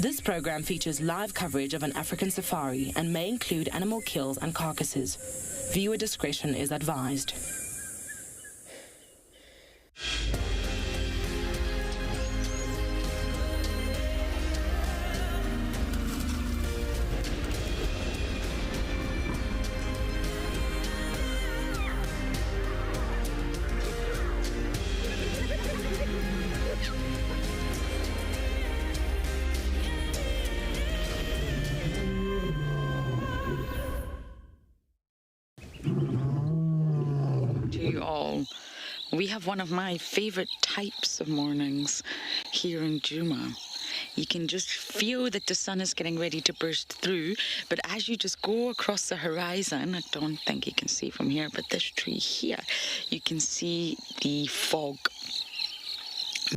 This program features live coverage of an African safari and may include animal kills and carcasses. Viewer discretion is advised. We have one of my favorite types of mornings here in Djuma. You can just feel that the sun is getting ready to burst through, but as you just go across the horizon, I don't think you can see from here, but this tree here, you can see the fog.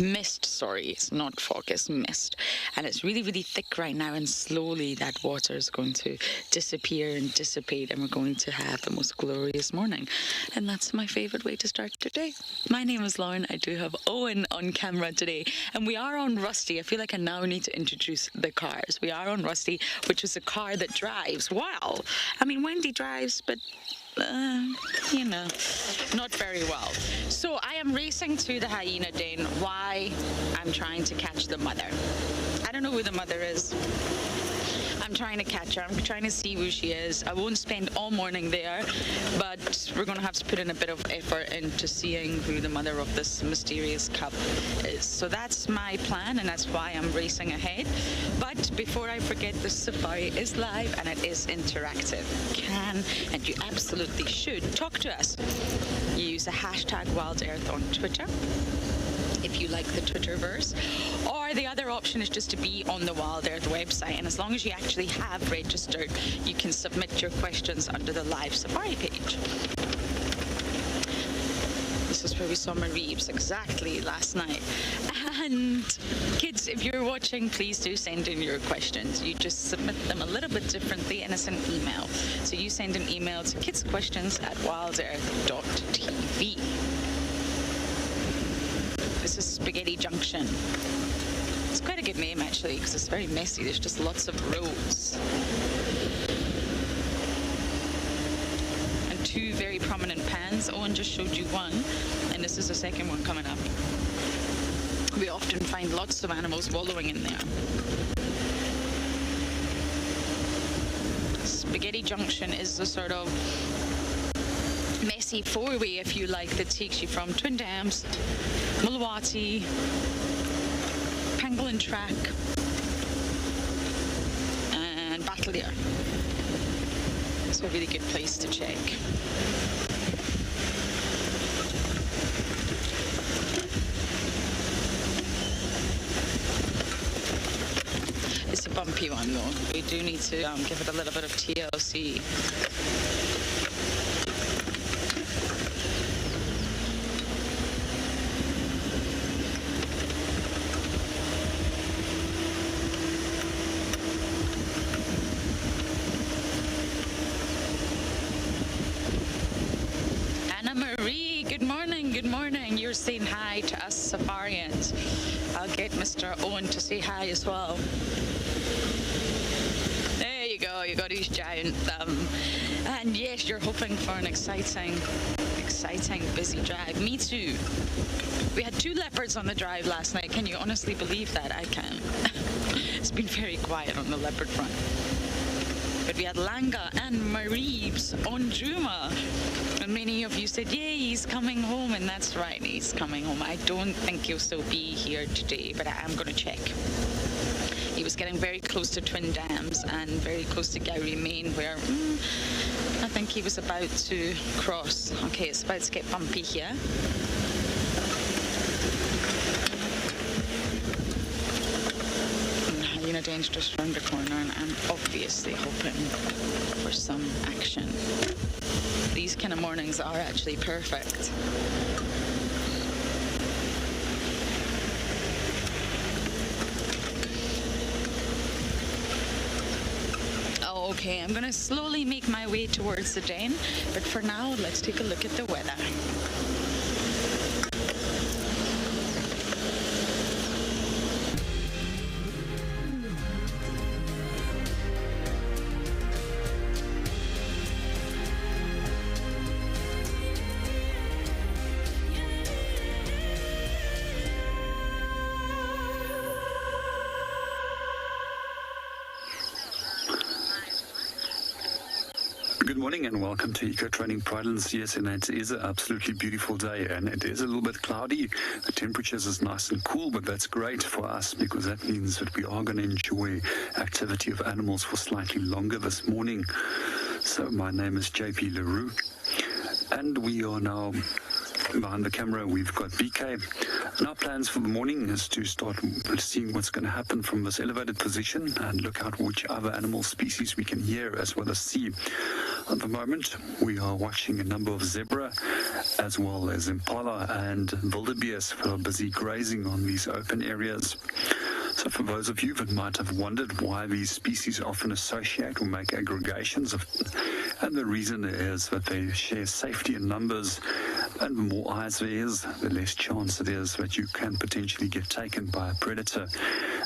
Mist, sorry, it's not fog, it's mist, and it's really, really thick right now, and slowly that water is going to disappear and dissipate, and we're going to have the most glorious morning, and that's my favorite way to start the day. My name is Lauren. I do have Owen on camera today, and we are on Rusty. I feel like I now need to introduce the cars. We are on Rusty, which is a car that drives. Wow, I mean, Wendy drives, but you know, not very well. So I am racing to the Hyena Den. Why? I'm trying to catch the mother. I don't know who the mother is. I'm trying to catch her. I'm trying to see who she is. I won't spend all morning there, but we're going to have to put in a bit of effort into seeing who the mother of this mysterious cub is. So that's my plan, and that's why I'm racing ahead. But before I forget, the safari is live and it is interactive. You can, and you absolutely should, talk to us. Use the hashtag WildEarth on Twitter, if you like the Twitterverse, or the other option is just to be on the WildEarth website, and as long as you actually have registered, you can submit your questions under the live safari page. This is where we saw Mareebs exactly last night. And kids, if you're watching, please do send in your questions. You just submit them a little bit differently, and it's an email. So you send an email to kidsquestions@wildearth.tv. This is Spaghetti Junction. It's quite a good name, actually, because it's very messy. There's just lots of roads. And two very prominent pans. Owen just showed you one, and this is the second one coming up. We often find lots of animals wallowing in there. Spaghetti Junction is the sort of messy four-way, if you like, that takes you from Twin Dams, Mulawati, Pangolin Track, and Battalier. It's a really good place to check. It's a bumpy one, though. We do need to give it a little bit of TLC. You're saying hi to us safarians. I'll get Mr. Owen to say hi as well. There you go, you got his giant thumb. And yes, you're hoping for an exciting, busy drive. Me too. We had 2 leopards on the drive last night. Can you honestly believe that? I can. It's been very quiet on the leopard front. But we had Langa and Mareebs on Djuma. And many of you said, yay, he's coming home. And that's right, he's coming home. I don't think he'll still be here today, but I am going to check. He was getting very close to Twin Dams and very close to Gowrie Main, where I think he was about to cross. Okay, it's about to get bumpy here. Hyena Den's just round the corner, and I'm obviously hoping for some action. These kind of mornings are actually perfect. Okay, I'm going to slowly make my way towards the den, but for now, let's take a look at the weather. morning and welcome to Eco Training Pridelands. Yes, and it is an absolutely beautiful day and it is a little bit cloudy. The temperatures is nice and cool, but that's great for us because that means that we are going to enjoy activity of animals for slightly longer this morning. So my name is JP LaRue and we are now behind the camera. We've got BK and our plans for the morning is to start seeing what's going to happen from this elevated position and look out which other animal species we can hear as well as see. At the moment we are watching a number of zebra as well as impala and wildebeest that are busy grazing on these open areas. So for those of you that might have wondered why these species often associate or make aggregations and the reason is that they share safety in numbers, and the more eyes there is, the less chance it is that you can potentially get taken by a predator.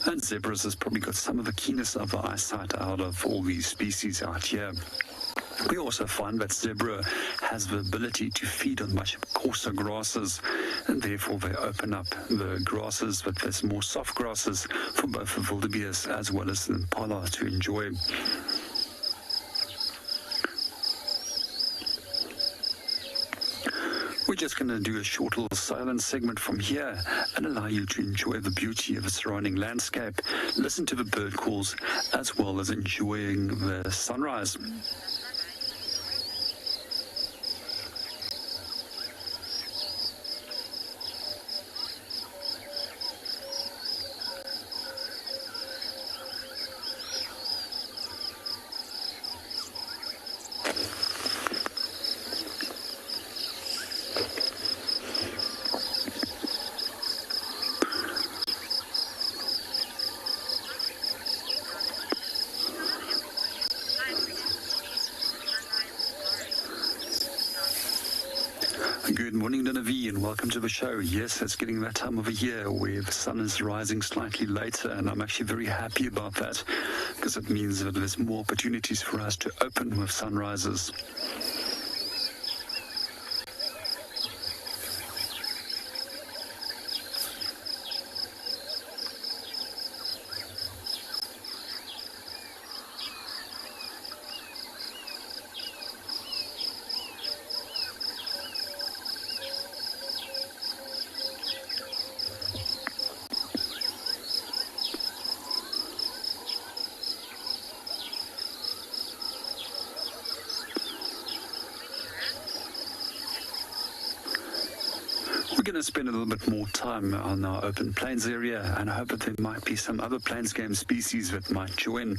And zebras has probably got some of the keenest of the eyesight out of all these species out here. We also find that zebra has the ability to feed on much coarser grasses, and therefore they open up the grasses, but there's more soft grasses for both the wildebeest as well as the impala to enjoy. We're just going to do a short little silent segment from here and allow you to enjoy the beauty of the surrounding landscape, listen to the bird calls, as well as enjoying the sunrise. Good morning, Nanavi, and welcome to the show. Yes, it's getting that time of the year where the sun is rising slightly later, and I'm actually very happy about that because it means that there's more opportunities for us to open with sunrises. We're going to spend a little bit more time on our open plains area and I hope that there might be some other plains game species that might join.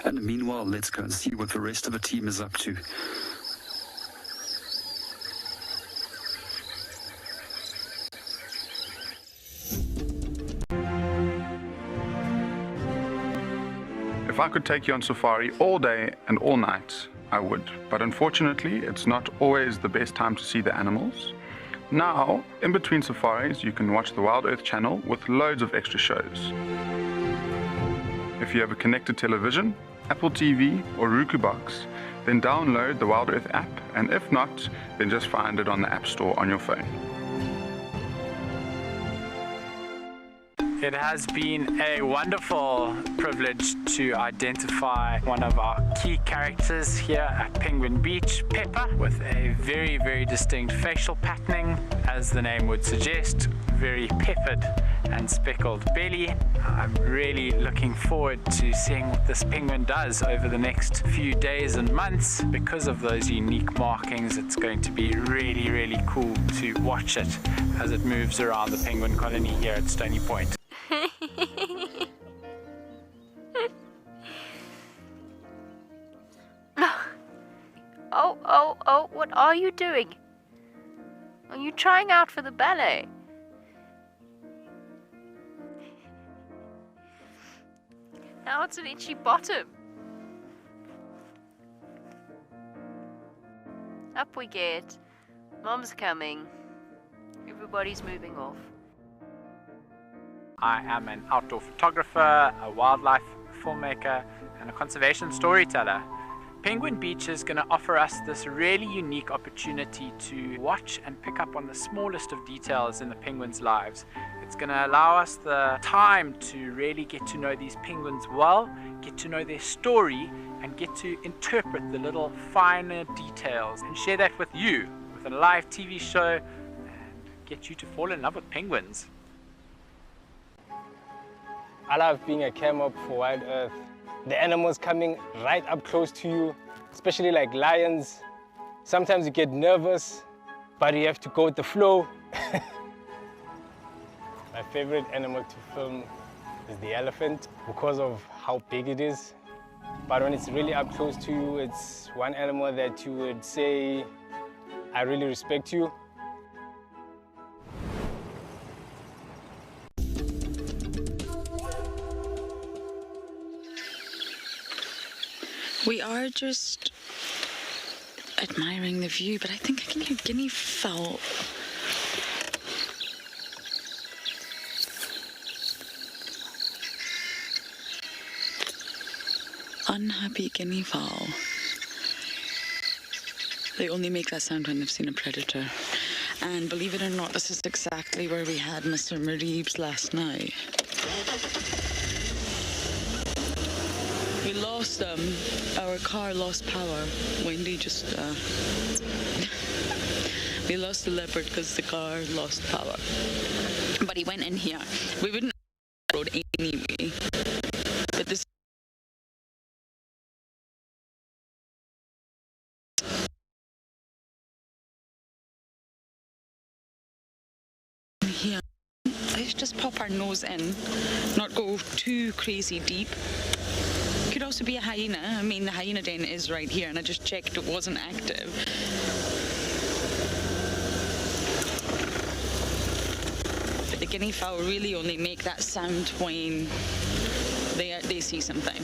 And meanwhile, let's go and see what the rest of the team is up to. If I could take you on safari all day and all night, I would. But unfortunately, it's not always the best time to see the animals. Now, in between safaris, you can watch the WildEarth channel with loads of extra shows. If you have a connected television, Apple TV or Roku box, then download the WildEarth app, and if not, then just find it on the App Store on your phone. It has been a wonderful privilege to identify one of our key characters here at Penguin Beach, Pepper, with a very, very distinct facial patterning, as the name would suggest, very peppered and speckled belly. I'm really looking forward to seeing what this penguin does over the next few days and months. Because of those unique markings, it's going to be really, really cool to watch it as it moves around the penguin colony here at Stony Point. Oh, what are you doing? Are you trying out for the ballet? Now it's an itchy bottom. Up we get. Mom's coming. Everybody's moving off. I am an outdoor photographer, a wildlife filmmaker, and a conservation storyteller. Penguin Beach is going to offer us this really unique opportunity to watch and pick up on the smallest of details in the penguins' lives. It's going to allow us the time to really get to know these penguins well, get to know their story, and get to interpret the little finer details and share that with you with a live TV show and get you to fall in love with penguins. I love being a cam op for WildEarth. The animals coming right up close to you, especially like lions. Sometimes you get nervous, but you have to go with the flow. My favorite animal to film is the elephant because of how big it is. But when it's really up close to you, it's one animal that you would say, I really respect you. We are just admiring the view, but I think I can hear guinea fowl. Unhappy guinea fowl. They only make that sound when they've seen a predator. And believe it or not, this is exactly where we had Mr. Mareebs last night. We lost, our car lost power. Wendy just, we lost the leopard because the car lost power. But he went in here. We wouldn't have road anyway. But this here. Let's just pop our nose in, not go too crazy deep. Could also be a hyena. I mean, the Hyena Den is right here, and I just checked it wasn't active. But the guinea fowl really only make that sound when they see something.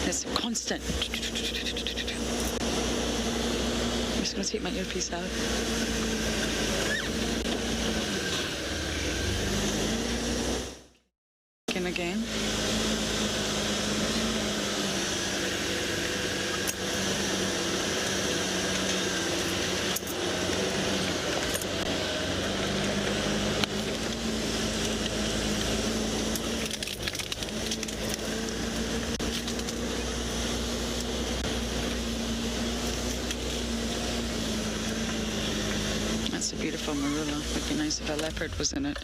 It's constant. I'm just going to take my earpiece out. Again. That's a beautiful marula. Would be nice if a leopard was in it.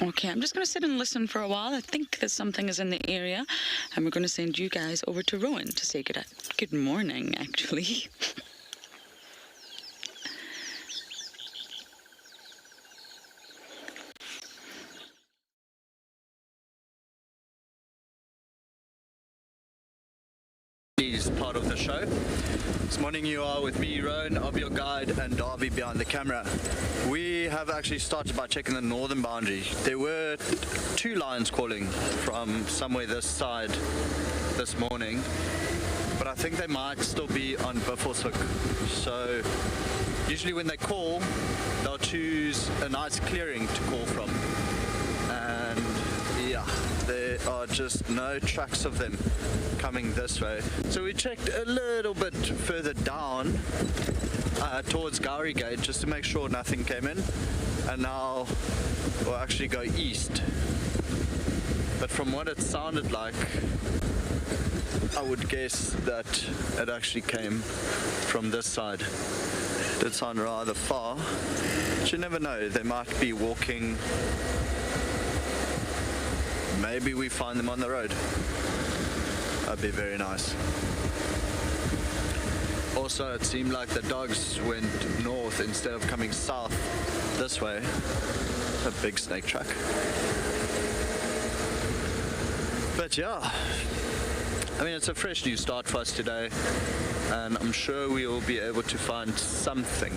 Okay, I'm just going to sit and listen for a while. I think that something is in the area, and we're going to send you guys over to Rowan to say good morning, actually. Is part of the show. This morning you are with me, Rowan, I'll be your guide, and Darby behind the camera. We have actually started by checking the northern boundary. There were 2 lions calling from somewhere this side this morning, but I think they might still be on Buffalo's Hook. So usually when they call, they'll choose a nice clearing to call from. And yeah, there are just no tracks of them coming this way. So we checked a little bit further down towards Gowrie Gate just to make sure nothing came in, and now we'll actually go east. But from what it sounded like, I would guess that it actually came from this side. It did sound rather far, but you never know, they might be walking. Maybe we find them on the road. That'd be very nice. Also, it seemed like the dogs went north instead of coming south this way. A big snake track. But yeah, I mean, it's a fresh new start for us today, and I'm sure we will be able to find something.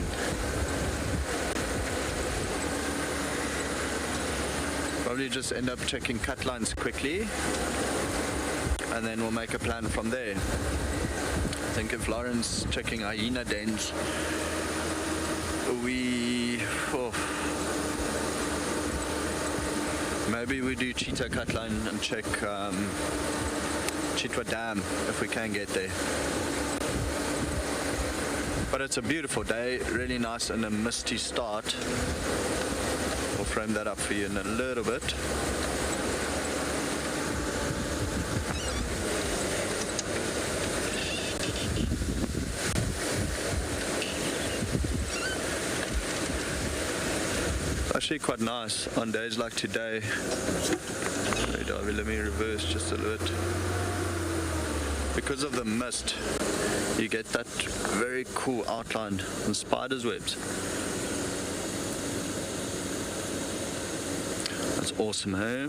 Probably just end up checking cut lines quickly, and then we'll make a plan from there. I think if Lauren's checking Hyena Dens, Maybe we do Cheetah Cutline and check Chitwa Dam if we can get there. But it's a beautiful day, really nice and a misty start. We'll frame that up for you in a little bit. Actually quite nice on days like today. Hey Darby, let me reverse just a little bit. Because of the mist, you get that very cool outline on spiders' webs. That's awesome, hey?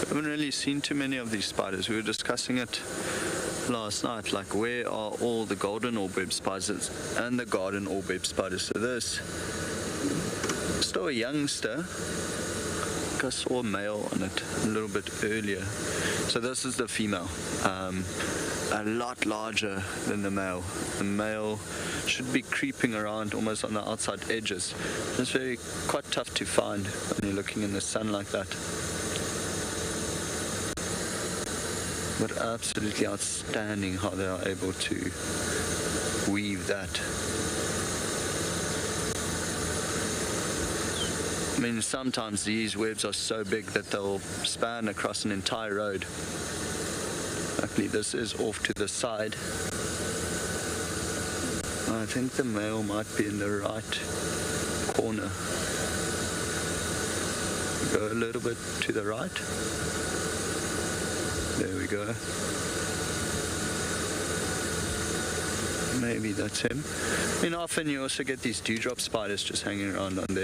We haven't really seen too many of these spiders. We were discussing it last night, like where are all the golden orb web spiders and the garden orb web spiders. So this still a youngster. I saw a male on it a little bit earlier. So this is the female, a lot larger than the male. The male should be creeping around almost on the outside edges. It's quite tough to find when you're looking in the sun like that. But absolutely outstanding how they are able to weave that. I mean, sometimes these webs are so big that they'll span across an entire road. Luckily, this is off to the side. I think the male might be in the right corner. Go a little bit to the right. There we go. Maybe that's him. I mean, often you also get these dewdrop spiders just hanging around on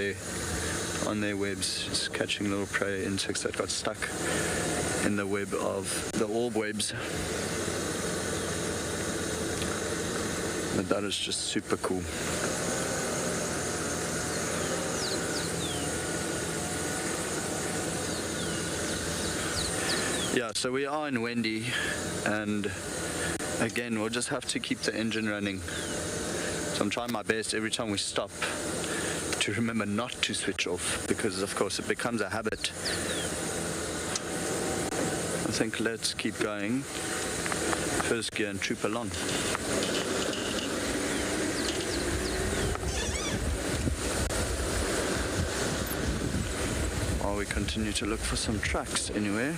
their webs, just catching little prey insects that got stuck in the web of the orb webs. But that is just super cool. Yeah, so we are in Wendy, and again, we'll just have to keep the engine running. So I'm trying my best every time we stop to remember not to switch off, because of course it becomes a habit. I think let's keep going. First gear and troop along. While we continue to look for some tracks anywhere.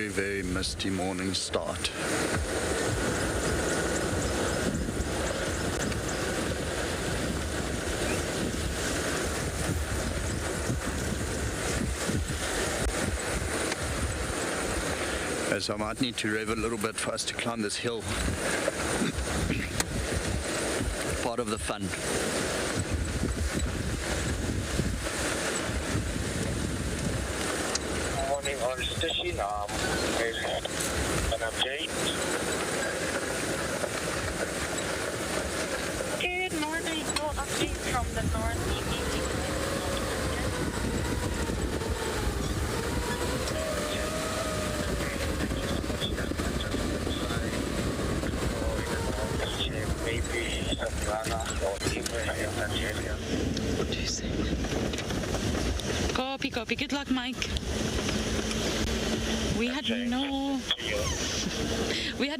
Very misty morning start. So I might need to rev a little bit for us to climb this hill. Part of the fun. Morning on station, there's an update. Good morning, no update from the north. What do you say? Copy, copy. Good luck, Mike. We had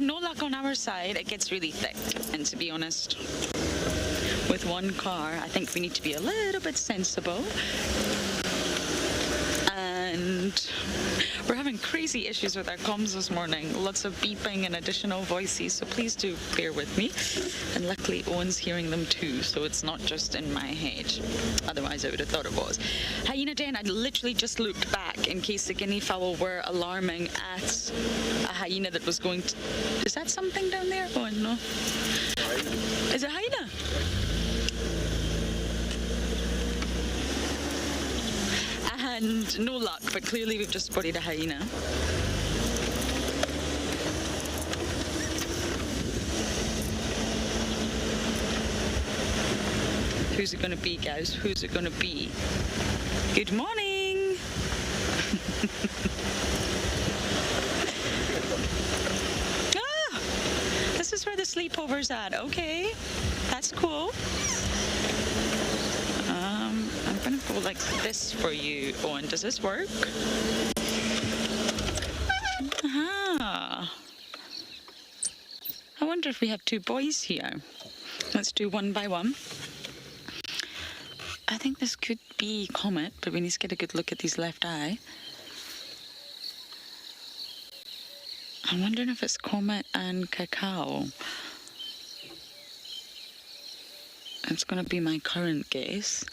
no luck on our side. It gets really thick, and to be honest, with one car, I think we need to be a little bit sensible. And we're having crazy issues with our comms this morning. Lots of beeping and additional voices, so please do bear with me. And luckily Owen's hearing them too, so it's not just in my head. Otherwise I would have thought it was. Hyena Den, I literally just looked back in case the guinea fowl were alarming at a hyena that was going to... Is that something down there? Owen, no? Is it hyena? And no luck, but clearly we've just spotted a hyena. Who's it gonna be, guys? Who's it gonna be? Good morning! Ah! This is where the sleepover's at. Okay, that's cool. I'm gonna go like this for you, Owen. Does this work? Aha! I wonder if we have two boys here. Let's do one by one. I think this could be Comet, but we need to get a good look at his left eye. I'm wondering if it's Comet and Cacao. It's going to be my current guess.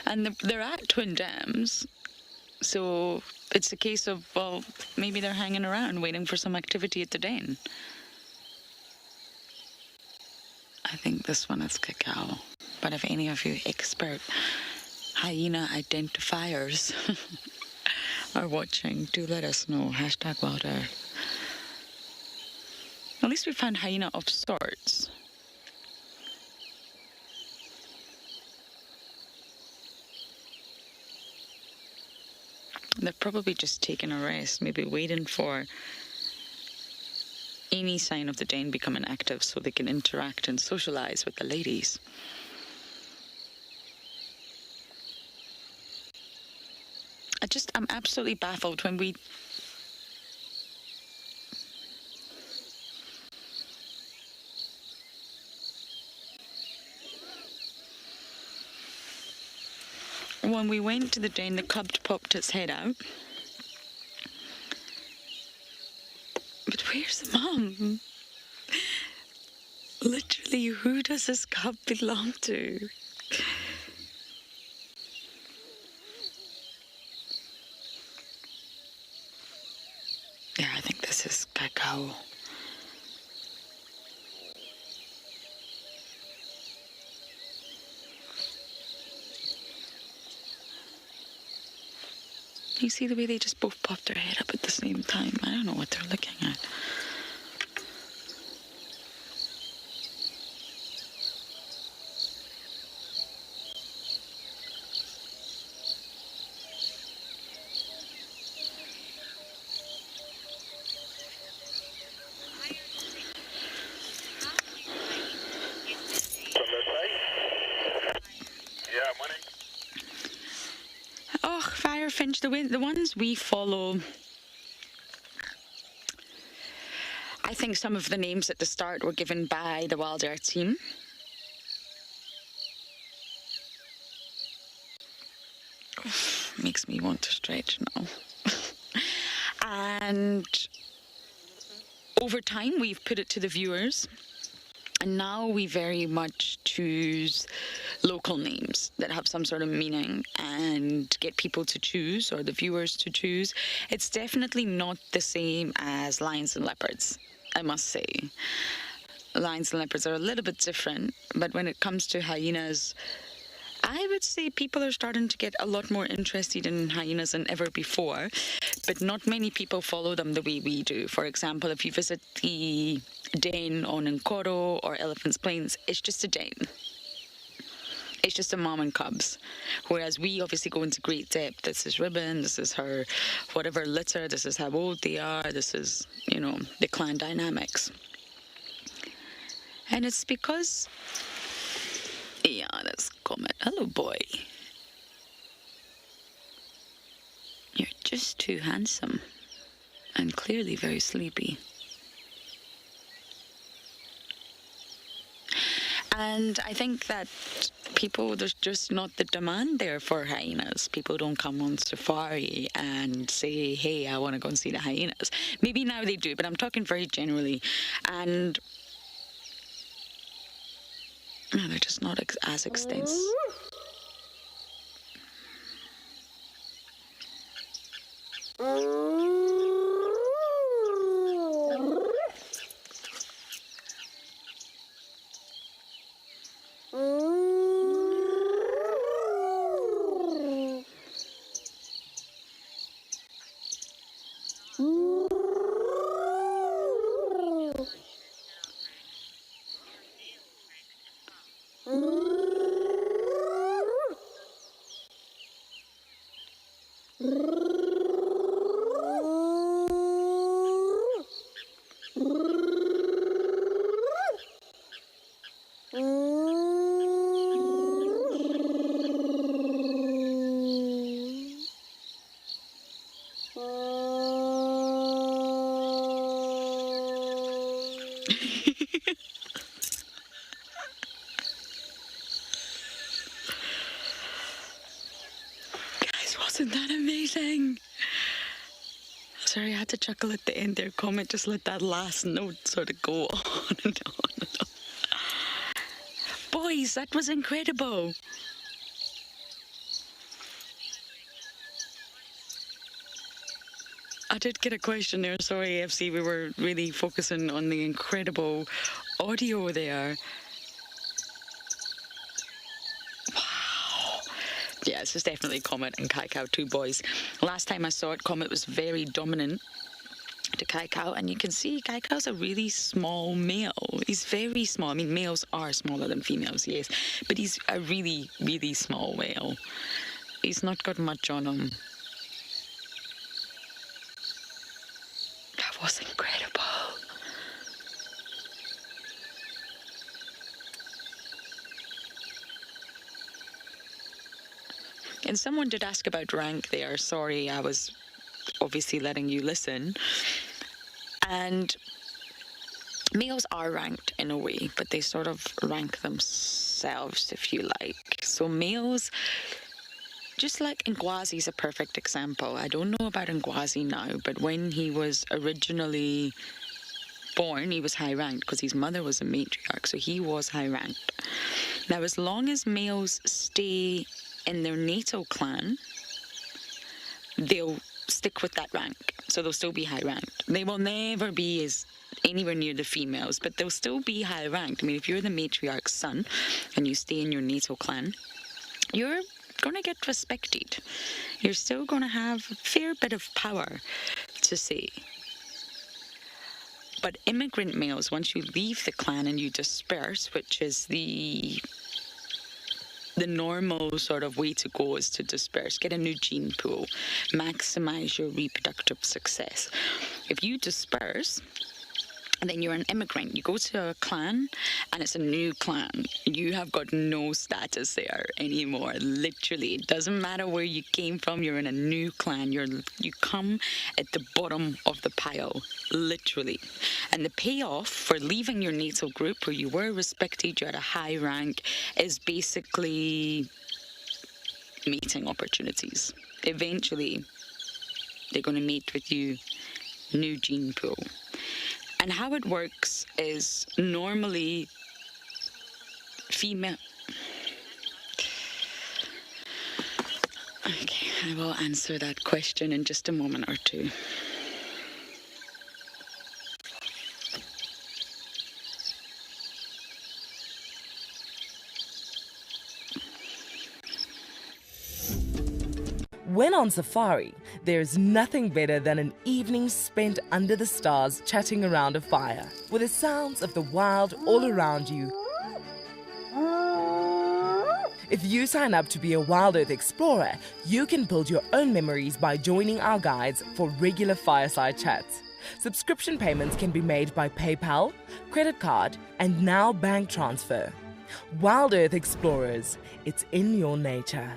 And they're at Twin Dams, so it's a case of, well, maybe they're hanging around waiting for some activity at the den. I think this one is Cacao. But if any of you expert hyena identifiers are watching, do let us know. #WildEarth. At least we found hyena of sorts. They're probably just taking a rest, maybe waiting for any sign of the den becoming active so they can interact and socialize with the ladies. I'm absolutely baffled when we went to the den, the cub popped its head out. But where's the mum? Literally, who does this cub belong to? Yeah, I think this is Cacao. You see the way they just both popped their head up at the same time? I don't know what they're looking at. Firefinch, the ones we follow, I think some of the names at the start were given by the WildEarth team. Makes me want to stretch now. And over time, we've put it to the viewers. And now we very much choose local names that have some sort of meaning and get people to choose, or the viewers to choose. It's definitely not the same as lions and leopards, I must say. Lions and leopards are a little bit different, but when it comes to hyenas, I would say people are starting to get a lot more interested in hyenas than ever before, but not many people follow them the way we do. For example, if you visit the den on Nkoro or Elephant's Plains, it's just a den. It's just a mom and cubs. Whereas we obviously go into great depth. This is Ribbon, this is her whatever litter, this is how old they are, this is, you know, the clan dynamics. And it's because, yeah, that's Comet. Hello, boy. You're just too handsome and clearly very sleepy. And I think that there's just not the demand there for hyenas. People don't come on safari and say, hey, I want to go and see the hyenas. Maybe now they do, but I'm talking very generally. And no, they're just not as extensive. Wasn't that amazing? Sorry, I had to chuckle at the end there. Comment, just let that last note sort of go on and on and on. Boys, that was incredible. I did get a question there. Sorry, FC, we were really focusing on the incredible audio there. Yeah, this is definitely Comet and Kaikau, two boys. Last time I saw it, Comet was very dominant to Kaikau, and you can see Kaikau's a really small male. He's very small. I mean, males are smaller than females, yes, but he's a really, really small male. He's not got much on him. That was incredible. And someone did ask about rank there. Sorry, I was obviously letting you listen. And males are ranked in a way, but they sort of rank themselves, if you like. So males, just like Ngwazi's a perfect example. I don't know about Ngwazi now, but when he was originally born, he was high ranked because his mother was a matriarch, so he was high ranked. Now, as long as males stay in their natal clan, they'll stick with that rank, so they'll still be high ranked. They will never be as anywhere near the females, but they'll still be high ranked. I mean, if you're the matriarch's son and you stay in your natal clan, you're going to get respected. You're still going to have a fair bit of power to say. But immigrant males, once you leave the clan and you disperse, which is the normal sort of way to go, is to disperse, get a new gene pool, maximize your reproductive success. If you disperse, then you're an immigrant. You go to a clan and it's a new clan. You have got no status there anymore. Literally, it doesn't matter where you came from. You're in a new clan. You come at the bottom of the pile, literally. And the payoff for leaving your natal group where you were respected, you had a high rank, is basically mating opportunities. Eventually, they're going to mate with you, new gene pool. And how it works is normally female. Okay, I will answer that question in just a moment or two. When on safari, there's nothing better than an evening spent under the stars chatting around a fire, with the sounds of the wild all around you. If you sign up to be a WildEarth explorer, you can build your own memories by joining our guides for regular fireside chats. Subscription payments can be made by PayPal, credit card, and now bank transfer. WildEarth Explorers, it's in your nature.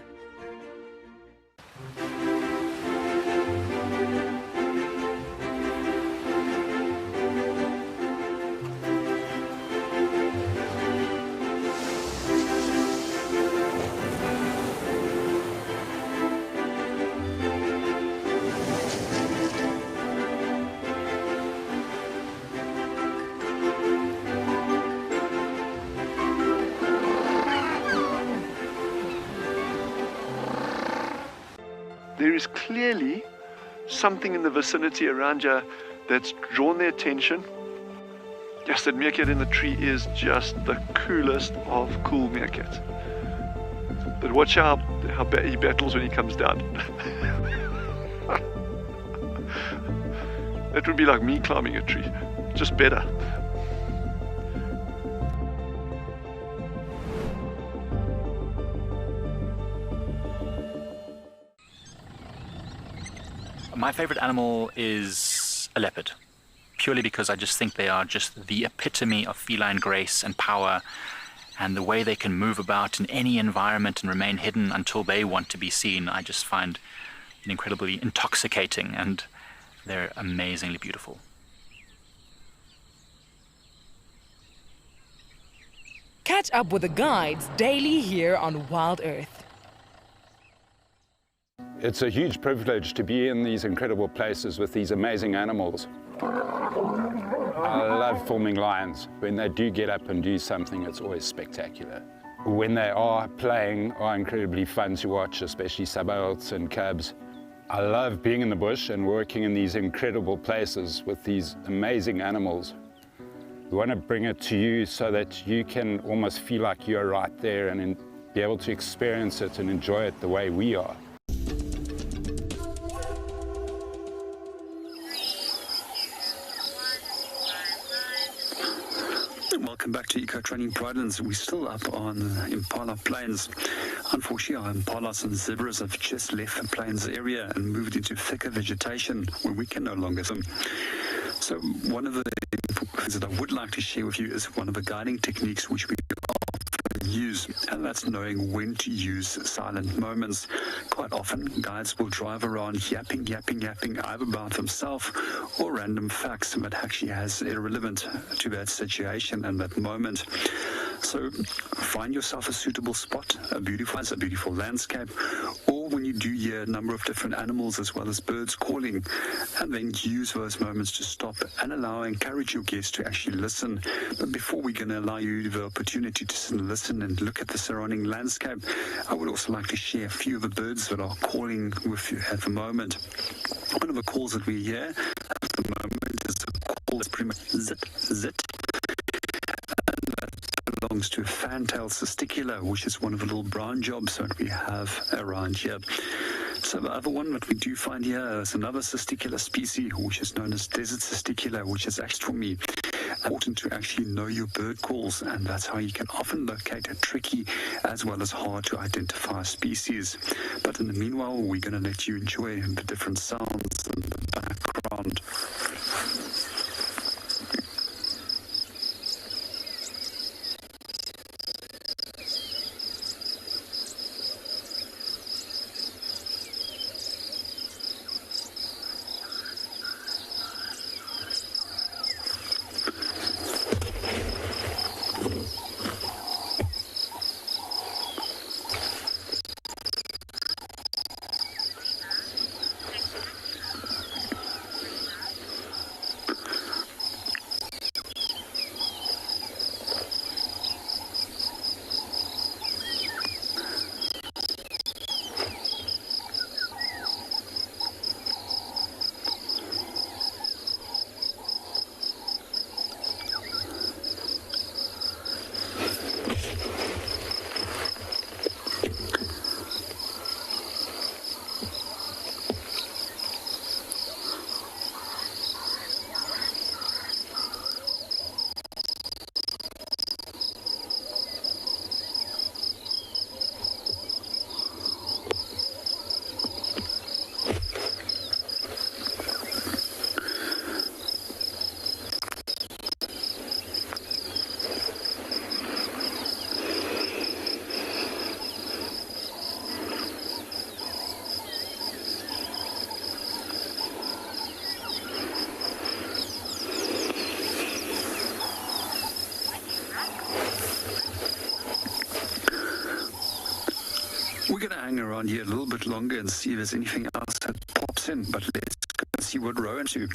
There is clearly something in the vicinity around you that's drawn their attention. Yes, that meerkat in the tree is just the coolest of cool meerkats. But watch how he battles when he comes down. That would be like me climbing a tree, just better. My favorite animal is a leopard, purely because I just think they are just the epitome of feline grace and power, and the way they can move about in any environment and remain hidden until they want to be seen, I just find incredibly intoxicating, and they're amazingly beautiful. Catch up with the guides daily here on WildEarth. It's a huge privilege to be in these incredible places with these amazing animals. I love filming lions. When they do get up and do something, it's always spectacular. When they are playing, are incredibly fun to watch, especially subalterns and cubs. I love being in the bush and working in these incredible places with these amazing animals. We want to bring it to you so that you can almost feel like you're right there and be able to experience it and enjoy it the way we are. Welcome back to Eco Training Pridelands. We're still up on Impala Plains. Unfortunately, our impalas and zebras have just left the plains area and moved into thicker vegetation where we can no longer swim. So one of the things that I would like to share with you is one of the guiding techniques which we often use, and that's knowing when to use silent moments. Quite often, guides will drive around yapping either about themselves or random facts that actually has irrelevant to that situation and that moment. So find yourself a suitable spot, a beautiful landscape, or when you do hear a number of different animals as well as birds calling, and then use those moments to stop and encourage your guests to actually listen. But before we're going to allow you the opportunity to listen and look at the surrounding landscape, I would also like to share a few of the birds that are calling with you at the moment. One of the calls that we hear at the moment is a call that's pretty much zit. And that belongs to a fantail cysticula, which is one of the little brown jobs that we have around here. So the other one that we do find here is another cysticula species, which is known as desert cysticula, which is actually, for me, important to actually know your bird calls, and that's how you can often locate a tricky as well as hard to identify species. But in the meanwhile, we're going to let you enjoy the different sounds in the background. We're going to hang around here a little bit longer and see if there's anything else that pops in, but let's go and see what Rowan do.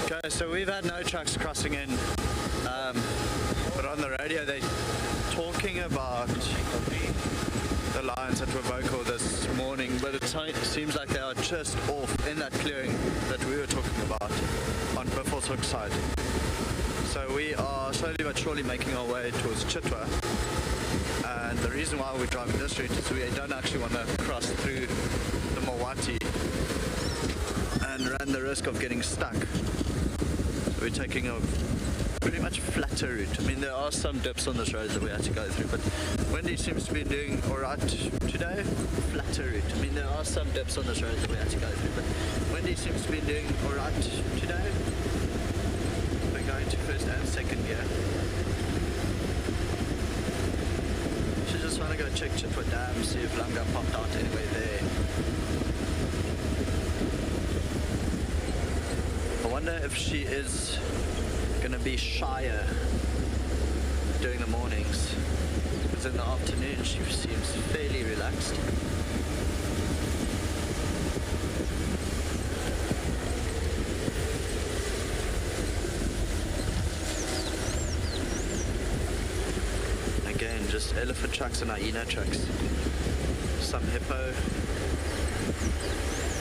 Okay, so we've had no trucks crossing in, but on the radio they're talking about the lions that were vocal this morning, but it seems like they are just off in that clearing that we were talking about on Buffalo's Hook side. So we are slowly but surely making our way towards Chitwa, and the reason why we're driving this route is we don't actually want to cross through the Mawati and run the risk of getting stuck. we're taking a pretty much flatter route. I mean, there are some dips on this road that we had to go through, but Wendy seems to be doing alright today. Flatter route. I mean, there are some dips on this road that we had to go through, but Wendy seems to be doing alright today. We're going to first and second gear. She just want to go check Chitwa Dam, see if Lunga popped out anyway there. I wonder if she is going to be shyer during the mornings, because in the afternoon she seems fairly relaxed. Again, just elephant tracks and hyena tracks. Some hippo,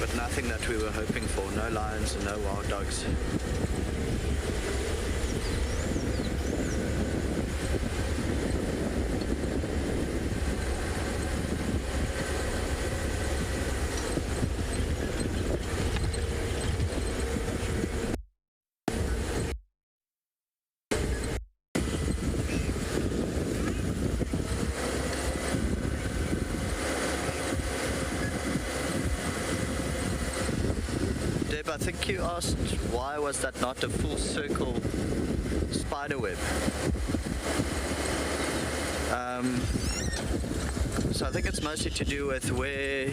but nothing that we were hoping for. No lions and no wild dogs. I think you asked why was that not a full circle spider web. So I think it's mostly to do with where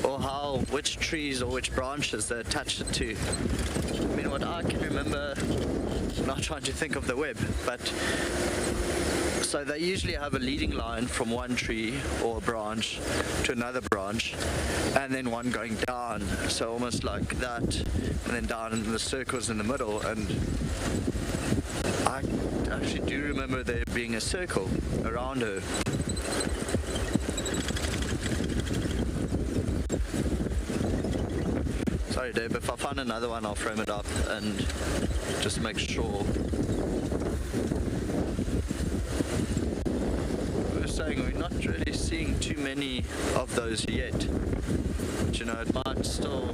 or how, which trees or which branches they're attached to. I mean, what I can remember, I'm not trying to think of the web, but so they usually have a leading line from one tree or a branch to another branch, and then one going down, so almost like that, and then down, and the circles in the middle. And I actually do remember there being a circle around her. Sorry Dave, if I find another one I'll frame it up and just make sure. Saying we're not really seeing too many of those yet, but you know, it might still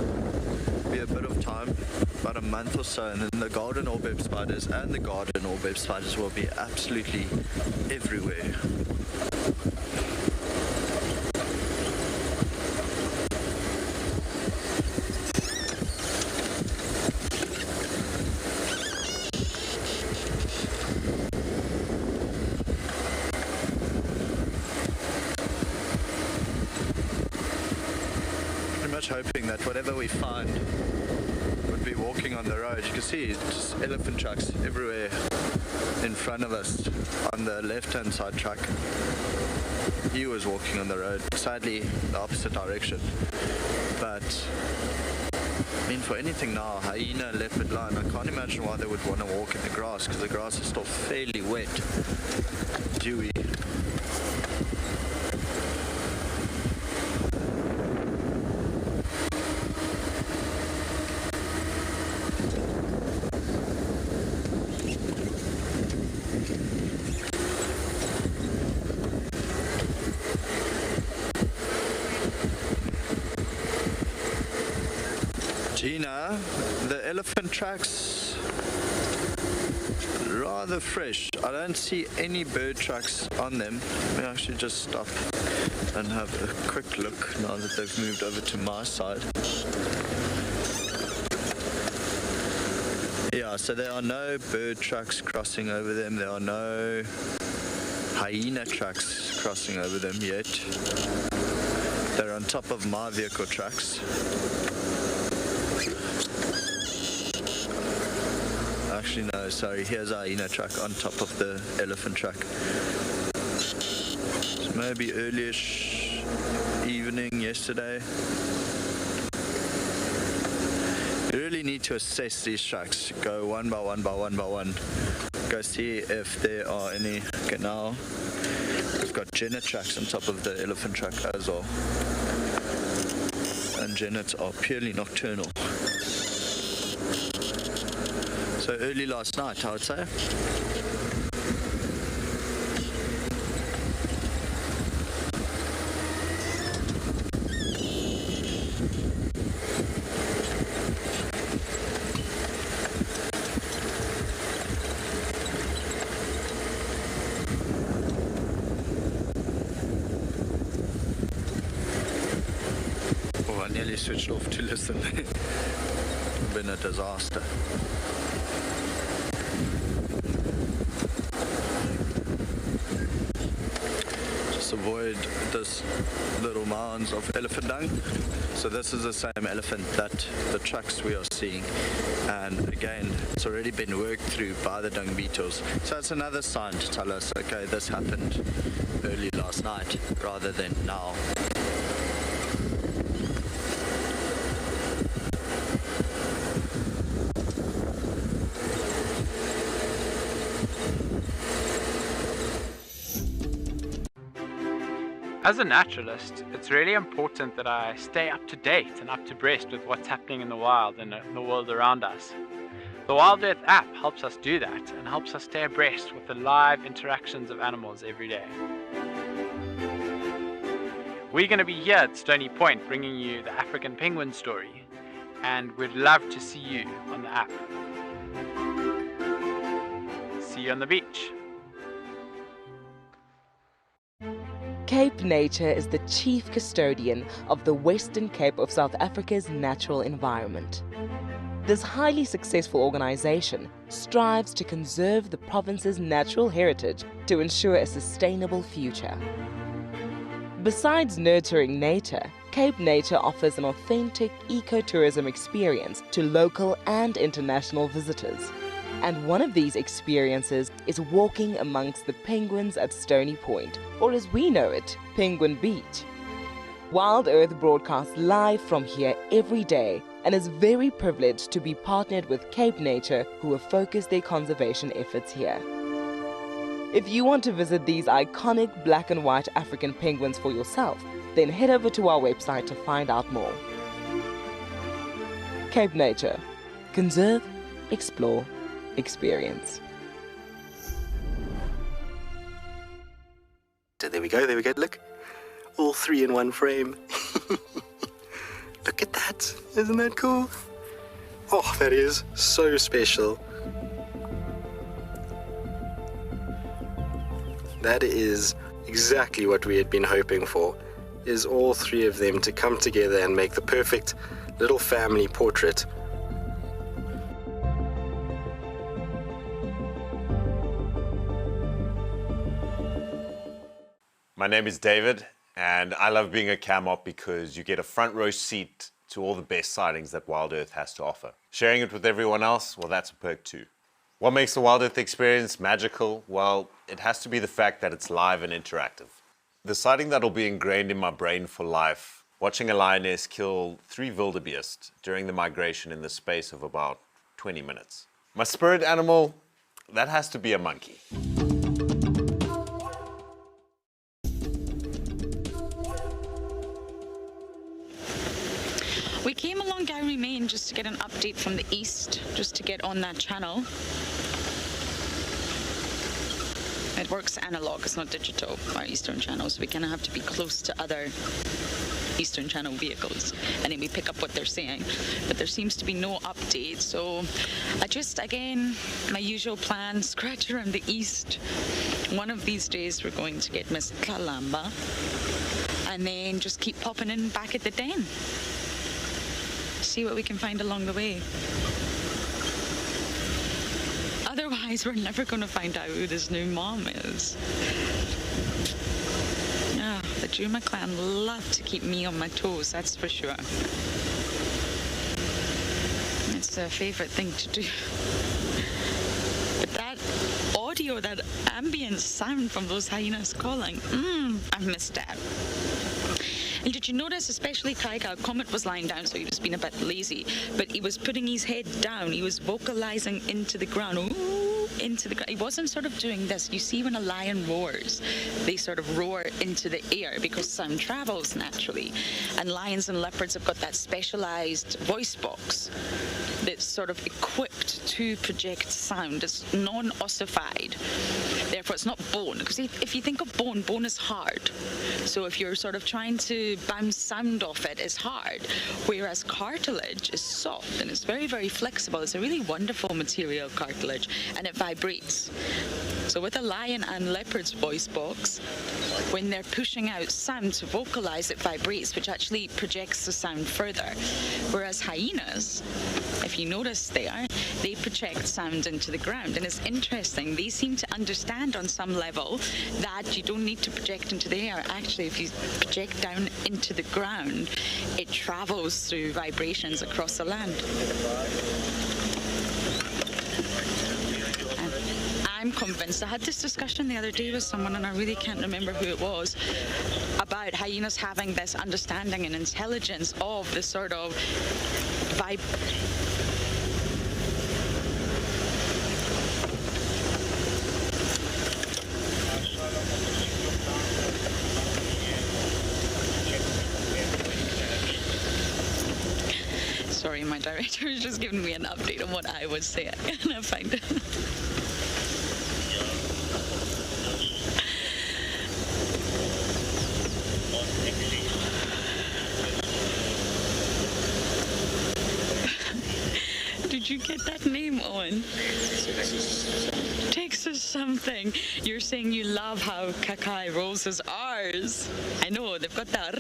be a bit of time, about a month or so, and then the golden orbib spiders and the garden orbib spiders will be absolutely everywhere. Hoping that whatever we find would be walking on the road. You can see just elephant tracks everywhere in front of us on the left-hand side track. He was walking on the road, sadly the opposite direction. But I mean, for anything now, hyena, leopard, lion, I can't imagine why they would want to walk in the grass, because the grass is still fairly wet, dewy. Gina, the elephant tracks rather fresh. I don't see any bird tracks on them. Let me actually just stop and have a quick look now that they've moved over to my side. Yeah, so there are no bird tracks crossing over them. There are no hyena tracks crossing over them yet. They're on top of my vehicle tracks. Actually no, sorry, here's our hyena track on top of the elephant track. It's maybe early-ish evening yesterday. You really need to assess these tracks. Go one by one by one by one. Go see if there are any. Okay, now we've got genet tracks on top of the elephant track as well. And genets are purely nocturnal. So early last night, I would say. switched off to listen. Been a disaster. Just avoid this little mounds of elephant dung. So this is the same elephant that the trucks we are seeing, and again it's already been worked through by the dung beetles, so it's another sign to tell us, okay, this happened early last night rather than now. As a naturalist, it's really important that I stay up to date and up to breast with what's happening in the wild and in the world around us. The WildEarth app helps us do that and helps us stay abreast with the live interactions of animals every day. We're going to be here at Stony Point bringing you the African penguin story, and we'd love to see you on the app. See you on the beach. Cape Nature is the chief custodian of the Western Cape of South Africa's natural environment. This highly successful organization strives to conserve the province's natural heritage to ensure a sustainable future. Besides nurturing nature, Cape Nature offers an authentic ecotourism experience to local and international visitors. And one of these experiences is walking amongst the penguins at Stony Point, or as we know it, Penguin Beach. WildEarth broadcasts live from here every day and is very privileged to be partnered with Cape Nature, who have focused their conservation efforts here. If you want to visit these iconic black and white African penguins for yourself, then head over to our website to find out more. Cape Nature. Conserve, explore, experience. So there we go, look. All three in one frame. Look at that, isn't that cool? Oh, that is so special. That is exactly what we had been hoping for, is all three of them to come together and make the perfect little family portrait. My name is David, and I love being a cam op because you get a front row seat to all the best sightings that WildEarth has to offer. Sharing it with everyone else, well, that's a perk too. What makes the WildEarth experience magical? Well, it has to be the fact that it's live and interactive. The sighting that'll be ingrained in my brain for life, watching a lioness kill 3 wildebeest during the migration in the space of about 20 minutes. My spirit animal, that has to be a monkey. We came along Gary Main just to get an update from the east, just to get on that channel. It works analog, it's not digital, our Eastern channel, so we kind of have to be close to other Eastern channel vehicles, and then we pick up what they're saying. But there seems to be no update, so I just, again, my usual plan, scratch around the east. One of these days we're going to get Miss Kalamba, and then just keep popping in back at the den. See what we can find along the way. Otherwise, we're never going to find out who this new mom is. Yeah, the Djuma clan love to keep me on my toes, that's for sure. It's their favorite thing to do. But that audio, that ambient sound from those hyenas calling, I've missed that. And did you notice, especially Kaiga, Comet was lying down, so he was being a bit lazy, but he was putting his head down, he was vocalizing into the ground, ooh, into the ground. He wasn't sort of doing this. You see when a lion roars, they sort of roar into the air because sound travels naturally. And lions and leopards have got that specialized voice box that's sort of equipped to project sound. It's non-ossified. Therefore, it's not bone. Because if you think of bone, bone is hard. So if you're sort of trying to bounce sound off it, it's hard. Whereas cartilage is soft and it's very, very flexible. It's a really wonderful material, cartilage, and it vibrates. So with a lion and leopard's voice box, when they're pushing out sound to vocalize, it vibrates, which actually projects the sound further. Whereas hyenas, if you notice there, they project sound into the ground. And it's interesting, they seem to understand on some level that you don't need to project into the air. Actually, if you project down into the ground, it travels through vibrations across the land. I'm convinced. I had this discussion the other day with someone, and I really can't remember who it was, about hyenas having this understanding and intelligence of the sort of vibe. Sorry, my director is just giving me an update on what I was saying, and I find it. Did you get that name, Owen? Texas something. You're saying you love how Kakai rolls his R's. I know, they've got that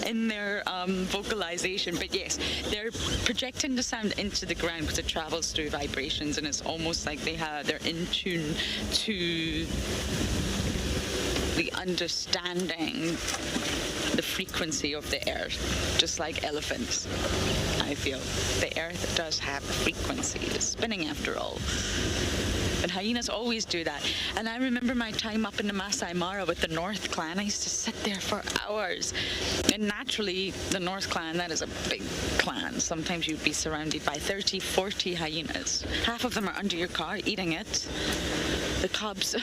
in their vocalization, but yes, they're projecting the sound into the ground because it travels through vibrations, and it's almost like they're in tune to the understanding the frequency of the earth, just like elephants. I feel the earth does have a frequency. It's spinning after all. And hyenas always do that. And I remember my time up in the Masai Mara with the North Clan. I used to sit there for hours. And naturally, the North Clan, that is a big clan. Sometimes you'd be surrounded by 30, 40 hyenas. Half of them are under your car eating it, the cubs.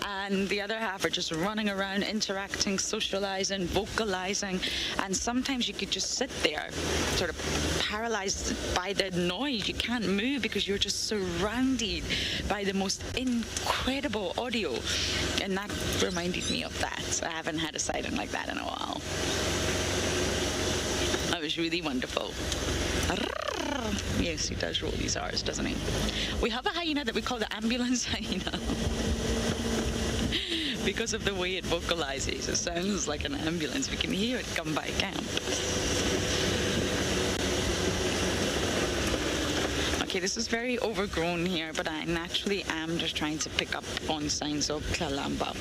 And the other half are just running around, interacting, socializing, vocalizing. And sometimes you could just sit there, sort of paralyzed by the noise. You can't move because you're just surrounded by the most incredible audio. And that reminded me of that. I haven't had a sighting like that in a while. That was really wonderful. Yes, he does roll these R's, doesn't he? We have a hyena that we call the ambulance hyena. Because of the way it vocalizes, it sounds like an ambulance. We can hear it come by camp. Okay, this is very overgrown here, but I naturally am just trying to pick up on signs of Kalamba.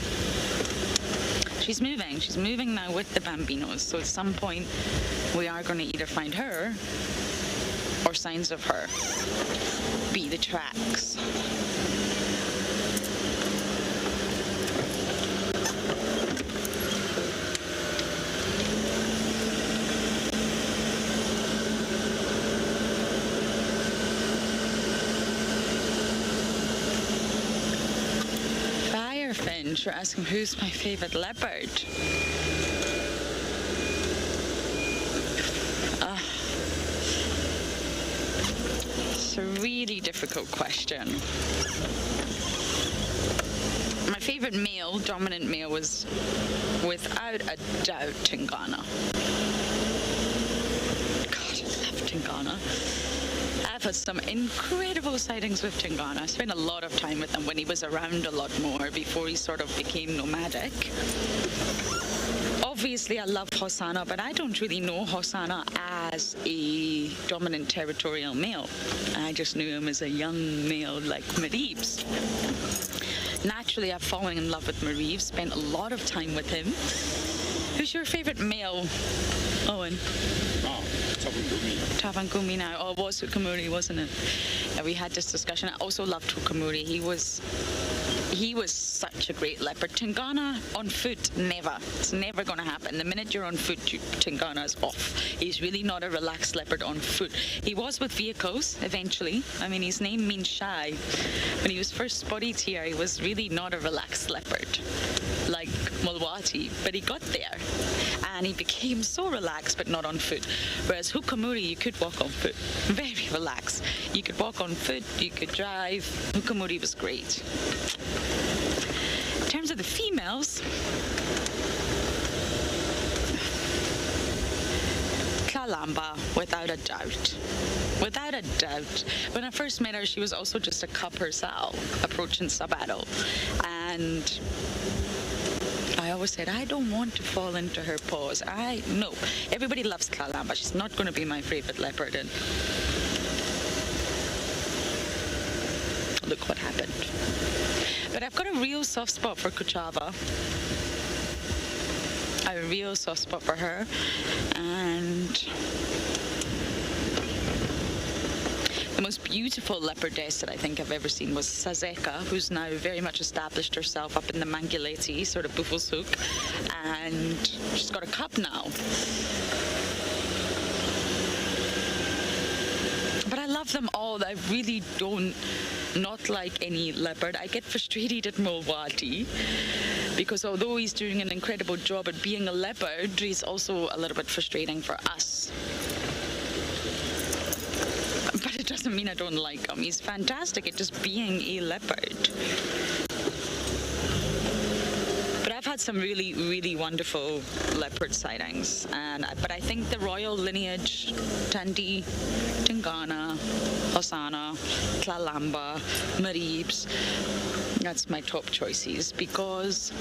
She's moving now with the Bambinos, so at some point we are going to either find her or signs of her. Be the tracks. Finch, you're asking who's my favorite leopard. It's a really difficult question. My favorite male, dominant male, was without a doubt Tingana. God, I love Tingana. I've had some incredible sightings with Tingana. I spent a lot of time with him when he was around a lot more before he sort of became nomadic. Obviously, I love Hosanna, but I don't really know Hosanna as a dominant territorial male. I just knew him as a young male like Marives. Naturally, I've fallen in love with Marives, spent a lot of time with him. Who's your favorite male, Owen? Tavangumi now. Oh, it was Hukamuri, wasn't it? Yeah, we had this discussion. I also loved Hukamuri. He was such a great leopard. Tingana on foot, never. It's never going to happen. The minute you're on foot, Tingana is off. He's really not a relaxed leopard on foot. He was with vehicles eventually. I mean, his name means shy. When he was first spotted here, he was really not a relaxed leopard like Mulwati, but he got there. And he became so relaxed, but not on foot. Whereas Hukamuri, you could walk on foot. Very relaxed. You could walk on foot, you could drive. Hukamuri was great. In terms of the females, Tlalamba, without a doubt. Without a doubt. When I first met her, she was also just a cub herself, approaching sub-adult. And I always said, I don't want to fall into her paws. No. Everybody loves Tlalamba. She's not going to be my favorite leopard. And look what happened. But I've got a real soft spot for Kuchava. A real soft spot for her. And the most beautiful leopardess that I think I've ever seen was Sazeka, who's now very much established herself up in the Manguleti, sort of Buffelshoek, and she's got a cub now. But I love them all. I really don't not like any leopard. I get frustrated at Mulwati because although he's doing an incredible job at being a leopard, he's also a little bit frustrating for us. But it doesn't mean I don't like him. He's fantastic at just being a leopard. But I've had some really, really wonderful leopard sightings. But I think the royal lineage, Tandi, Tingana, Osana, Tlalamba, Maribs, that's my top choices because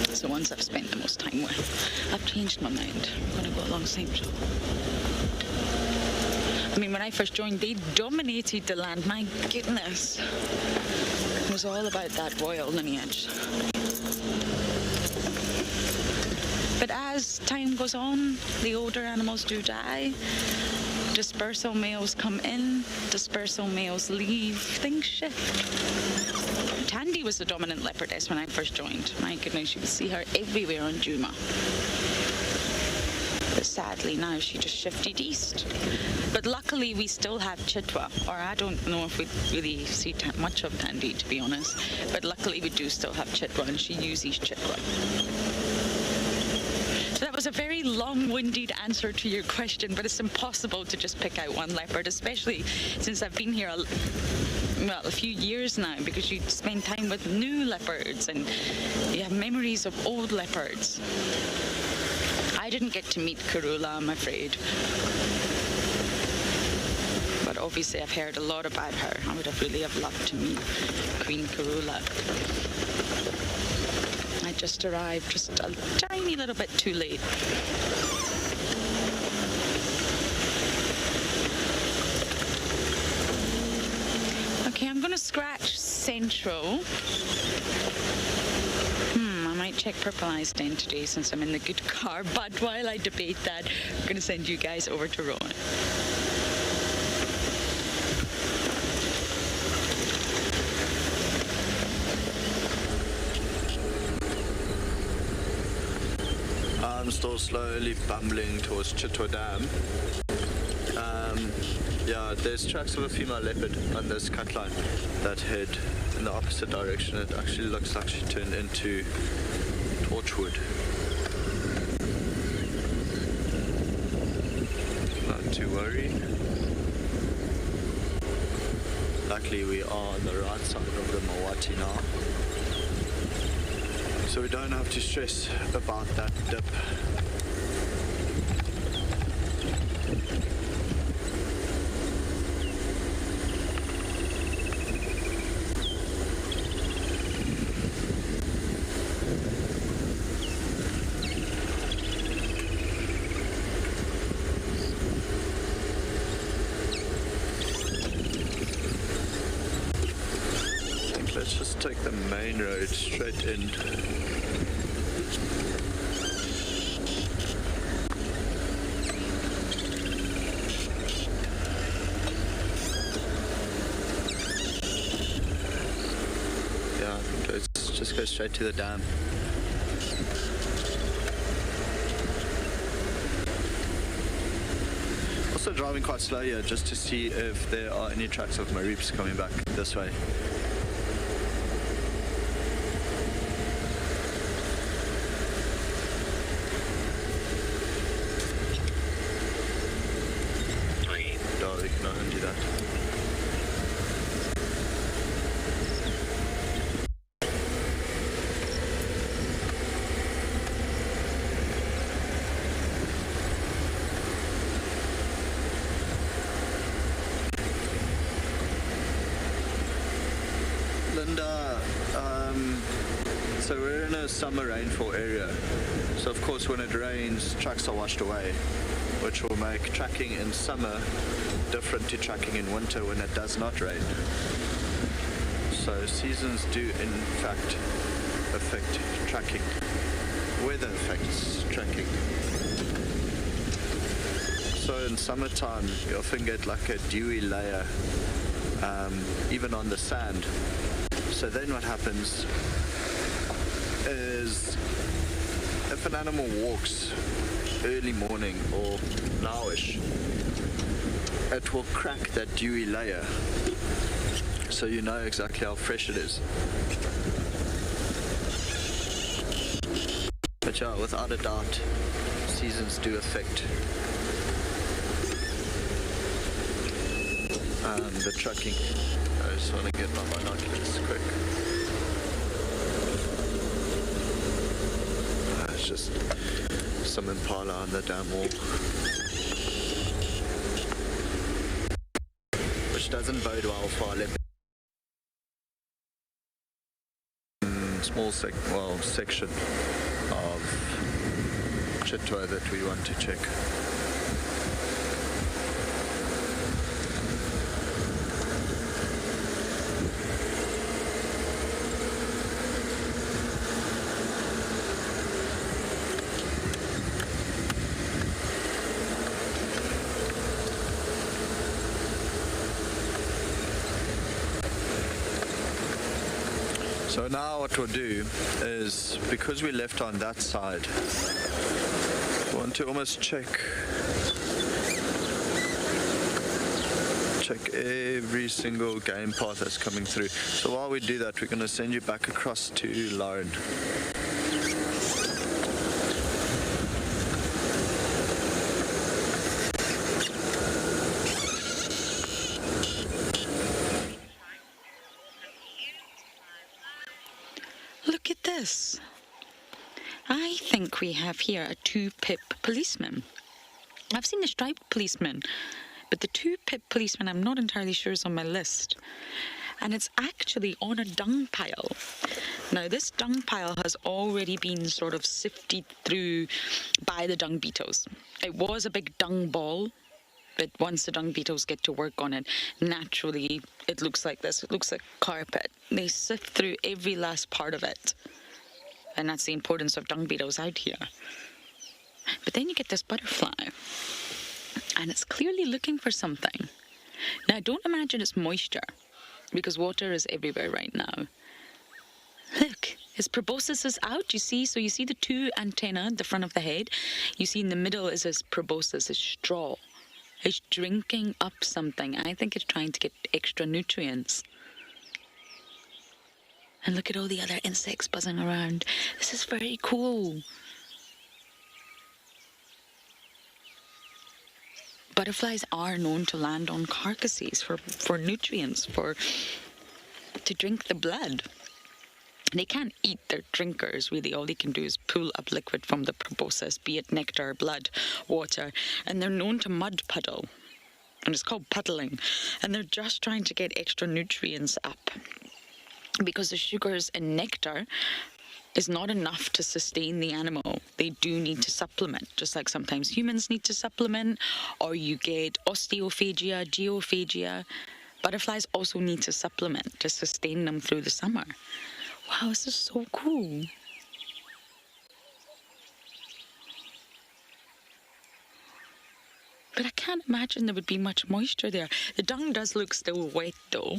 it's the ones I've spent the most time with. I've changed my mind. I'm going to go along Central. I mean, when I first joined, they dominated the land. My goodness. It was all about that royal lineage. But as time goes on, the older animals do die. Dispersal males come in, dispersal males leave, things shift. Tandy was the dominant leopardess when I first joined. My goodness, you would see her everywhere on Djuma. But sadly now she just shifted east. But luckily we still have Chitwa, or I don't know if we really see much of Tandy, to be honest. But luckily we do still have Chitwa, and she uses Chitwa. So that was a very long-winded answer to your question, but it's impossible to just pick out one leopard, especially since I've been here a few years now, because you spend time with new leopards and you have memories of old leopards. I didn't get to meet Karula, I'm afraid. But obviously I've heard a lot about her. I would have really loved to meet Queen Karula. I just arrived just a tiny little bit too late. Okay, I'm gonna scratch Central. I might check Purple Eyes Den today since I'm in the good car, but while I debate that, I'm gonna send you guys over to Rowan. I'm still slowly bumbling towards Chitwa Dam. Yeah, there's tracks of a female leopard on this cut line that head in the opposite direction. It actually looks like she turned into torchwood. Not to worry. Luckily we are on the right side of the Mawati now, so we don't have to stress about that dip. Let's just take the main road straight in. Yeah, let's just go straight to the dam. Also driving quite slow here just to see if there are any tracks of Maribs coming back this way. under, so we're in a summer rainfall area. So of course when it rains, trucks are washed away, which will make tracking in summer different to tracking in winter when it does not rain. So seasons do in fact affect tracking. Weather affects tracking. So in summertime you often get like a dewy layer even on the sand. So then what happens is if an animal walks early morning or nowish, it will crack that dewy layer so you know exactly how fresh it is. But yeah, without a doubt, seasons do affect the tracking. I just want to get my binoculars quick. It's just some impala on the dam wall, which doesn't bode well for our leopard. Small section of Chitwa that we want to check. So now what we'll do is, because we left on that side, we want to almost check every single game path that's coming through. So while we do that, we're going to send you back across to Lauren. Look at this. I think we have here a 2-pip policeman. I've seen a striped policeman, but the 2-pip policeman I'm not entirely sure is on my list. And it's actually on a dung pile. Now, this dung pile has already been sort of sifted through by the dung beetles. It was a big dung ball, but once the dung beetles get to work on it, naturally it looks like this. It looks like carpet. They sift through every last part of it. And that's the importance of dung beetles out here. But then you get this butterfly, and it's clearly looking for something. Now, don't imagine it's moisture, because water is everywhere right now. Look, his proboscis is out, you see? So you see the 2 antennae at the front of the head. You see in the middle is his proboscis, his straw. It's drinking up something. I think it's trying to get extra nutrients. And look at all the other insects buzzing around. This is very cool. Butterflies are known to land on carcasses for nutrients, to drink the blood. They can't eat their drinkers, really. All they can do is pull up liquid from the proboscis, be it nectar, blood, water, and they're known to mud puddle. And it's called puddling. And they're just trying to get extra nutrients up, because the sugars in nectar is not enough to sustain the animal. They do need to supplement, just like sometimes humans need to supplement, or you get osteophagia, geophagia. Butterflies also need to supplement to sustain them through the summer. Wow, this is so cool. But I can't imagine there would be much moisture there. The dung does look still wet, though.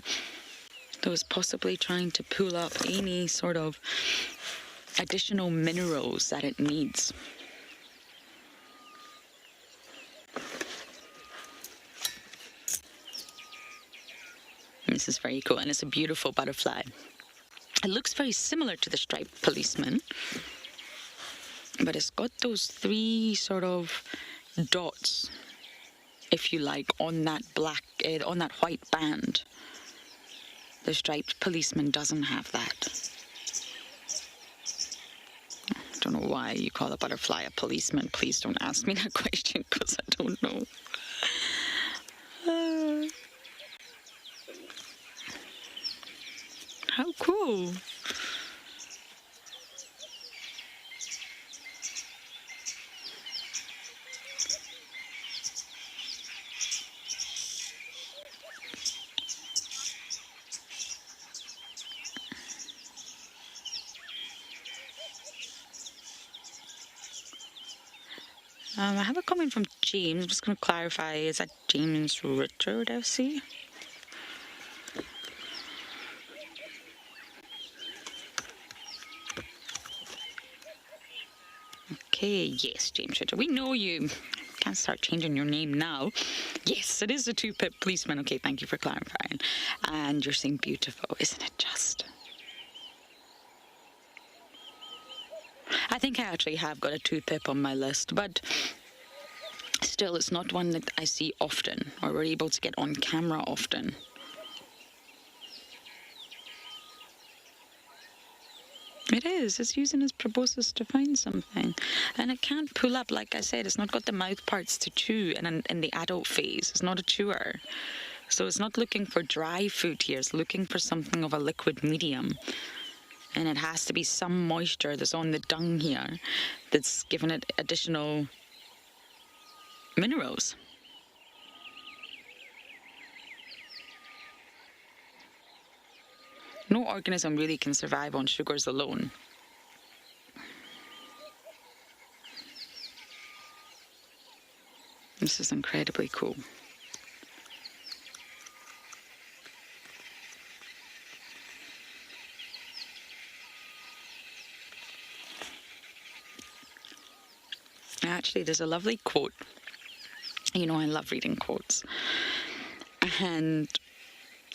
So it's possibly trying to pull up any sort of additional minerals that it needs. This is very cool, and it's a beautiful butterfly. It looks very similar to the striped policeman, but it's got those 3 sort of dots, if you like, on that on that white band. The striped policeman doesn't have that. I don't know why you call a butterfly a policeman. Please don't ask me that question, because I don't know. How cool. I have a comment from James. I'm just going to clarify. Is that James Richard, I see? Okay, yes, James Richard. We know you. Can't start changing your name now. Yes, it is a 2-pip policeman. Okay, thank you for clarifying. And you're saying beautiful, isn't it just? I think I actually have got a 2-pip on my list, but still, it's not one that I see often or we're able to get on camera often. It is. It's using its proboscis to find something. And it can't pull up, like I said. It's not got the mouth parts to chew in the adult phase. It's not a chewer. So it's not looking for dry food here. It's looking for something of a liquid medium. And it has to be some moisture that's on the dung here that's giving it additional minerals. No organism really can survive on sugars alone. This is incredibly cool. Actually, there's a lovely quote. You know, I love reading quotes. And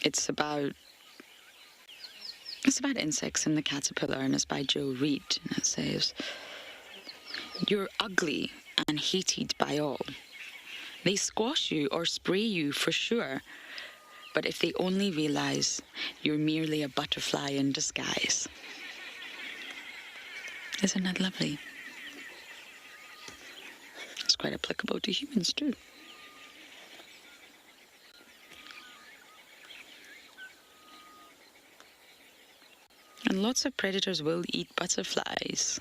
it's about insects and the caterpillar, and it's by Joe Reed. And it says, "You're ugly and hated by all. They squash you or spray you for sure. But if they only realize you're merely a butterfly in disguise." Isn't that lovely? It's quite applicable to humans too. And lots of predators will eat butterflies.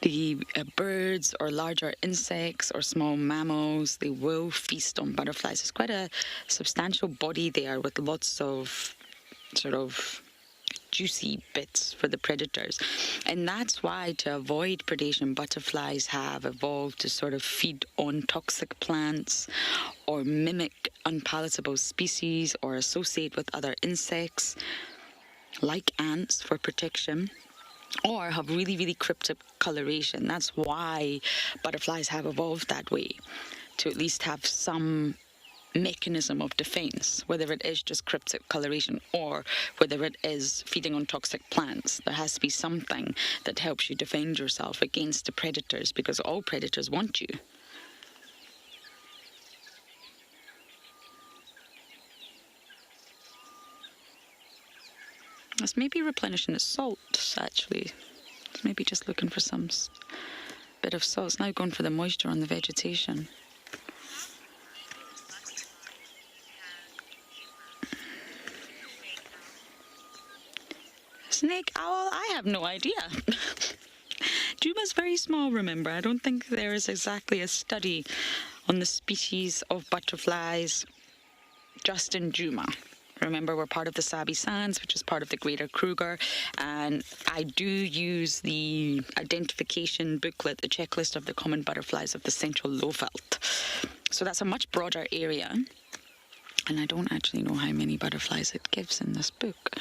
The birds or larger insects or small mammals, they will feast on butterflies. It's quite a substantial body there with lots of sort of juicy bits for the predators. And that's why, to avoid predation, butterflies have evolved to sort of feed on toxic plants or mimic unpalatable species or associate with other insects like ants for protection, or have really, really cryptic coloration. That's why butterflies have evolved that way, to at least have some mechanism of defense, whether it is just cryptic coloration or whether it is feeding on toxic plants. There has to be something that helps you defend yourself against the predators, because all predators want you. It's maybe replenishing its salts, actually. It's maybe just looking for some bit of salt. It's now going for the moisture on the vegetation. Snake owl? I have no idea. Djuma's very small, remember. I don't think there is exactly a study on the species of butterflies just in Djuma. Remember, we're part of the Sabi Sands, which is part of the Greater Kruger, and I do use the identification booklet, the checklist of the common butterflies of the central lowveld. So that's a much broader area, and I don't actually know how many butterflies it gives in this book.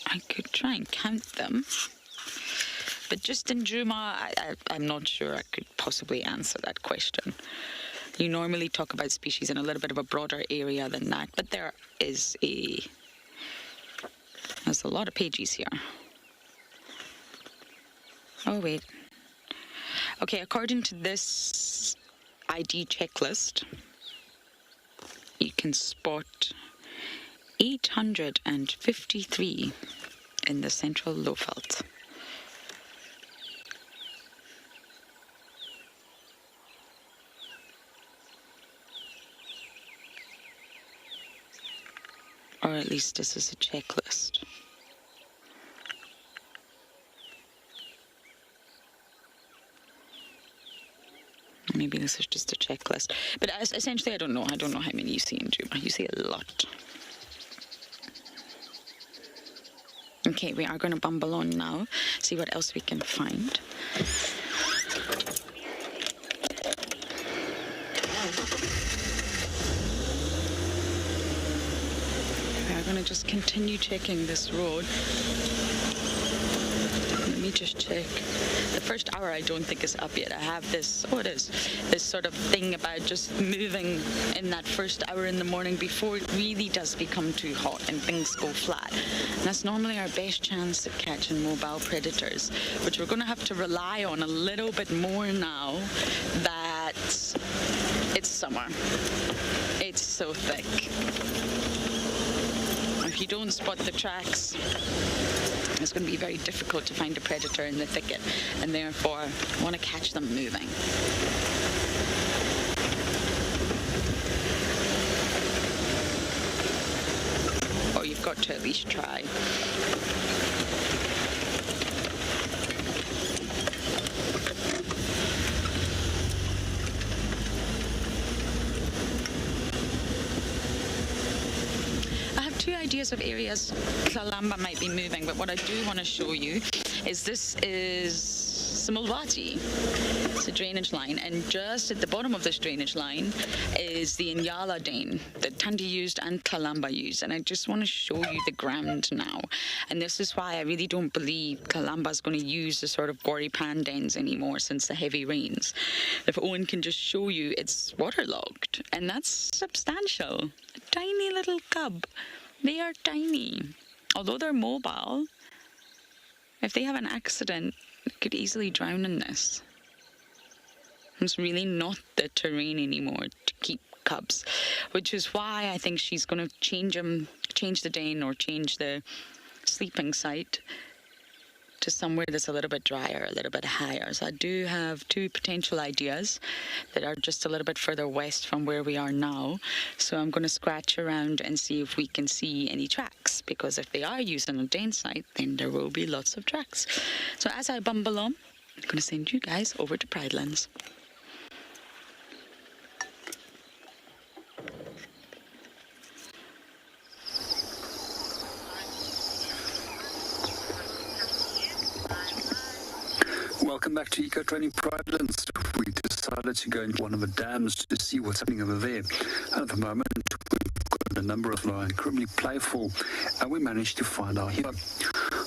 I could try and count them, but just in Djuma, I'm not sure I could possibly answer that question. You normally talk about species in a little bit of a broader area than that, but there's a lot of pages here. Oh, wait. Okay, according to this ID checklist, you can spot 853 in the central lowveld. Or at least this is a checklist. Maybe this is just a checklist. But essentially, I don't know. I don't know how many you see in Djuma. You see a lot. Okay, we are going to bumble on now, see what else we can find. We are going to just continue checking this road. Let me just check. The first hour I don't think is up yet. I have this, oh it is, this sort of thing about just moving in that first hour in the morning before it really does become too hot and things go flat. And that's normally our best chance at catching mobile predators, which we're going to have to rely on a little bit more now that it's summer. It's so thick. If you don't spot the tracks, it's going to be very difficult to find a predator in the thicket, and therefore I want to catch them moving. Or you've got to at least try. Two ideas of areas Kalamba might be moving, but what I do want to show you is this is Simulwati. It's a drainage line, and just at the bottom of this drainage line is the Hyena Den that Thandi used and Kalamba used, and I just want to show you the ground now. And this is why I really don't believe Kalamba's going to use the sort of gory pan dens anymore since the heavy rains. If Owen can just show you, it's waterlogged, and that's substantial. A tiny little cub. They are tiny. Although they're mobile, if they have an accident, they could easily drown in this. It's really not the terrain anymore to keep cubs, which is why I think she's going to change the den or change the sleeping site to somewhere that's a little bit drier, a little bit higher. So I do have two potential ideas that are just a little bit further west from where we are now. So I'm going to scratch around and see if we can see any tracks, because if they are using a den site, then there will be lots of tracks. So as I bumble on, I'm going to send you guys over to Pridelands. Welcome back to Eco Training Pridelands. We decided to go into one of the dams to see what's happening over there. And at the moment, we've got a number of incredibly playful, and we managed to find our hippo.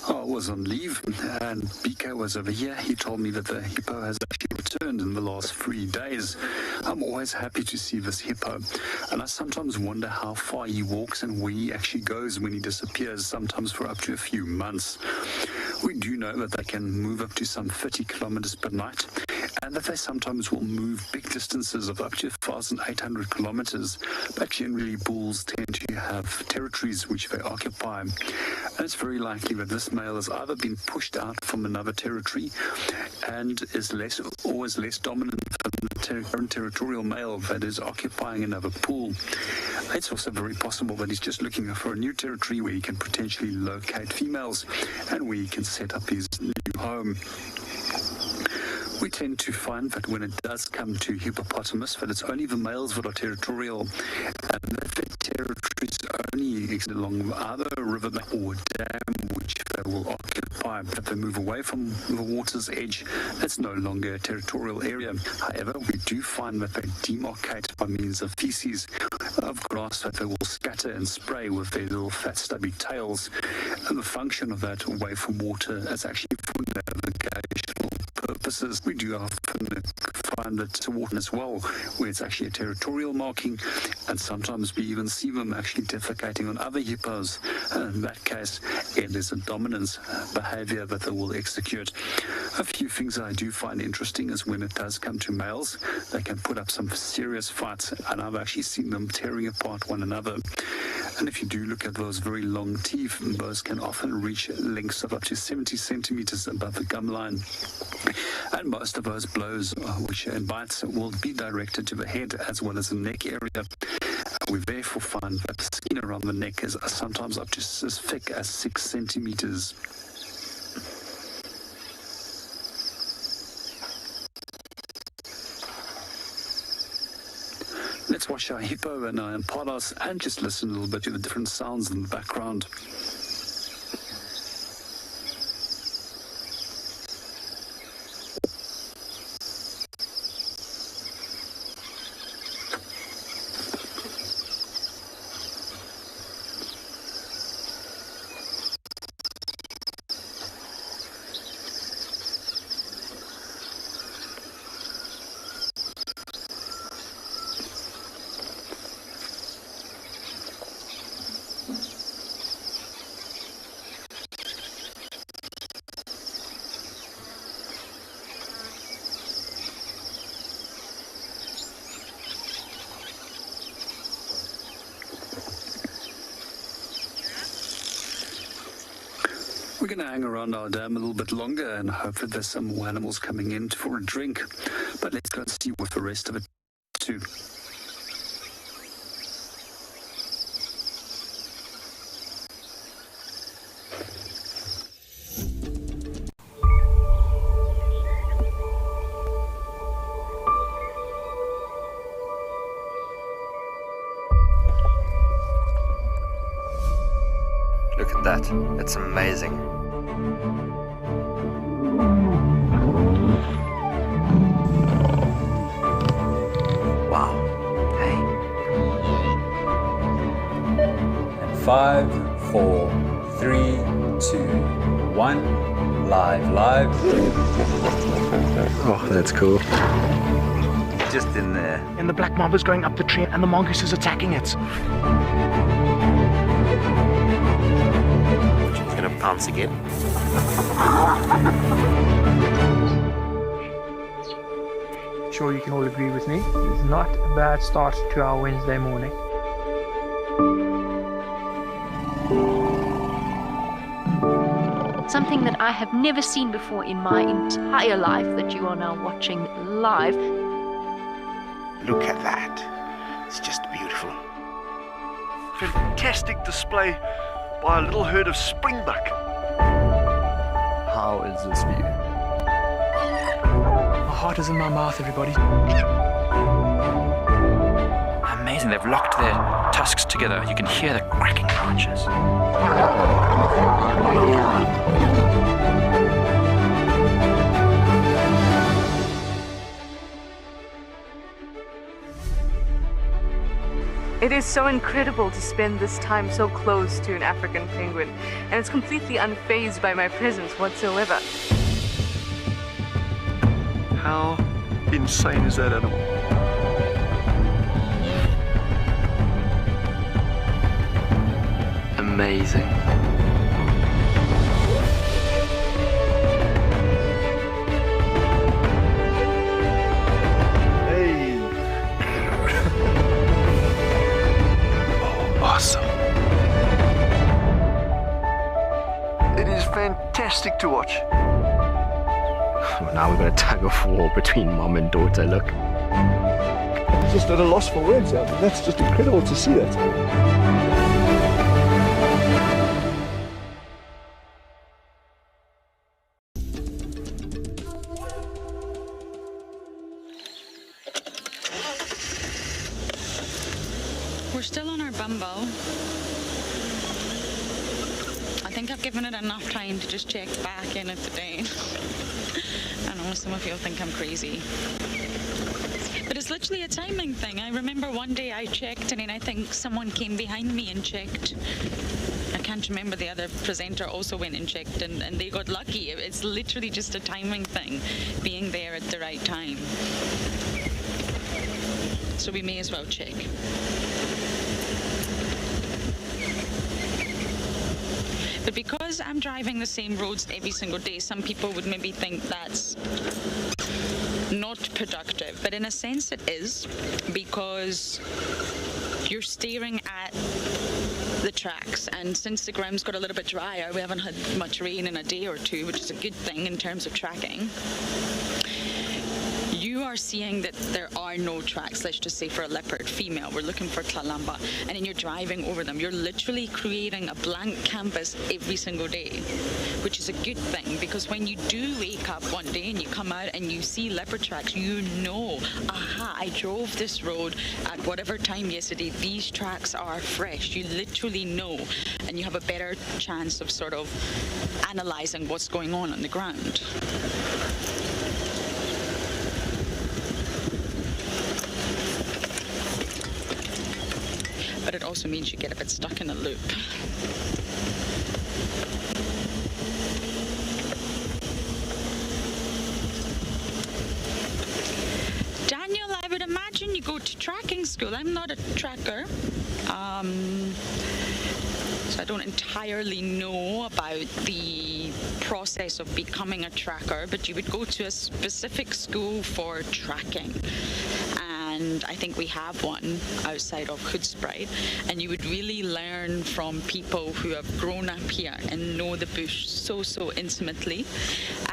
I was on leave, and BK was over here. He told me that the hippo has actually returned in the last 3 days. I'm always happy to see this hippo, and I sometimes wonder how far he walks and where he actually goes when he disappears, sometimes for up to a few months. We do know that they can move up to some 30 kilometers per night, and that they sometimes will move big distances of up to 1,800 kilometers. But generally, bulls tend to have territories which they occupy, and it's very likely that this male has either been pushed out from another territory and is always less dominant than the current territorial male that is occupying another pool. It's also very possible that he's just looking for a new territory where he can potentially locate females and where he can set up his new home. We tend to find that when it does come to hippopotamus, that it's only the males that are territorial, and that the territories only exist along either a riverbank or a dam which they will occupy. If they move away from the water's edge, it's no longer a territorial area. However, we do find that they demarcate by means of feces of grass that they will scatter and spray with their little fat stubby tails, and the function of that away from water is actually for navigational purposes. We do often find that to water as well, where it's actually a territorial marking, and sometimes we even see them actually defecating on other hippos. And in that case, it is a dominance behavior that they will execute. A few things that I do find interesting is when it does come to males, they can put up some serious fights, and I've actually seen them tearing apart one another. And if you do look at those very long teeth, those can often reach lengths of up to 70 centimeters above the gum line. And most of those blows, which and bites, will be directed to the head as well as the neck area. We're there for fun, but the skin around the neck is sometimes up to as thick as 6 centimeters. Let's watch our hippo and our impalas and just listen a little bit to the different sounds in the background. We're going to hang around our dam a little bit longer and hope that there's some more animals coming in for a drink. But let's go and see what the rest of it too. Look at that, it's amazing. Wow, hey. And 5, 4, 3, 2, 1, live. Oh, that's cool. Just in there. And the black mamba's going up the tree and the mongoose is attacking it. She's gonna pounce again. Sure, you can all agree with me. It's not a bad start to our Wednesday morning. Something that I have never seen before in my entire life that you are now watching live. Look at that. It's just beautiful. Fantastic display by a little herd of springbuck. How is this view? My heart is in my mouth, everybody. Amazing, they've locked their tusks together. You can hear the cracking branches. It is so incredible to spend this time so close to an African penguin, and it's completely unfazed by my presence whatsoever. How insane is that animal? Amazing. Awesome. It is fantastic to watch. Well, now we've got a tug of war between mom and daughter, look. I'm just at a loss for words. That's just incredible to see that. We're still on our bumble. I think I've given it enough time to just check back in at the day. I know some of you think I'm crazy. But it's literally a timing thing. I remember one day I checked and then I think someone came behind me and checked. I can't remember, the other presenter also went and checked and they got lucky. It's literally just a timing thing, being there at the right time. So we may as well check. But because I'm driving the same roads every single day, some people would maybe think that's not productive. But in a sense it is, because you're staring at the tracks. And since the ground's got a little bit drier, we haven't had much rain in a day or two, which is a good thing in terms of tracking. You are seeing that there are no tracks, let's just say for a leopard female, we're looking for Tlalamba, and then you're driving over them, you're literally creating a blank canvas every single day, which is a good thing, because when you do wake up one day and you come out and you see leopard tracks, you know, aha, I drove this road at whatever time yesterday, these tracks are fresh. You literally know, and you have a better chance of sort of analysing what's going on the ground. But it also means you get a bit stuck in a loop. Daniel, I would imagine you go to tracking school. I'm not a tracker. So I don't entirely know about the process of becoming a tracker, but you would go to a specific school for tracking. And I think we have one outside of Hoedspruit, and you would really learn from people who have grown up here and know the bush so intimately,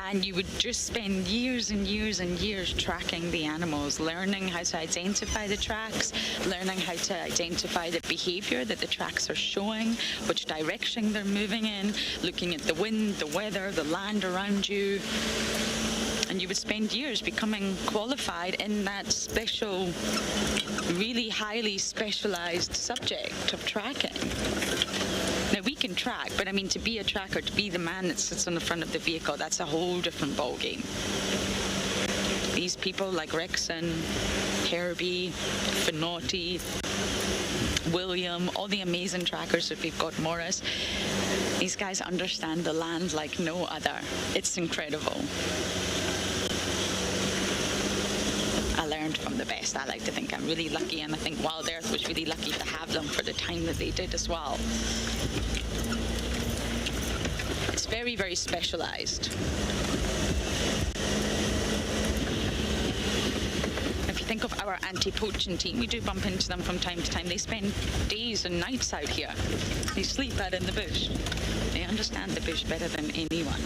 and you would just spend years and years and years tracking the animals, learning how to identify the tracks, learning how to identify the behavior that the tracks are showing, which direction they're moving in, looking at the wind, the weather, the land around you. And you would spend years becoming qualified in that special, really highly specialized subject of tracking. Now, we can track, but I mean, to be a tracker, to be the man that sits on the front of the vehicle, that's a whole different ballgame. These people like Rexon, Herbie, Finotti, William, all the amazing trackers that we've got, Morris, these guys understand the land like no other. It's incredible. I learned from the best. I like to think I'm really lucky, and I think WildEarth was really lucky to have them for the time that they did as well. It's very, very specialized. If you think of our anti-poaching team, we do bump into them from time to time. They spend days and nights out here. They sleep out in the bush. They understand the bush better than anyone.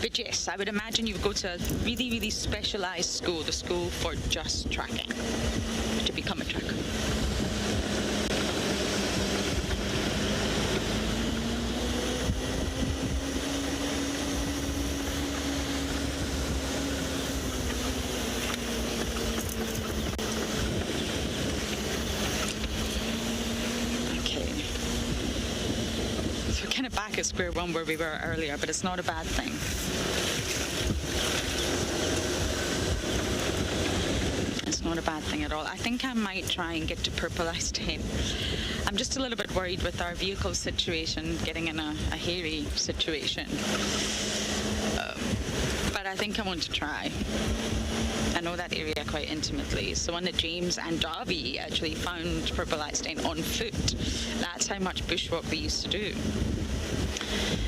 But yes, I would imagine you would go to a really, really specialized school, the school for just tracking, to become a tracker. Back at square one where we were earlier, but it's not a bad thing. It's not a bad thing at all. I think I might try and get to Purple-Eyed Den. I'm just a little bit worried with our vehicle situation, getting in a hairy situation. But I think I want to try. I know that area quite intimately. It's the one that James and Darby actually found Purple-Eyed Den on foot. That's how much bushwalk we used to do.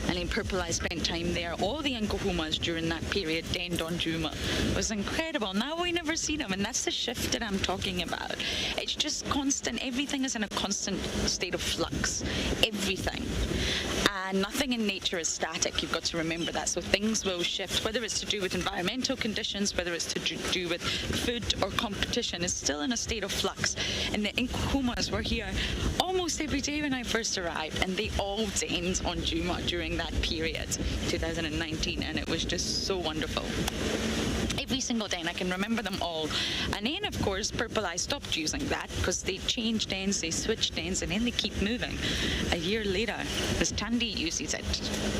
And in Purple, I spent time there. All the Nkuhumas during that period denned on Djuma. It was incredible. Now we never see them, and that's the shift that I'm talking about. It's just constant. Everything is in a constant state of flux. Everything. And nothing in nature is static. You've got to remember that. So things will shift, whether it's to do with environmental conditions, whether it's to do with food or competition. It's still in a state of flux. And the Nkuhumas were here almost every day when I first arrived, and they all denned on Djuma during that period, 2019, and it was just so wonderful. Every single den, I can remember them all. And then, of course, Purple Eye stopped using that because they changed dens, they switched dens, and then they keep moving. A year later, as Tandy uses it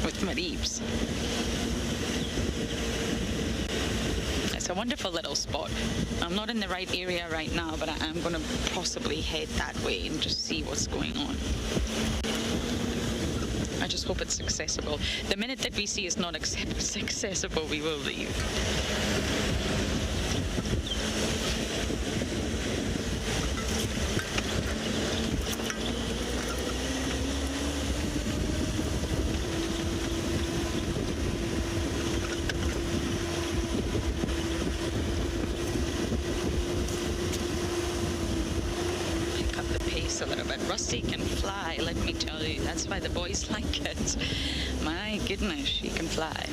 with Maribs. It's a wonderful little spot. I'm not in the right area right now, but I am going to possibly head that way and just see what's going on. I just hope it's accessible. The minute that we see it's not accessible, we will leave. Rusty can fly, let me tell you. That's why the boys like it. My goodness, she can fly.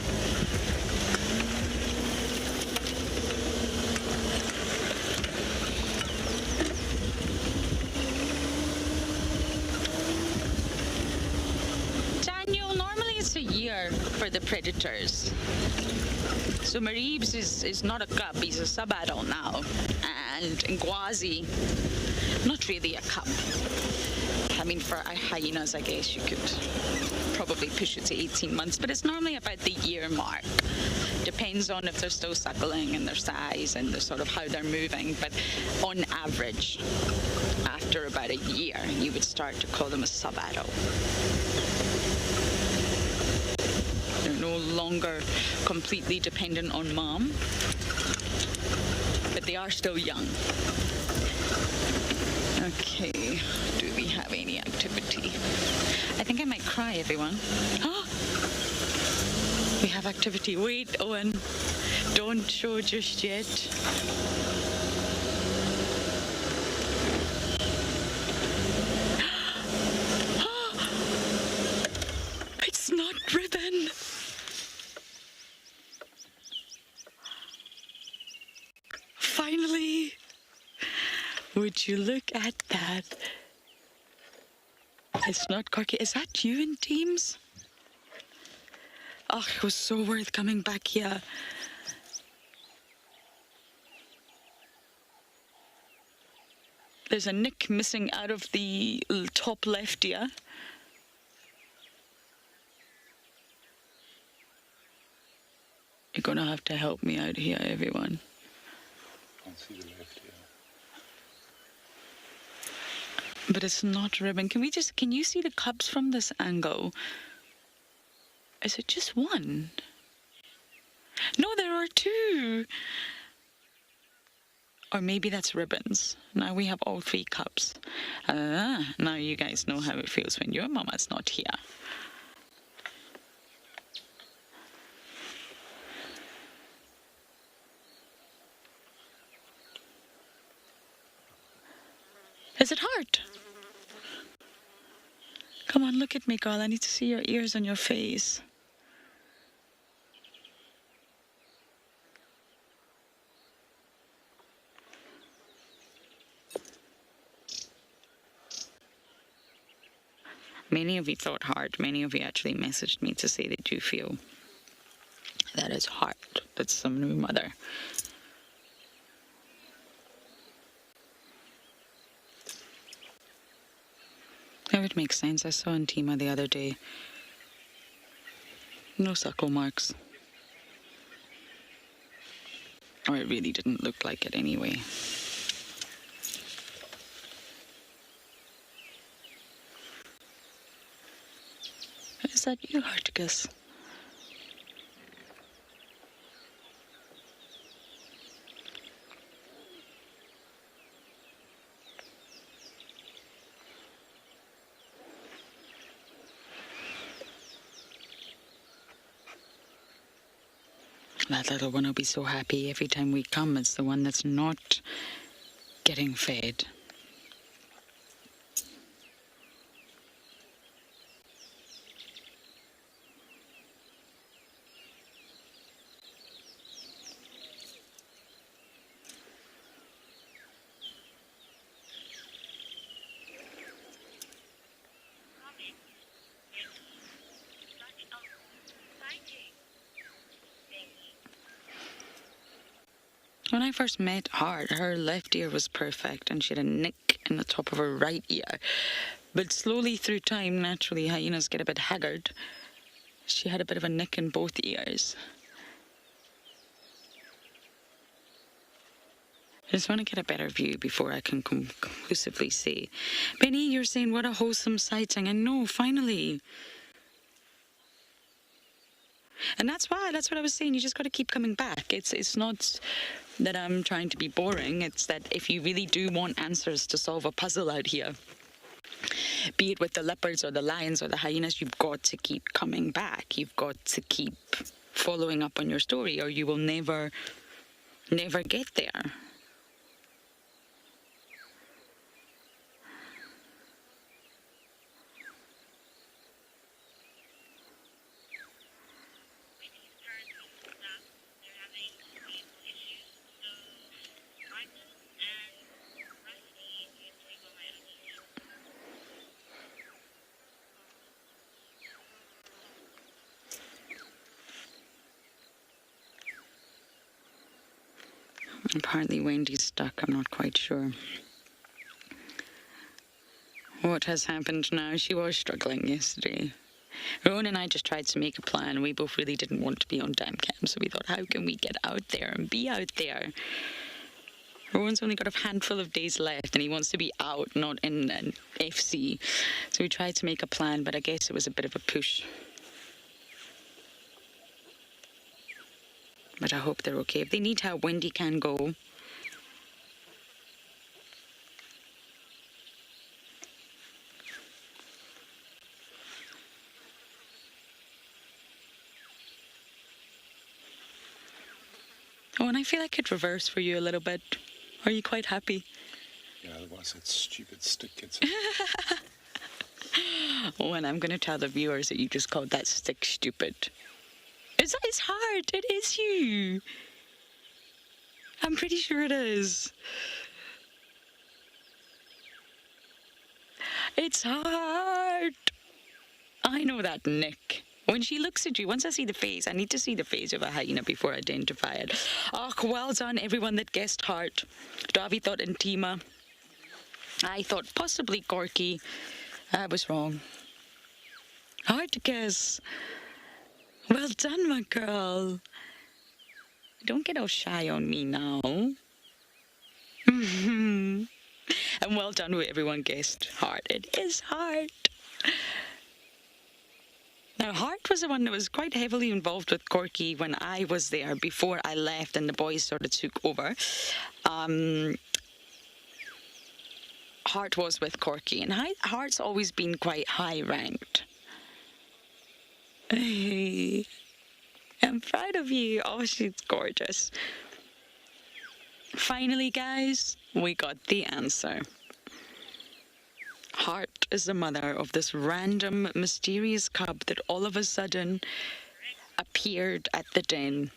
easier for the predators. So Maribs is not a cub, he's a sub-adult now. And Ngwazi, not really a cub. I mean, for hyenas, I guess you could probably push it to 18 months, but it's normally about the year mark. Depends on if they're still suckling and their size and the sort of how they're moving, but on average, after about a year, you would start to call them a sub-adult. They're no longer completely dependent on mom, but they are still young. Okay, do we have any activity? I think I might cry, everyone. Oh, we have activity. Wait, Owen, don't show just yet. It's not ribbon. Finally. Would you look at that? It's not Corky. Is that you in teams? Oh, it was so worth coming back here. There's a nick missing out of the top left here. You're gonna have to help me out here, everyone. Can't see the left here. But it's not ribbon. Can you see the cubs from this angle? Is it just one? No, there are two. Or maybe that's ribbons. Now we have all three cubs. Now you guys know how it feels when your mama's not here. Is it hard? Come on, look at me, girl. I need to see your ears on your face. Many of you thought hard. Many of you actually messaged me to say that you feel that it's hard. That's some new mother. That would make sense. I saw on Djuma the other day. No suckle marks. Or it really didn't look like it anyway. Is that you, Hartigus? That little one will be so happy every time we come. It's the one that's not getting fed. When I first met her left ear was perfect and she had a nick in the top of her right ear. But slowly through time, naturally, hyenas get a bit haggard. She had a bit of a nick in both ears. I just want to get a better view before I can conclusively say. Benny, you're saying what a wholesome sighting. I know, finally. And that's what I was saying. You just got to keep coming back. It's not that I'm trying to be boring. It's that if you really do want answers to solve a puzzle out here, be it with the leopards or the lions or the hyenas, you've got to keep coming back. You've got to keep following up on your story, or you will never get there. Apparently Wendy's stuck, I'm not quite sure what has happened now. She was struggling yesterday. Rowan and I just tried to make a plan. We both really didn't want to be on dam cam, so we thought, how can we get out there and be out there? Rowan's only got a handful of days left and he wants to be out, not in an FC. So we tried to make a plan, but I guess it was a bit of a push. But I hope they're okay. If they need help, Wendy can go. Oh, and I feel I could reverse for you a little bit. Are you quite happy? Yeah, otherwise that stupid stick gets... Oh, and I'm going to tell the viewers that you just called that stick stupid. It's hard. It is you. I'm pretty sure it is. It's hard. I know that, Nick. When she looks at you, once I see the face, I need to see the face of a hyena before I identify it. Oh, well done, everyone that guessed heart. Davi thought Intima. I thought possibly Corky. I was wrong. Hard to guess. Well done, my girl. Don't get all shy on me now. And well done with everyone guessed heart. It is heart. Now, Hart was the one that was quite heavily involved with Corky when I was there before I left and the boys sort of took over. Hart was with Corky, and Hart's always been quite high ranked. Hey, I'm proud of you. Oh, she's gorgeous. Finally, guys, we got the answer. Hart is the mother of this random, mysterious cub that all of a sudden appeared at the den.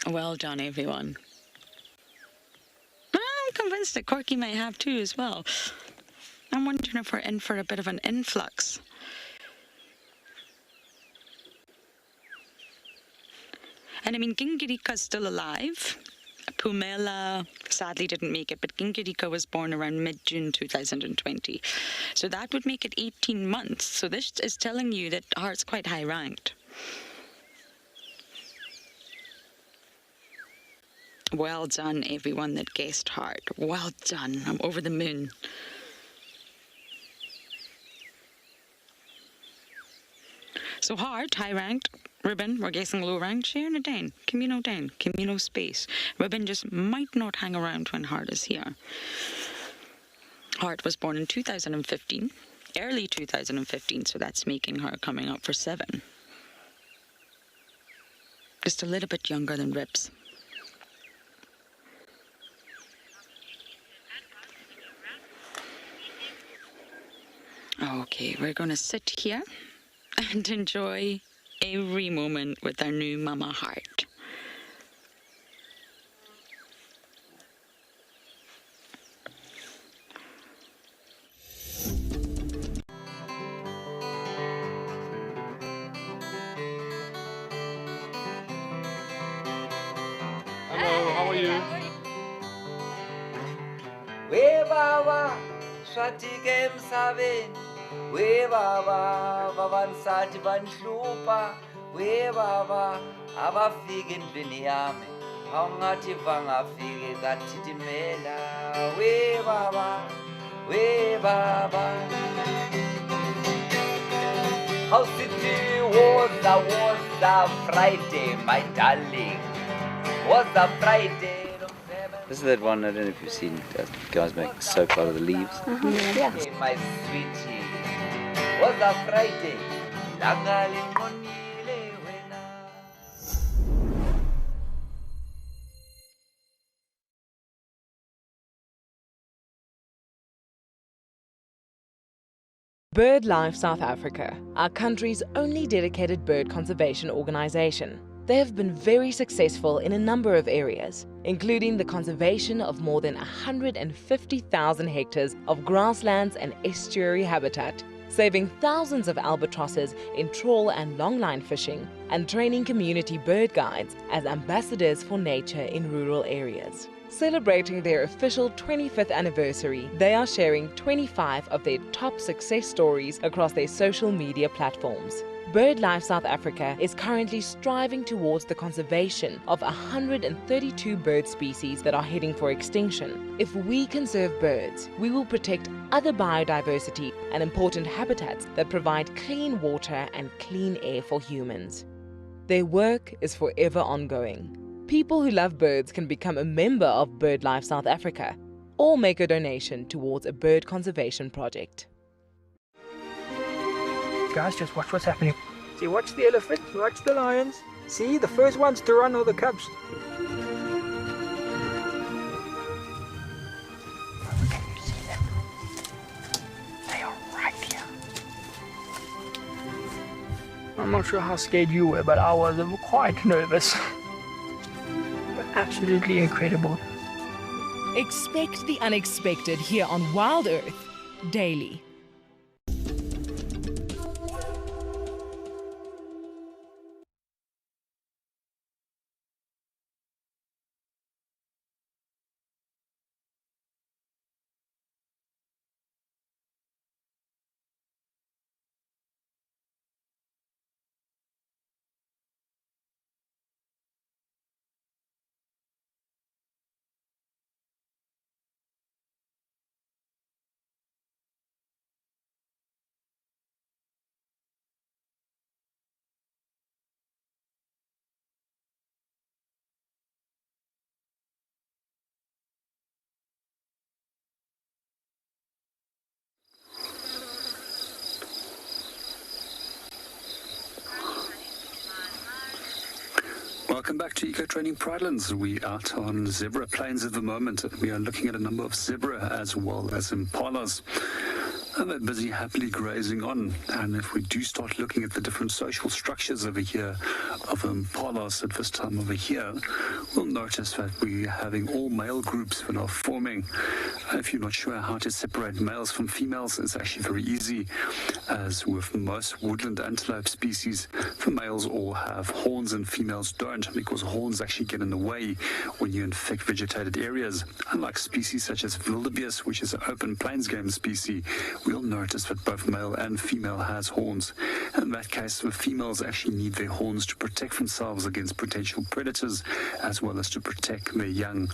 Well done, everyone. I'm convinced that Corky might have too as well. I'm wondering if we're in for a bit of an influx. And I mean, Gingirika's still alive. Pumela sadly didn't make it, but Gingirika was born around mid-June 2020. So that would make it 18 months. So this is telling you that Hart's quite high ranked. Well done, everyone that guessed Hart. Well done. I'm over the moon. So Hart, high ranked. Ribbon, we're guessing low ranked. Sharon Den, Communal Den, Communal Space. Ribbon just might not hang around when Hart is here. Hart was born in 2015, early 2015, so that's making her coming up for 7. Just a little bit younger than Ribs. Okay, we're going to sit here and enjoy every moment with our new mama Hart. Hello, how are you? We baba, swatike emsaveni. We baba, vavansathi vanhlupha. We baba, abafika endlini yami. Awungathi bangafiki kathithimela. We baba, we baba. How city was a Friday, my darling. Was a Friday. This is that one, I don't know if you've seen guys make soap out of the leaves. Yeah. My sweetie. Was a Friday. BirdLife South Africa, our country's only dedicated bird conservation organization. They have been very successful in a number of areas, including the conservation of more than 150,000 hectares of grasslands and estuary habitat, saving thousands of albatrosses in trawl and longline fishing, and training community bird guides as ambassadors for nature in rural areas. Celebrating their official 25th anniversary, they are sharing 25 of their top success stories across their social media platforms. BirdLife South Africa is currently striving towards the conservation of 132 bird species that are heading for extinction. If we conserve birds, we will protect other biodiversity and important habitats that provide clean water and clean air for humans. Their work is forever ongoing. People who love birds can become a member of BirdLife South Africa or make a donation towards a bird conservation project. Guys, just watch what's happening. See, watch the elephant, watch the lions. See, the first ones to run are the cubs. Can you see them? They are right here. I'm not sure how scared you were, but I was quite nervous. But absolutely incredible. Expect the unexpected here on WildEarth daily. Welcome back to Eco Training Pridelands. We are out on zebra plains at the moment. We are looking at a number of zebra as well as impalas. And they're busy happily grazing on. And if we do start looking at the different social structures over here of impalas at this time over here, we'll notice that we're having all male groups that are forming. If you're not sure how to separate males from females, it's actually very easy. As with most woodland antelope species, the males all have horns and females don't, because horns actually get in the way when you infect vegetated areas. Unlike species such as wildebeest, which is an open plains game species, we'll notice that both male and female has horns. In that case, the females actually need their horns to protect themselves against potential predators, as well as to protect their young.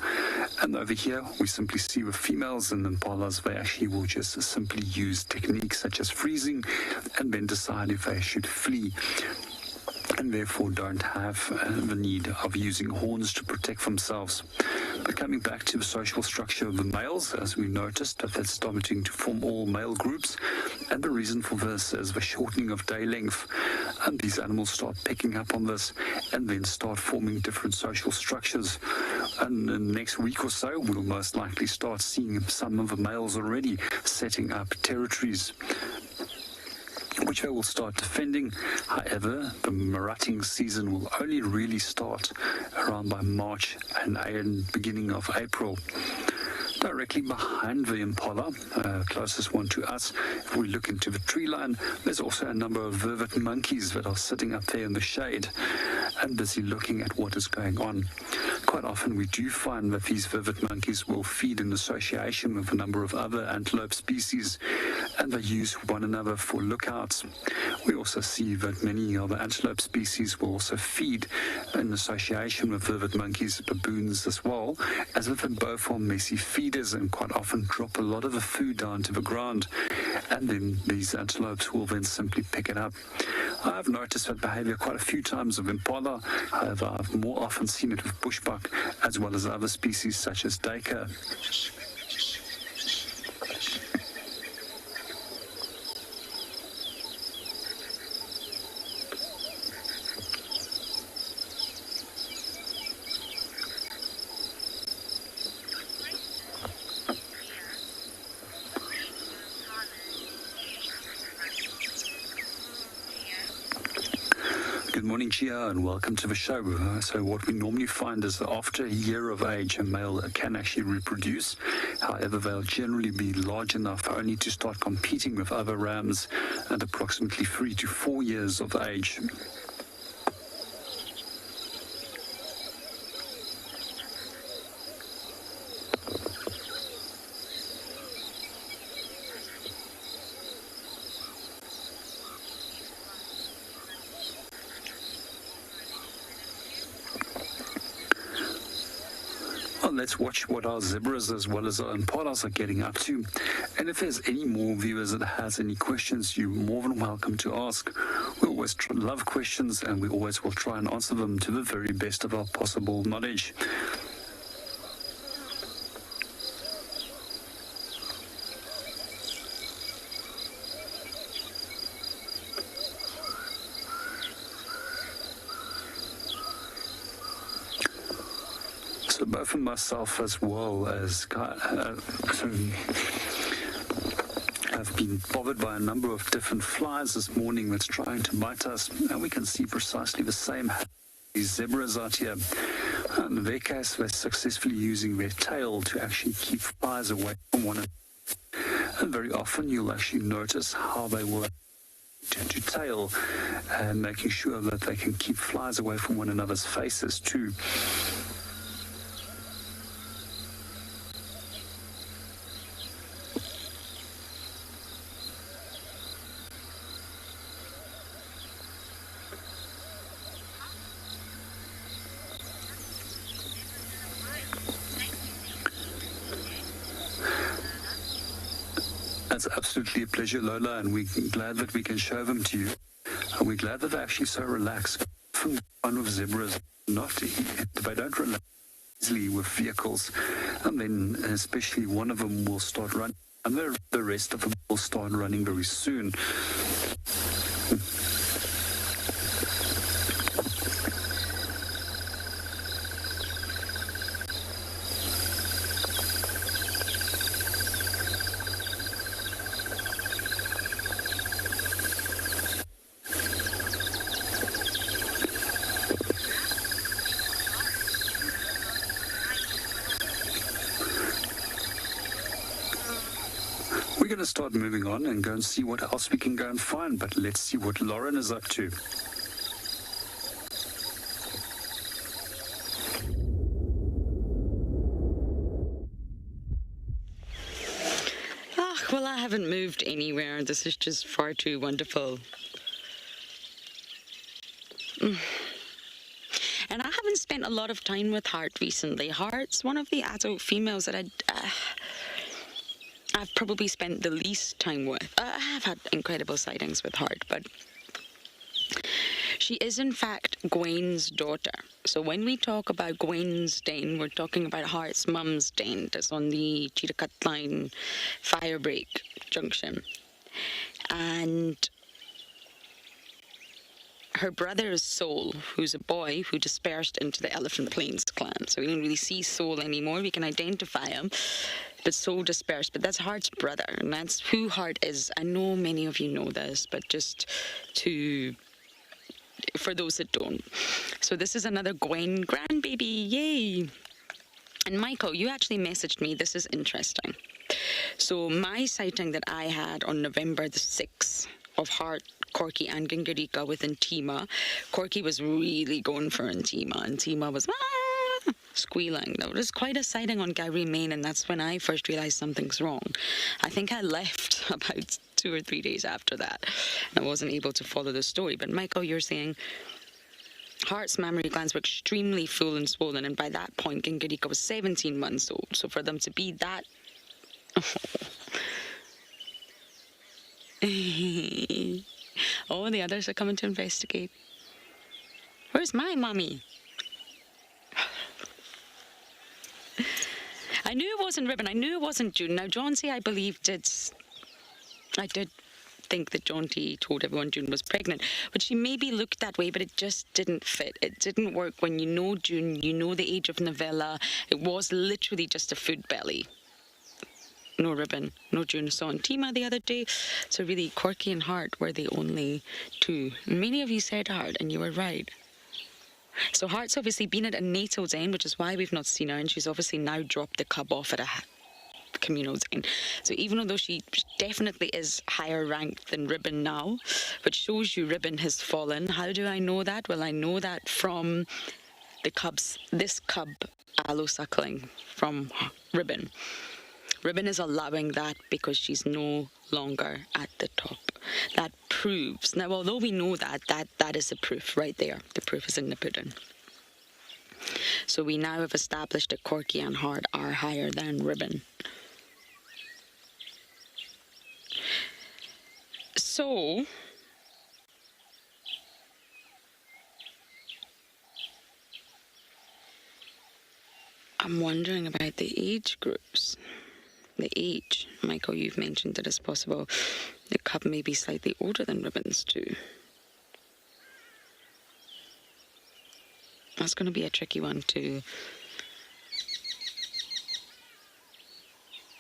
And over here, we simply see with females and impalas, they actually will just simply use techniques such as freezing and then decide if they should flee, and therefore don't have the need of using horns to protect themselves. But coming back to the social structure of the males, as we noticed that that's starting to form all male groups, and the reason for this is the shortening of day length, and these animals start picking up on this and then start forming different social structures. And in the next week or so, we'll most likely start seeing some of the males already setting up territories which they will start defending. However, the rutting season will only really start around by March and beginning of April. Directly behind the impala, closest one to us, if we look into the tree line, there's also a number of vervet monkeys that are sitting up there in the shade and busy looking at what is going on. Quite often we do find that these vervet monkeys will feed in association with a number of other antelope species, and they use one another for lookouts. We also see that many other antelope species will also feed in association with vervet monkeys, baboons as well, as if they both are messy feeders and quite often drop a lot of the food down to the ground, and then these antelopes will then simply pick it up. I've noticed that behavior quite a few times with impala. However, I've more often seen it with bushbuck as well as other species such as duiker. Good morning, Gia, and welcome to the show. So what we normally find is that after a year of age, a male can actually reproduce. However, they'll generally be large enough only to start competing with other rams at approximately 3 to 4 years of age. Let's watch what our zebras as well as our impalas are getting up to. And if there's any more viewers that has any questions, you're more than welcome to ask. We always love questions, and we always will try and answer them to the very best of our possible knowledge. So both of myself as well as have been bothered by a number of different flies this morning that's trying to bite us, and we can see precisely the same. These zebras out here, in their case, they're successfully using their tail to actually keep flies away from one another. And very often you'll actually notice how they will to tail and making sure that they can keep flies away from one another's faces too. It's absolutely a pleasure, Lola, and we're glad that we can show them to you. And we're glad that they're actually so relaxed. Often one of zebras, they don't relax easily with vehicles, and then especially one of them will start running, and the rest of them will start running very soon. We're going to start moving on and go and see what else we can go and find, but let's see what Lauren is up to. Well, I haven't moved anywhere. This is just far too wonderful. And I haven't spent a lot of time with Heart recently. Heart's one of the adult females that I've probably spent the least time with. I have had incredible sightings with Heart, but she is in fact Gwen's daughter. So when we talk about Gwen's den, we're talking about Heart's mum's den. That's on the Cheetah Line Firebreak Junction. And her brother is Soul, who's a boy who dispersed into the Elephant Plains clan. So we don't really see Soul anymore. We can identify him, but Soul dispersed. But that's Heart's brother, and that's who Heart is. I know many of you know this, but just for those that don't. So this is another Gwen grandbaby, yay! And Michael, you actually messaged me. This is interesting. So my sighting that I had on November the 6th of Heart, Corky and Gingerika with Intima. Corky was really going for Intima, and Intima was squealing. There was quite a sighting on Gowrie Main, and that's when I first realised something's wrong. I think I left about 2 or 3 days after that. I wasn't able to follow the story. But Michael, you're saying Heart's mammary glands were extremely full and swollen, and by that point Gingerika was 17 months old. So for them to be that... Oh, the others are coming to investigate. Where's my mummy? I knew it wasn't Ribbon. I knew it wasn't June. Now, John-T, I believe, I did think that John-T told everyone June was pregnant, but she maybe looked that way, but it just didn't fit. It didn't work. When you know June, you know the age of Novella. It was literally just a food belly. no ribbon, no June. So on Djuma the other day, so really Corky and Heart were the only two. Many of you said Heart, and you were right. So Heart's obviously been at a natal den, which is why we've not seen her, and she's obviously now dropped the cub off at a communal den. So even though she definitely is higher ranked than Ribbon now, which shows you Ribbon has fallen. How do I know that? Well, I know that from the cubs, this cub allo suckling from Ribbon. Ribbon is allowing that because she's no longer at the top. That proves, now although we know that is the proof right there. The proof is in the pudding. So we now have established that Corky and Heart are higher than Ribbon. So, I'm wondering about the age groups. The age, Michael, you've mentioned it as possible. The cub may be slightly older than Ribbon's too. That's going to be a tricky one too.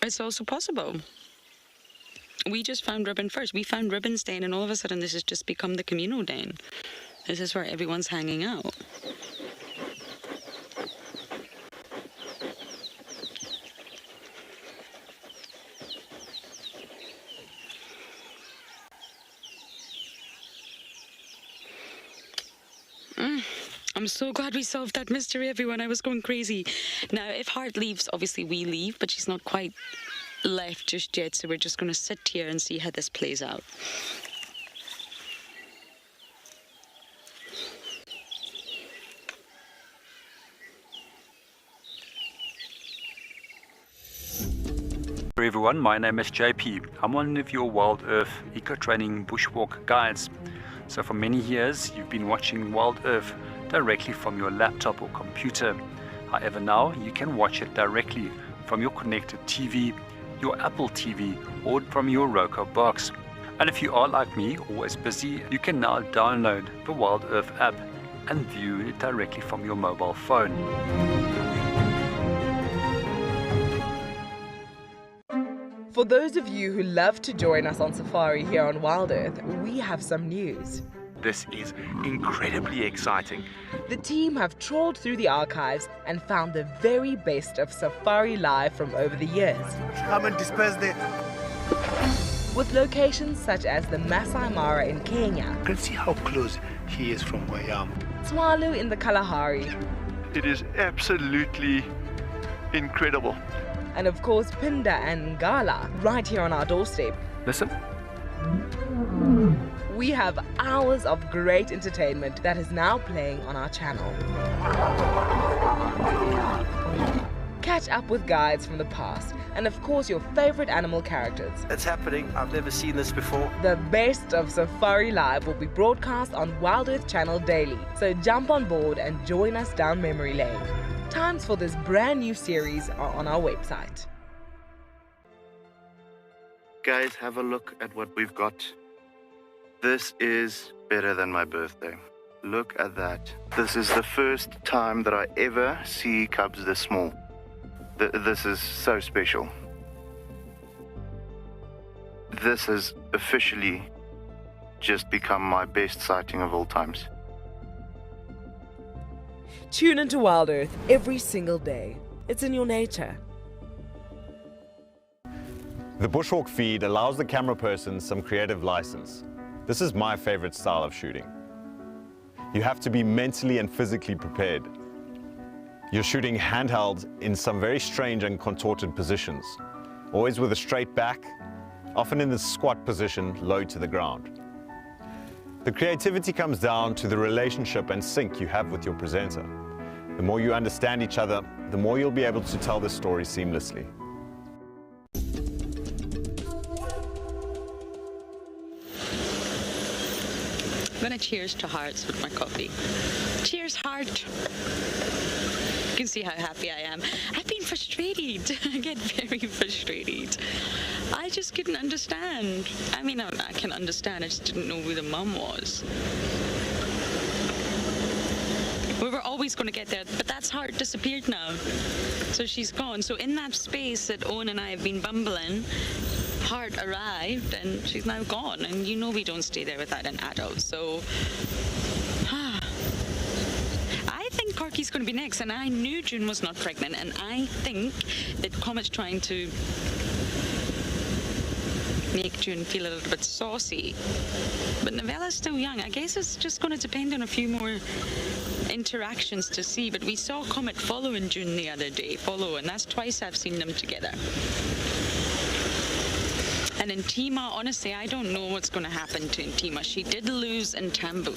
It's also possible. We just found Ribbon first. We found Ribbon's den, and all of a sudden this has just become the communal den. This is where everyone's hanging out. I'm so glad we solved that mystery, everyone. I was going crazy. Now, if Heart leaves, obviously we leave, but she's not quite left just yet, so we're just going to sit here and see how this plays out. Hello everyone, my name is JP. I'm one of your WildEarth eco-training bushwalk guides. So for many years you've been watching WildEarth directly from your laptop or computer. However, now you can watch it directly from your connected TV, your Apple TV, or from your Roku box. And if you are like me, always busy, you can now download the WildEarth app and view it directly from your mobile phone. For those of you who love to join us on safari here on WildEarth, we have some news. This is incredibly exciting. The team have trawled through the archives and found the very best of Safari Live from over the years. Come and disperse the... With locations such as the Masai Mara in Kenya. You can see how close he is from where I am. Swalu in the Kalahari. It is absolutely incredible. And of course, Pinda and Ngala right here on our doorstep. Listen. We have hours of great entertainment that is now playing on our channel. Catch up with guides from the past and of course your favorite animal characters. It's happening. I've never seen this before. The best of Safari Live will be broadcast on WildEarth channel daily. So jump on board and join us down memory lane. Times for this brand new series are on our website. Guys, have a look at what we've got. This is better than my birthday. Look at that. This is the first time that I ever see cubs this small. This is so special. This has officially just become my best sighting of all times. Tune into WildEarth every single day. It's in your nature. The bushwalk feed allows the camera person some creative license. This is my favorite style of shooting. You have to be mentally and physically prepared. You're shooting handheld in some very strange and contorted positions, always with a straight back, often in the squat position, low to the ground. The creativity comes down to the relationship and sync you have with your presenter. The more you understand each other, the more you'll be able to tell the story seamlessly. I'm gonna cheers to Hearts with my coffee. Cheers, Heart. You can see how happy I am. I've been frustrated. I get very frustrated. I just couldn't understand. I mean, I can understand. I just didn't know who the mum was. We were always going to get there, but that's heart disappeared now. So she's gone. So in that space that Owen and I have been bumbling, Heart arrived and she's now gone. And you know we don't stay there without an adult. So I think Corky's going to be next. And I knew June was not pregnant. And I think that Comet's trying to make June feel a little bit saucy. But Novella's still young. I guess it's just going to depend on a few more interactions to see. But we saw Comet following June the other day. And that's twice I've seen them together. And Intima, honestly, I don't know what's going to happen to Intima. She did lose in Tambu.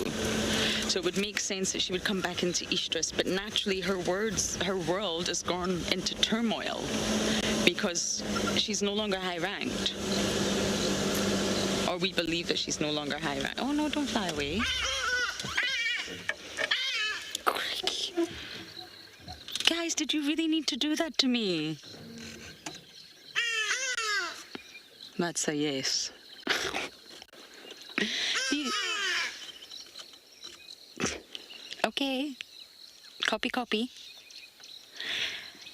So it would make sense that she would come back into Eastris. But naturally, her world has gone into turmoil because she's no longer high-ranked. Or we believe that she's no longer high-ranked. Oh, no, don't fly away. Guys, did you really need to do that to me? That's a yes. Okay. Copy.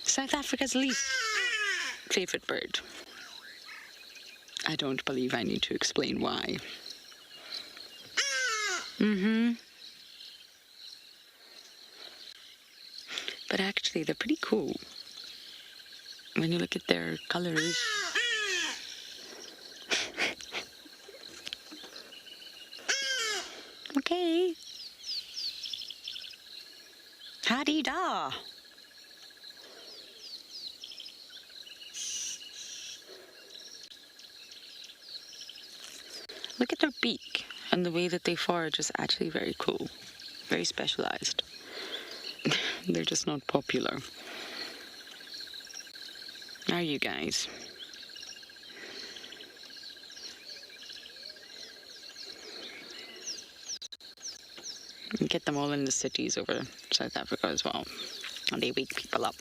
South Africa's least favorite bird. I don't believe I need to explain why. But actually, they're pretty cool. When you look at their colors. Okay. Ha-dee-da. Look at their beak, and the way that they forage is actually very cool. Very specialized. They're just not popular. Are you guys? And get them all in the cities over South Africa as well. And they wake people up.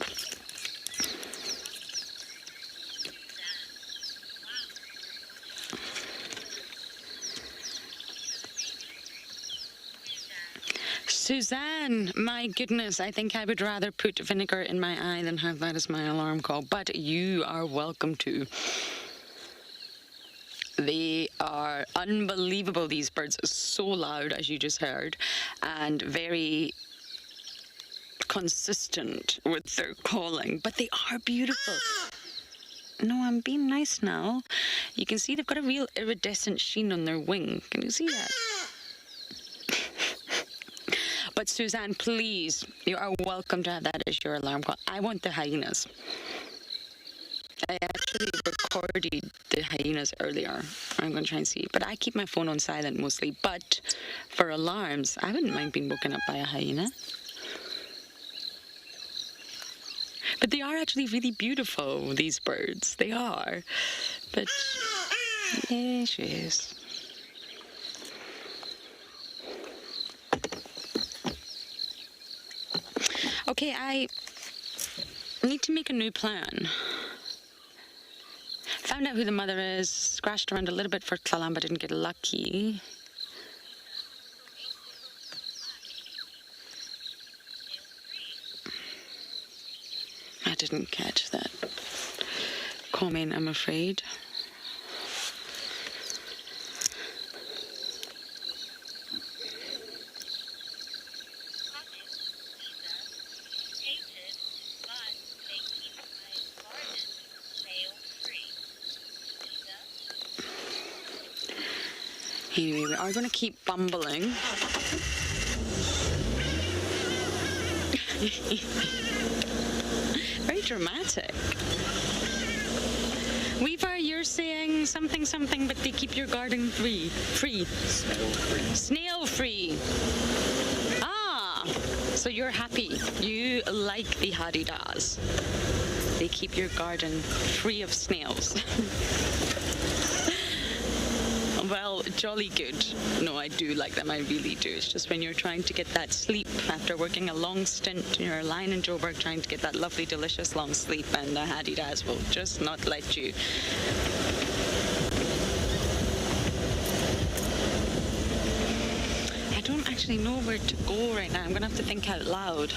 Suzanne, my goodness, I think I would rather put vinegar in my eye than have that as my alarm call. But you are welcome to. They are unbelievable, these birds. So loud, as you just heard, and very consistent with their calling. But they are beautiful. No, I'm being nice now. You can see they've got a real iridescent sheen on their wing. Can you see that? But Suzanne, please, you are welcome to have that as your alarm call. I want the hyenas. I actually recorded the hyenas earlier. I'm going to try and see. But I keep my phone on silent mostly. But for alarms, I wouldn't mind being woken up by a hyena. But they are actually really beautiful, these birds. They are. But, yes. Okay, I need to make a new plan. Found out who the mother is, scratched around a little bit for Tlalan, but didn't get lucky. I didn't catch that comment, I'm afraid. Anyway, we are going to keep bumbling. Very dramatic. Weaver, you're saying something, but they keep your garden free. Snail free. Ah, so you're happy. You like the hadidas. They keep your garden free of snails. Well, jolly good. No, I do like them. I really do. It's just when you're trying to get that sleep after working a long stint, you're lying in Joburg trying to get that lovely, delicious long sleep, and the hadidas will just not let you. I don't actually know where to go right now. I'm gonna have to think out loud.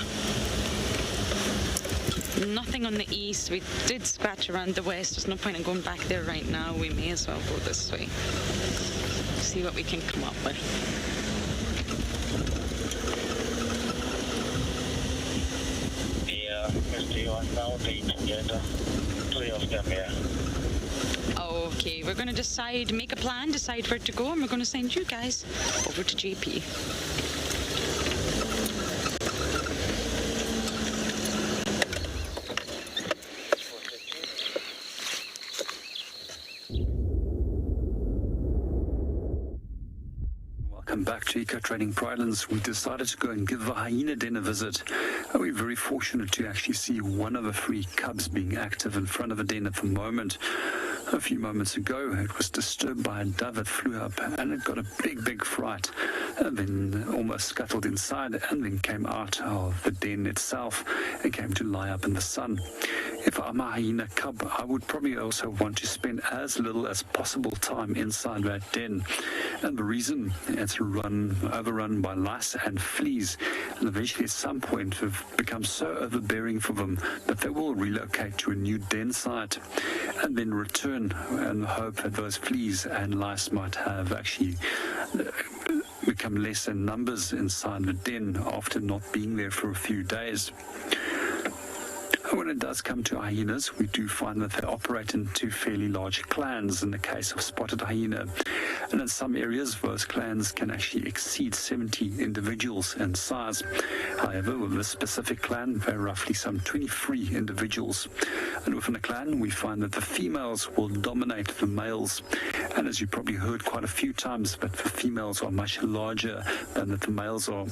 Nothing on the east. We did scratch around the west. There's no point in going back there right now. We may as well go this way. See what we can come up with. Yeah, Mr. One now together. 3 of them here. Okay, we're gonna make a plan, decide where to go, and we're gonna send you guys over to JP. Welcome back to Eco Training Pridelands. We decided to go and give the Hyena Den a visit. And we're very fortunate to actually see one of the 3 cubs being active in front of the den at the moment. A few moments ago, it was disturbed by a dove that flew up, and it got a big fright, and then almost scuttled inside, and then came out of the den itself and came to lie up in the sun. If I'm a hyena cub, I would probably also want to spend as little as possible time inside that den. And the reason, it's overrun by lice and fleas, and eventually at some point have become so overbearing for them that they will relocate to a new den site and then return and hope that those fleas and lice might have actually become less in numbers inside the den after not being there for a few days. When it does come to hyenas, we do find that they operate into fairly large clans in the case of spotted hyena. And in some areas, those clans can actually exceed 70 individuals in size. However, with this specific clan, there are roughly some 23 individuals. And within a clan, we find that the females will dominate the males. And as you probably heard quite a few times, that the females are much larger than that the males are.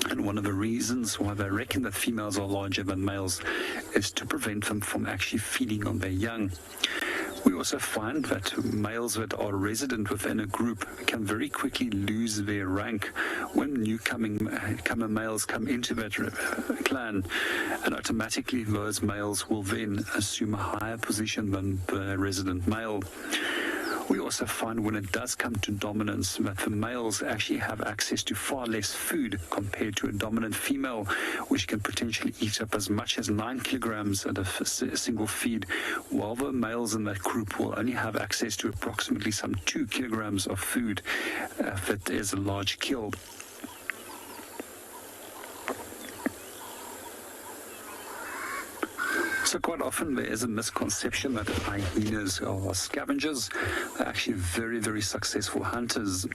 And one of the reasons why they reckon that females are larger than males is to prevent them from actually feeding on their young. We also find that males that are resident within a group can very quickly lose their rank when newcomer males come into that clan, and automatically those males will then assume a higher position than the resident male. We also find when it does come to dominance that the males actually have access to far less food compared to a dominant female, which can potentially eat up as much as 9 kilograms at a single feed, while the males in that group will only have access to approximately some 2 kilograms of food if it is a large kill. So quite often there is a misconception that hyenas are scavengers. They're actually very successful hunters.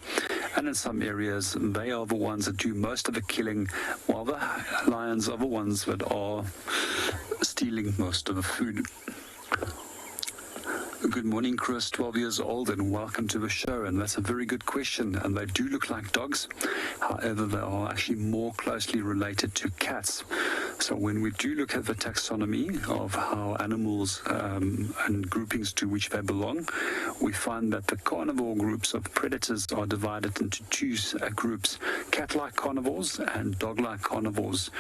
And in some areas, they are the ones that do most of the killing, while the lions are the ones that are stealing most of the food. Good morning, Chris, 12 years old, and welcome to the show. And that's a very good question. And they do look like dogs. However, they are actually more closely related to cats. So when we do look at the taxonomy of how animals and groupings to which they belong, we find that the carnivore groups of predators are divided into 2 groups, cat-like carnivores and dog-like carnivores.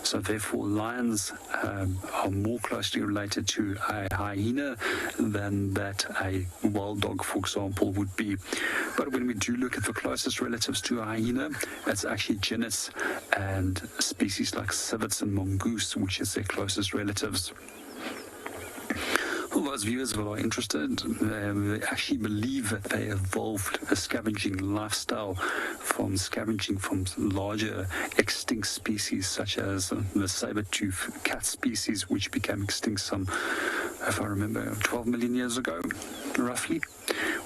So therefore, lions are more closely related to a hyena than that a wild dog, for example, would be. But when we do look at the closest relatives to a hyena, it's actually genus and species like civets and mongoose, which is their closest relatives. For those viewers who are interested, they actually believe that they evolved a scavenging lifestyle from scavenging from larger extinct species such as the saber-tooth cat species, which became extinct some, if I remember, 12 million years ago, roughly.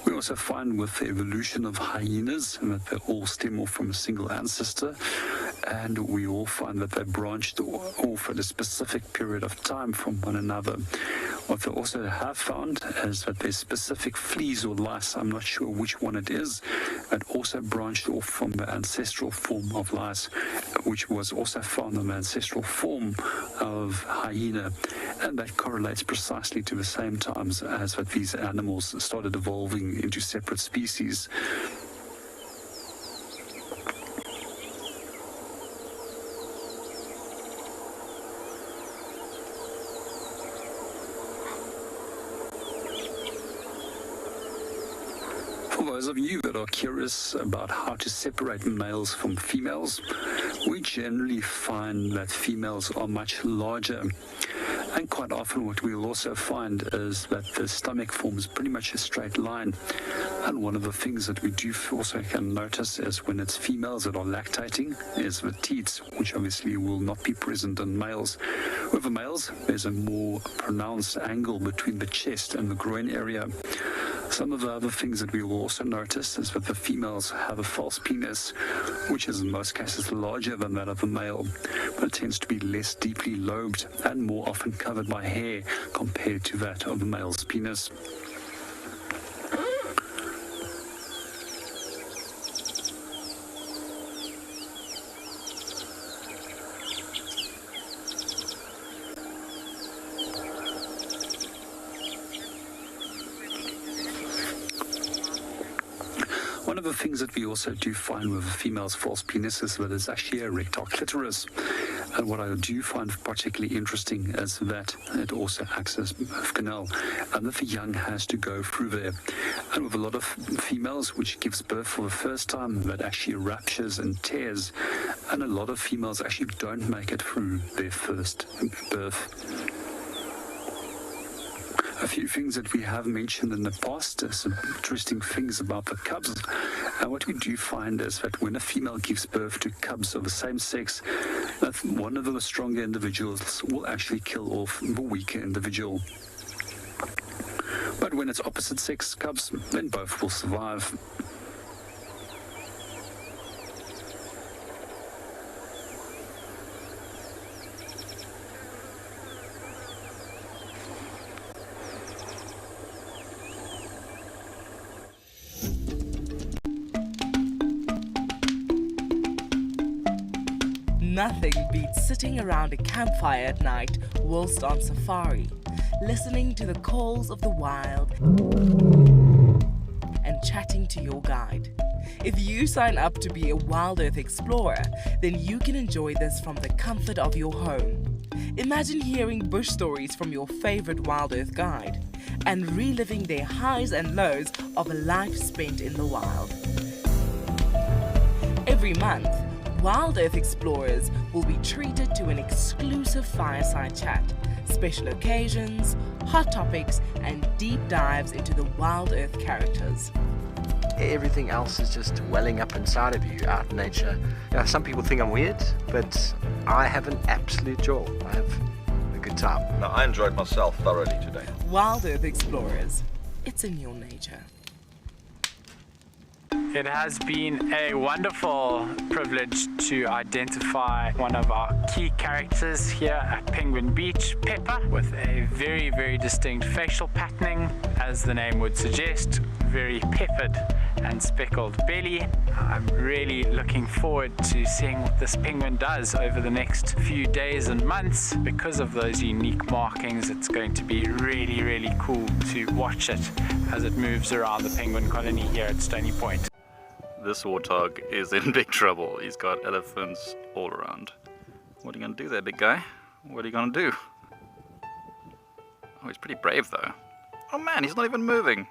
We also find with the evolution of hyenas that they all stem off from a single ancestor, and we all find that they branched off at a specific period of time from one another. What they also have found is that there's specific fleas or lice, I'm not sure which one it is, that also branched off from the ancestral form of lice, which was also found in the ancestral form of hyena, and that correlates precisely to the same times as that these animals started evolving into separate species. those of you that are curious about how to separate males from females, we generally find that females are much larger. And quite often what we'll also find is that the stomach forms pretty much a straight line. And one of the things that we do also can notice is when it's females that are lactating is the teats, which obviously will not be present in males. With the males, there's a more pronounced angle between the chest and the groin area. Some of the other things that we will also notice is that the females have a false penis, which is in most cases larger than that of the male, but it tends to be less deeply lobed and more often covered by hair compared to that of the male's penis. One of the things that we also do find with a female's false penis is that it's actually a Richter Clitoris. And what I do find particularly interesting is that it also acts as a canal, and that the young has to go through there. And with a lot of females, which gives birth for the first time, that actually ruptures and tears, and a lot of females actually don't make it through their first birth. A few things that we have mentioned in the past are some interesting things about the cubs. And what we do find is that when a female gives birth to cubs of the same sex, that one of the stronger individuals will actually kill off the weaker individual. But when it's opposite sex cubs, then both will survive. Nothing beats sitting around a campfire at night whilst on safari, listening to the calls of the wild and chatting to your guide. If you sign up to be a WildEarth explorer, then you can enjoy this from the comfort of your home. Imagine hearing bush stories from your favorite WildEarth guide and reliving their highs and lows of a life spent in the wild. Every month, WildEarth explorers will be treated to an exclusive fireside chat, special occasions, hot topics, and deep dives into the WildEarth characters. Everything else is just welling up inside of you out in nature. Some people think I'm weird, but I have an absolute joy. I have a good time. No, I enjoyed myself thoroughly today. WildEarth explorers, it's in your nature. It has been a wonderful privilege to identify one of our key characters here at Penguin Beach, Pepper, with a very, very distinct facial patterning, as the name would suggest, very peppered and speckled belly. I'm really looking forward to seeing what this penguin does over the next few days and months. Because of those unique markings, it's going to be really, really cool to watch it as it moves around the penguin colony here at Stony Point. This warthog is in big trouble. He's got elephants all around. What are you going to do there, big guy? What are you going to do? Oh, he's pretty brave though. Oh man, he's not even moving.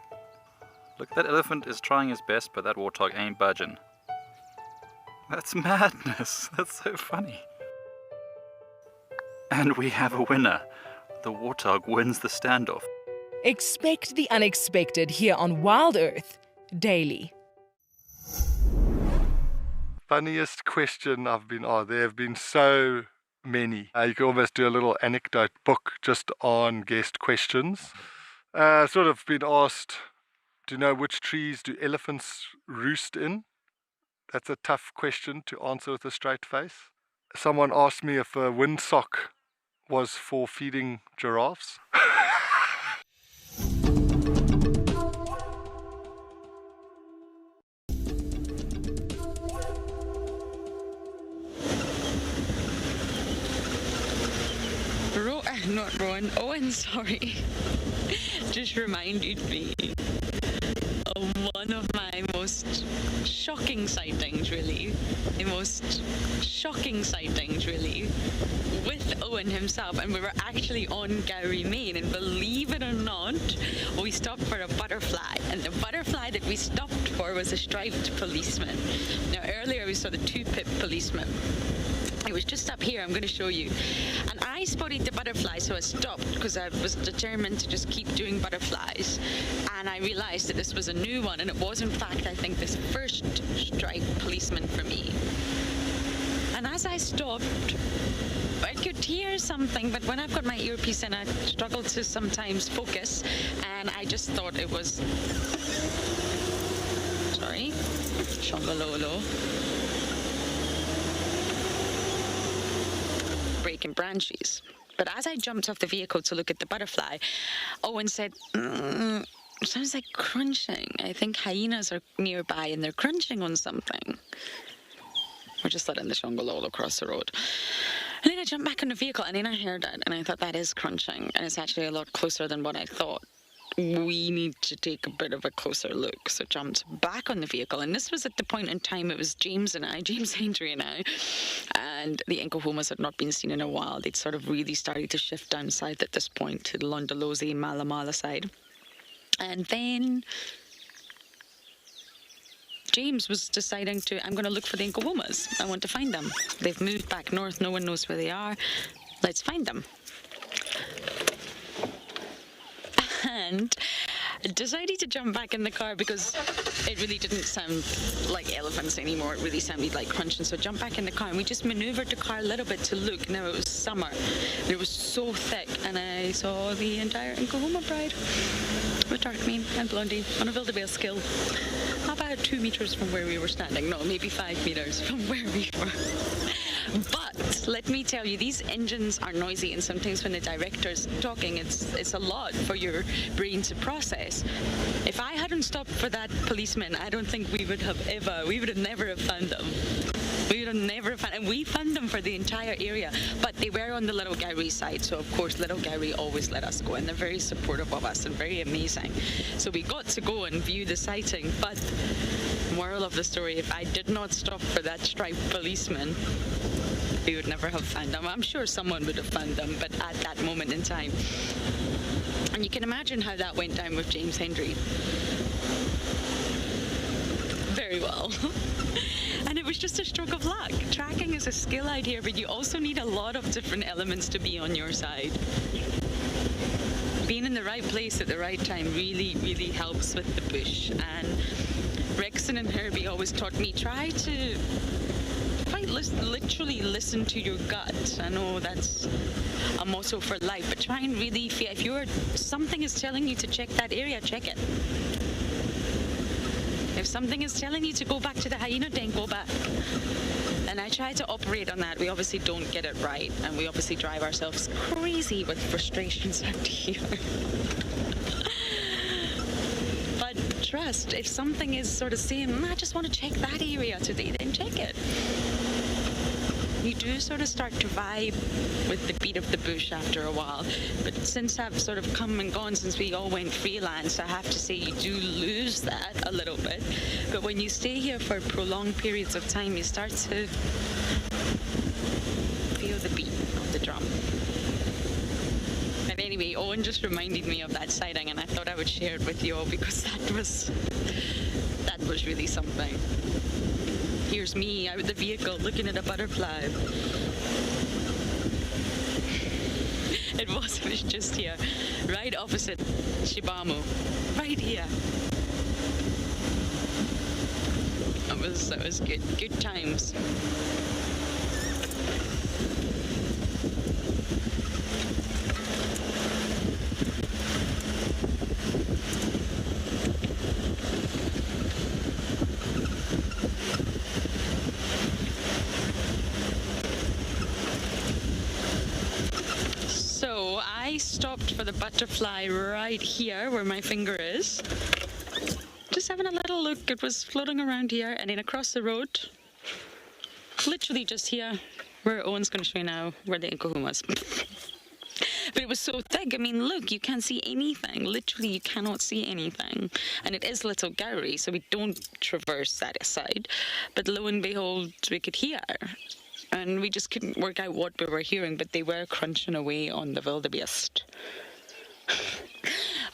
Look, that elephant is trying his best, but that warthog ain't budging. That's madness. That's so funny. And we have a winner. The warthog wins the standoff. Expect the unexpected here on WildEarth daily. Funniest question I've been asked. There have been so many. You can almost do a little anecdote book just on guest questions. Sort of been asked, do you know which trees do elephants roost in? That's a tough question to answer with a straight face. Someone asked me if a windsock was for feeding giraffes. Not Rowan, Owen, sorry. Just reminded me of one of my most shocking sightings, really. The most shocking sightings, really, with Owen himself. And we were actually on Gowrie Main, and believe it or not, we stopped for a butterfly. And the butterfly that we stopped for was a striped policeman. Now, earlier we saw the two-pip policeman. It was just up here, I'm going to show you. And I spotted the butterfly, so I stopped because I was determined to just keep doing butterflies. And I realized that this was a new one, and it was, in fact, I think, this first striped policeman for me. And as I stopped, I could hear something, but when I've got my earpiece in, I struggle to sometimes focus, and I just thought it was... Sorry. Shongololo. Breaking branches. But as I jumped off the vehicle to look at the butterfly, Owen said, sounds like crunching. I think hyenas are nearby and they're crunching on something. We're just letting the shongololo cross the road. And then I jumped back in the vehicle, and then I heard it, and I thought that is crunching, and it's actually a lot closer than what I thought. We need to take a bit of a closer look. So jumped back on the vehicle, and this was at the point in time it was James Hendry and I, and the Incohumas had not been seen in a while. They'd sort of really started to shift down south at this point to the Londolozi, Malamala side. And then James was deciding I'm going to look for the Incohumas. I want to find them. They've moved back north. No one knows where they are. Let's find them. And decided to jump back in the car because it really didn't sound like elephants anymore. It really sounded like crunching. So jumped back in the car, and we just maneuvered the car a little bit to look. Now, it was summer, and it was so thick, and I saw the entire Incohuma pride with dark mane and blondie on a wildebeest skill. About 2 meters from where we were standing. No, maybe 5 meters from where we were. But let me tell you, these engines are noisy, and sometimes when the director's talking, it's a lot for your brain to process. If I hadn't stopped for that policeman, I don't think we would have never have found them. We would have never found, and we found them for the entire area, but they were on the Little Gowrie side, so of course Little Gowrie always let us go, and they're very supportive of us and very amazing. So we got to go and view the sighting, but moral of the story, if I did not stop for that striped policeman, we would never have found them. I'm sure someone would have found them, but at that moment in time. And you can imagine how that went down with James Hendry. Very well. And it was just a stroke of luck. Tracking is a skill out here, but you also need a lot of different elements to be on your side. Being in the right place at the right time really, really helps with the bush. And Rexon and Herbie always taught me, try to literally listen to your gut. I know that's a motto for life, but try and really feel, if something is telling you to check that area, check it. If something is telling you to go back to the Hyena Den, go back. And I try to operate on that. We obviously don't get it right, and we obviously drive ourselves crazy with frustrations out here. But trust, if something is sort of saying, I just want to check that area today, then check it. You do sort of start to vibe with the beat of the bush after a while. But since I've sort of come and gone since we all went freelance, I have to say you do lose that a little bit. But when you stay here for prolonged periods of time, you start to feel the beat of the drum. But anyway, Owen just reminded me of that sighting, and I thought I would share it with you all because that was really something. Here's me out of the vehicle looking at a butterfly. It was just here, right opposite Shibamo, right here. That was good times. I stopped for the butterfly right here where my finger is. Just having a little look. It was floating around here, and then across the road, literally just here, where Owen's going to show you now, where the Incohumas. But it was so thick. I mean, look, you can't see anything. Literally, you cannot see anything. And it is Little Gowrie, so we don't traverse that side. But lo and behold, we could hear. And we just couldn't work out what we were hearing, but they were crunching away on the wildebeest.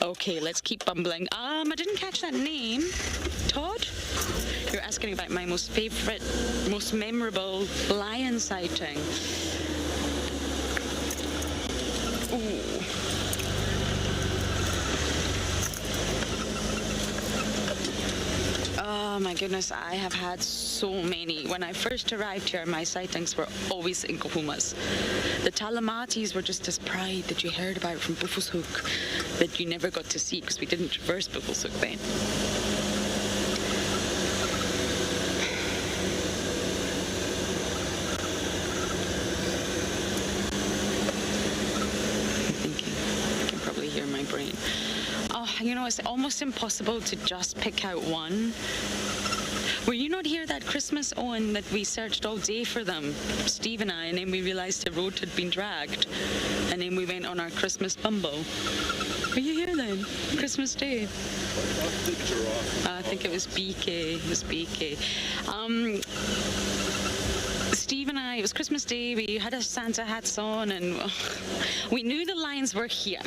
Okay, let's keep bumbling. I didn't catch that name. Todd? You're asking about my most favourite, most memorable lion sighting. Ooh. Oh my goodness, I have had so many. When I first arrived here, my sightings were always in Kahumas. The Talamatis were just this pride that you heard about from Buffelshoek that you never got to see because we didn't traverse Buffelshoek then. I can probably hear my brain. Oh, you know, it's almost impossible to just pick out one. Were you not here that Christmas, Owen, that we searched all day for them, Steve and I, and then we realised the road had been dragged, and then we went on our Christmas bumble? Were you here then, Christmas Day? I think it was BK. It was BK. Steve and I, it was Christmas Day, we had our Santa hats on, and we knew the lions were here.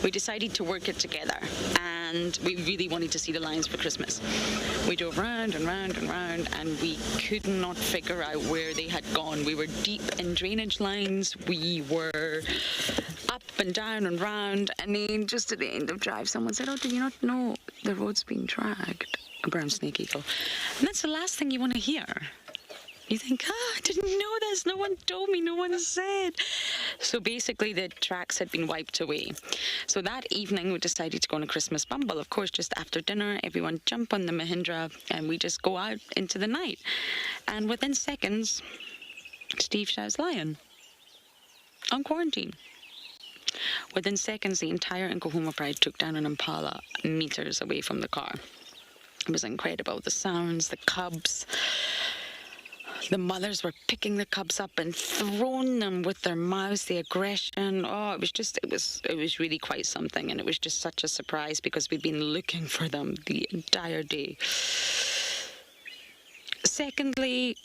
We decided to work it together, and we really wanted to see the lions for Christmas. We drove round and round and round, and we could not figure out where they had gone. We were deep in drainage lines, we were up and down and round, and then just at the end of drive, someone said, "Oh, do you not know the road's being dragged?" A brown snake eagle. And that's the last thing you want to hear. You think, I didn't know this, no one told me, no one said. So basically the tracks had been wiped away. So that evening we decided to go on a Christmas bumble. Of course, just after dinner, everyone jump on the Mahindra and we just go out into the night. And within seconds, Steve shouts, "Lion," on quarantine. Within seconds, the entire Nkuhuma Pride took down an impala meters away from the car. It was incredible. The sounds, the cubs. The mothers were picking the cubs up and throwing them with their mouths, the aggression. Oh, it was really quite something. And it was just such a surprise because we'd been looking for them the entire day. Secondly,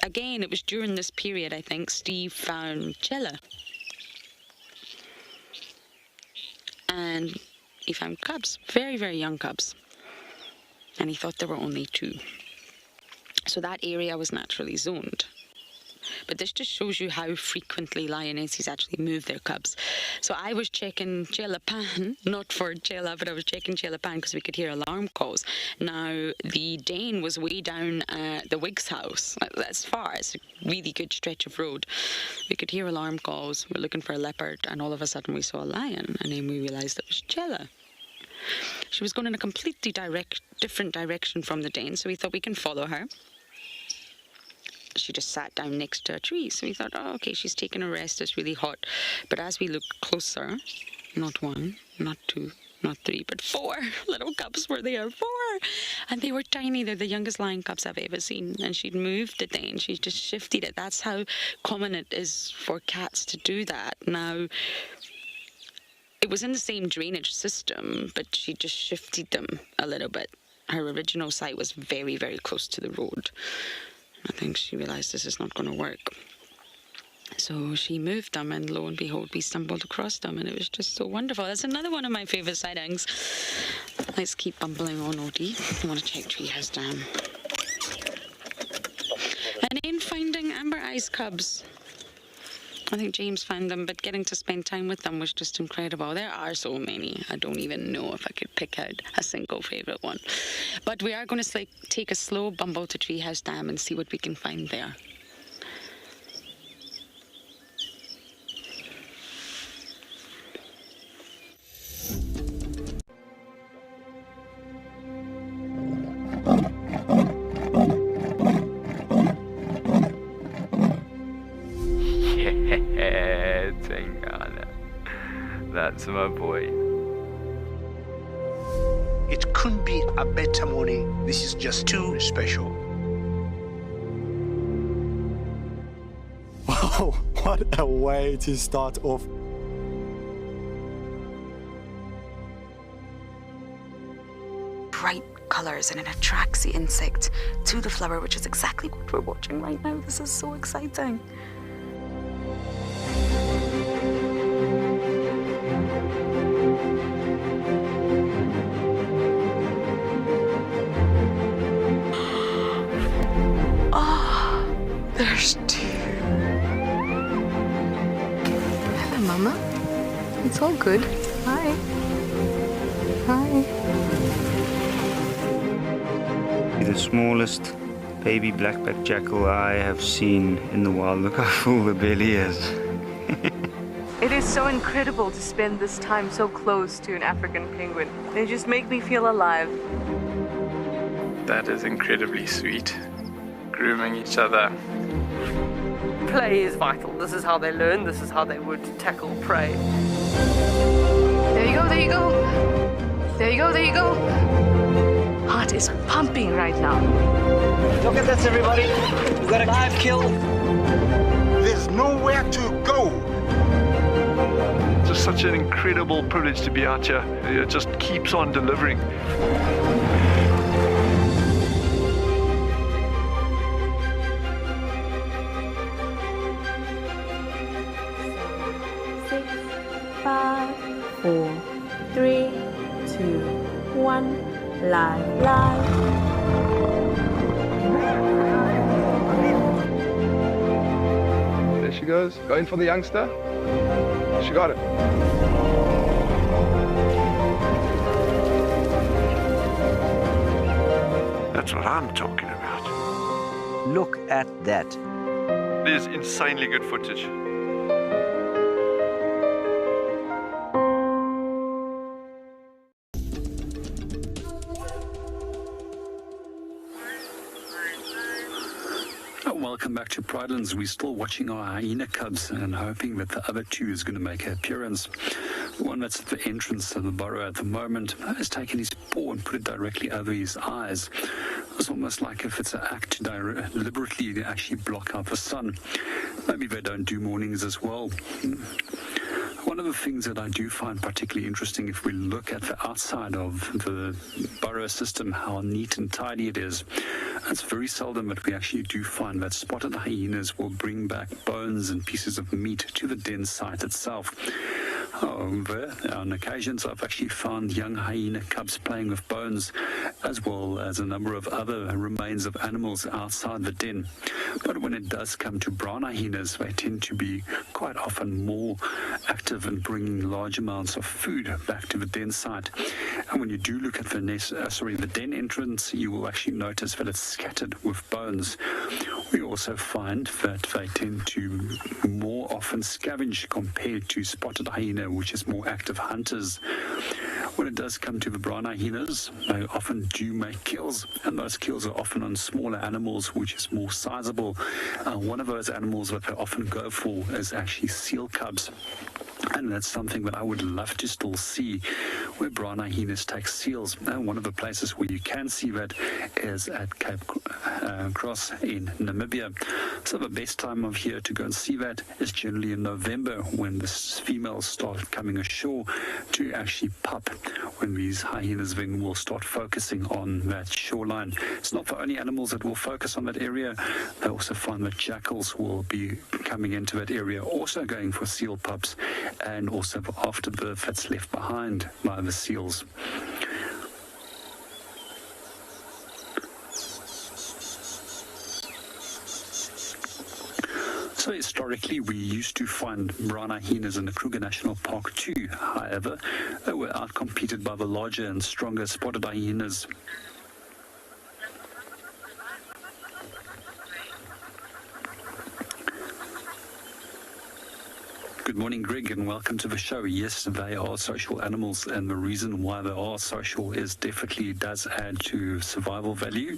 again, it was during this period, I think, Steve found Jella. And he found cubs, very, very young cubs. And he thought there were only 2. So that area was naturally zoned. But this just shows you how frequently lionesses actually move their cubs. So I was checking Jelapan, not for Jella, but I was checking Jelapan because we could hear alarm calls. Now, the den was way down at the Wiggs house. That's far. It's a really good stretch of road. We could hear alarm calls. We're looking for a leopard, and all of a sudden we saw a lion, and then we realised it was Jella. She was going in a completely different direction from the den, so we thought we can follow her. She just sat down next to a tree, so we thought, oh, okay, she's taking a rest, it's really hot. But as we looked closer, not 1, not 2, not 3, but 4 little cubs were there, 4! And they were tiny, they're the youngest lion cubs I've ever seen. And she'd moved it then, she just shifted it. That's how common it is for cats to do that. Now, it was in the same drainage system, but she just shifted them a little bit. Her original site was very, very close to the road. I think she realised this is not going to work. So she moved them, and lo and behold, we stumbled across them, and it was just so wonderful. That's another one of my favourite sightings. Let's keep bumbling on, Odie. I want to check Treehouse Dam. And then finding amber eyes cubs. I think James found them, but getting to spend time with them was just incredible. There are so many. I don't even know if I could pick out a single favourite one. But we are going to take a slow bumble to Treehouse Dam and see what we can find there. That's my boy. It couldn't be a better morning. This is just too special. Wow, what a way to start off colors, and it attracts the insect to the flower, which is exactly what we're watching right now. This is so exciting. Oh, there's two. Hello, Mama. It's all good. Hi. Hi. The smallest baby blackback jackal I have seen in the wild. Look how full the belly is. It is so incredible to spend this time so close to an African penguin. They just make me feel alive. That is incredibly sweet. Grooming each other. Play is vital. This is how they learn. This is how they would tackle prey. There you go, there you go. There you go, there you go. Heart is pumping right now. Look at this, everybody. We got a live kill. There's nowhere to go. It's just such an incredible privilege to be out here. It just keeps on delivering. 5, 4, 3, 2, 1, live. There she goes, going for the youngster. She got it. That's what I'm talking about. Look at that. It is insanely good footage. Welcome back to Pridelands. We're still watching our hyena cubs and hoping that the other two is going to make an appearance. The one that's at the entrance of the burrow at the moment has taken his paw and put it directly over his eyes. It's almost like if it's an act to deliberately actually block out the sun. Maybe they don't do mornings as well. One of the things that I do find particularly interesting, if we look at the outside of the burrow system, how neat and tidy it is, it's very seldom that we actually do find that spotted hyenas will bring back bones and pieces of meat to the den site itself. However, on occasions I've actually found young hyena cubs playing with bones, as well as a number of other remains of animals outside the den. But when it does come to brown hyenas, they tend to be quite often more active in bringing large amounts of food back to the den site. And when you do look at the den entrance, you will actually notice that it's scattered with bones. We also find that they tend to more often scavenge compared to spotted hyena, which is more active hunters. When it does come to the brown hyenas, they often do make kills, and those kills are often on smaller animals, which is more sizable. One of those animals that they often go for is actually seal cubs. And that's something that I would love to still see, where brown hyenas take seals. And one of the places where you can see that is at Cape Cross in Namibia. So the best time of year to go and see that is generally in November, when the females start coming ashore to actually pup, when these hyenas then will start focusing on that shoreline. It's not the only animals that will focus on that area. They also find that jackals will be coming into that area, also going for seal pups, and also the afterbirth that's left behind by the seals. So historically, we used to find brown hyenas in the Kruger National Park too. However, they were outcompeted by the larger and stronger spotted hyenas. Good morning, Greg, and welcome to the show. Yes, they are social animals, and the reason why they are social is definitely does add to survival value.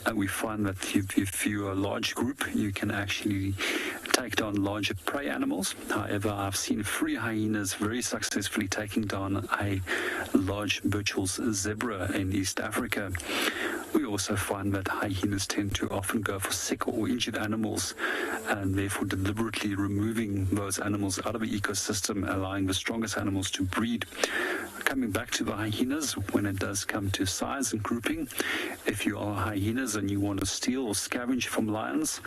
And we find that if you're a large group, you can actually take down larger prey animals. However, I've seen 3 hyenas very successfully taking down a large Burchell's zebra in East Africa. We also find that hyenas tend to often go for sick or injured animals, and therefore deliberately removing those animals out of the ecosystem, allowing the strongest animals to breed. Coming back to the hyenas, when it does come to size and grouping, if you are hyenas and you want to steal or scavenge from lions,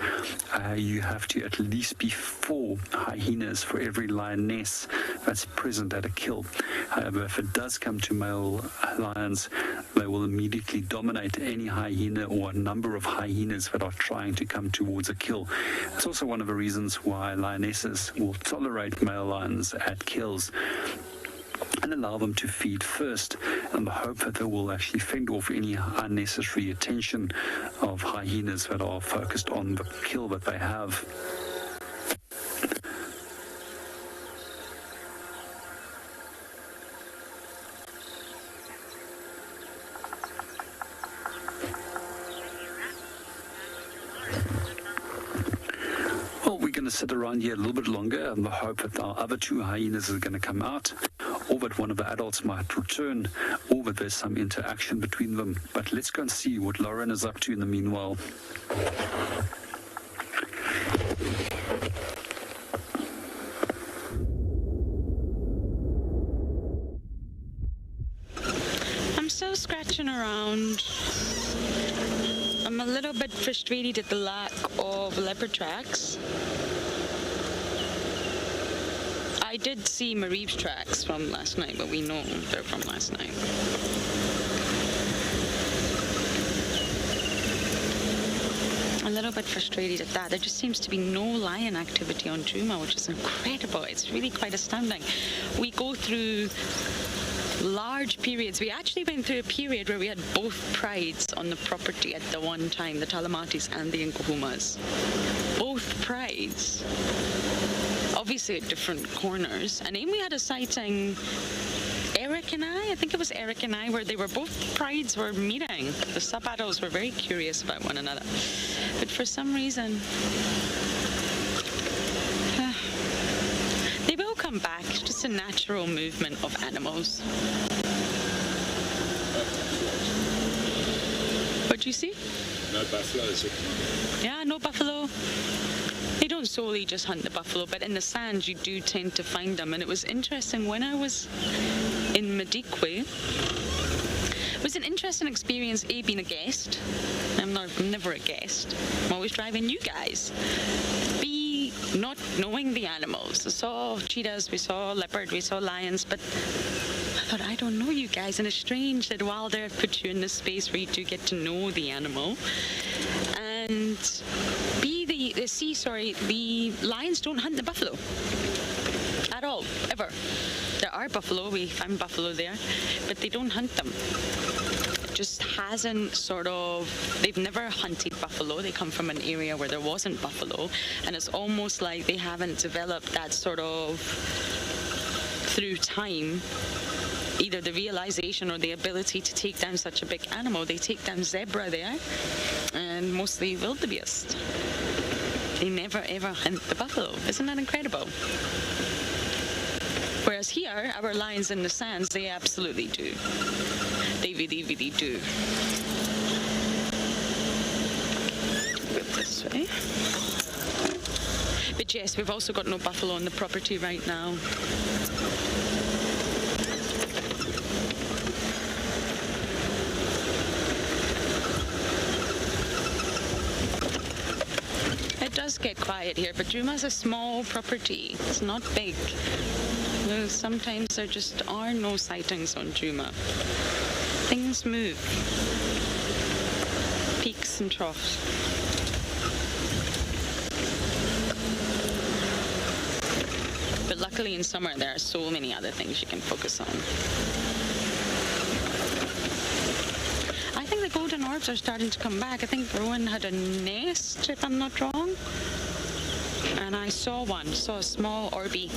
you have to at least be 4 hyenas for every lioness that's present at a kill. However, if it does come to male lions, they will immediately dominate any hyena or a number of hyenas that are trying to come towards a kill. It's also one of the reasons why lionesses will tolerate male lions at kills and allow them to feed first, in the hope that they will actually fend off any unnecessary attention of hyenas that are focused on the kill that they have. Going to sit around here a little bit longer in the hope that our other 2 hyenas are going to come out, or that one of the adults might return, or that there's some interaction between them. But let's go and see what Lauren is up to in the meanwhile. I'm still scratching around. I'm a little bit frustrated at the lack of leopard tracks. I did see Marie's tracks from last night, but we know they're from last night. A little bit frustrated at that. There just seems to be no lion activity on Djuma, which is incredible. It's really quite astounding. We go through large periods. We actually went through a period where we had both prides on the property at the one time, the Talamatis and the Nkuhumas. Both prides. Obviously at different corners. And then we had a sighting, Eric and I think it was Eric and I, where they were both prides were meeting. The sub-adults were very curious about one another. But for some reason, they will come back. It's just a natural movement of animals. What'd you see? No buffaloes. Yeah, no buffalo. They don't solely just hunt the buffalo, but in the sands you do tend to find them. And it was interesting when I was in Madikwe. It was an interesting experience, A, being a guest. I'm never a guest. I'm always driving you guys. B, not knowing the animals. I saw cheetahs, we saw leopard, we saw lions, but I thought, I don't know you guys. And it's strange that WildEarth puts you in this space where you do get to know the animal. And B, the lions don't hunt the buffalo at all, ever. There are buffalo, we found buffalo there, but they don't hunt them. Just hasn't they've never hunted buffalo. They come from an area where there wasn't buffalo, and it's almost like they haven't developed that through time, either the realization or the ability to take down such a big animal. They take down zebra there, and mostly wildebeest. They never ever hunt the buffalo. Isn't that incredible? Whereas here, our lions in the sands, they absolutely do. They really, really do. Go this way. But yes, we've also got no buffalo on the property right now. It does get quiet here, but Djuma's a small property. It's not big. Sometimes there just are no sightings on Djuma. Things move. Peaks and troughs. But luckily in summer there are so many other things you can focus on. I think the golden orbs are starting to come back. I think Rowan had a nest, if I'm not wrong. And I saw a small orbie.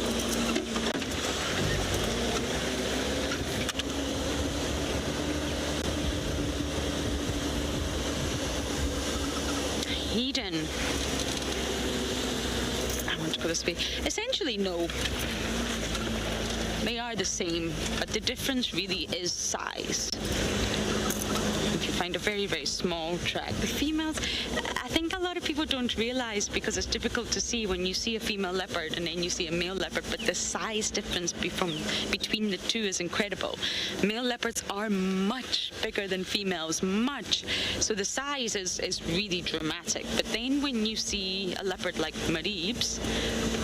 Eden. I want to go this way. Essentially, no. They are the same, but the difference really is size. If you find a very, very small track. The females, I think a lot of people don't realize, because it's difficult to see when you see a female leopard and then you see a male leopard, but the size difference between the two is incredible. Male leopards are much bigger than females, much. So the size is really dramatic. But then when you see a leopard like Marib's,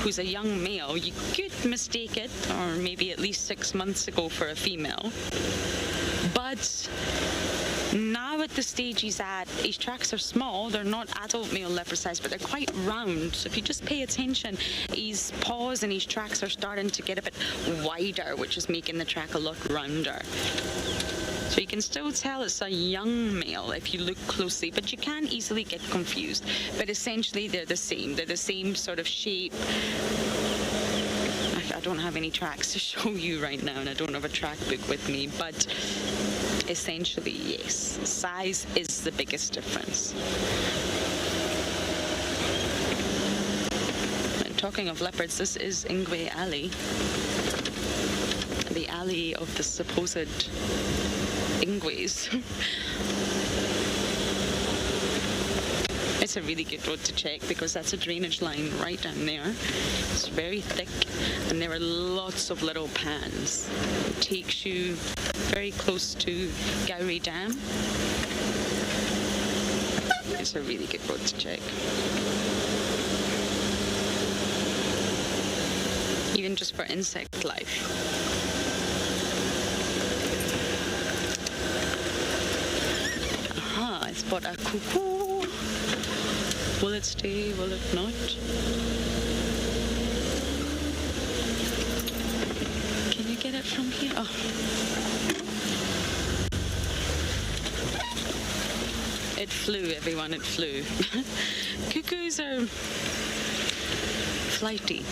who's a young male, you could mistake it, or maybe at least 6 months ago, for a female. But now at the stage he's at, his tracks are small. They're not adult male leopard size, but they're quite round. So if you just pay attention, his paws and his tracks are starting to get a bit wider, which is making the track a lot rounder. So you can still tell it's a young male if you look closely, but you can easily get confused. But essentially they're the same. They're the same sort of shape. I don't have any tracks to show you right now, and I don't have a track book with me, but essentially, yes, size is the biggest difference. And talking of leopards, this is Ingwe Alley, the alley of the supposed Ingwes. It's a really good road to check because that's a drainage line right down there. It's very thick and there are lots of little pans. It takes you very close to Gowrie Dam. It's a really good road to check. Even just for insect life. Aha, I spot a cuckoo. Will it stay? Will it not? Can you get it from here? Oh. It flew, everyone, it flew. Cuckoos are flighty.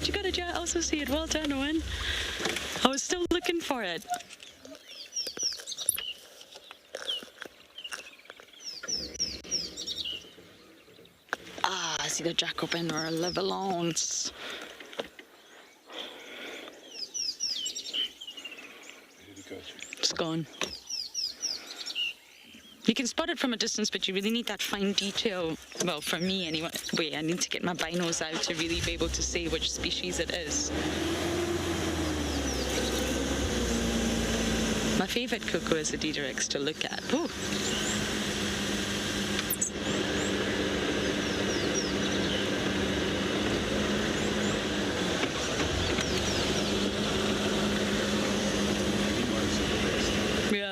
You got it, yeah, I also see it. Well done, Owen. I was still looking for it. Ah, I see the Jacobin or Levalance. It's gone. You can spot it from a distance, but you really need that fine detail. Well, for me anyway. Wait, I need to get my binos out to really be able to say which species it is. My favorite cuckoo is the Diderix to look at. Ooh.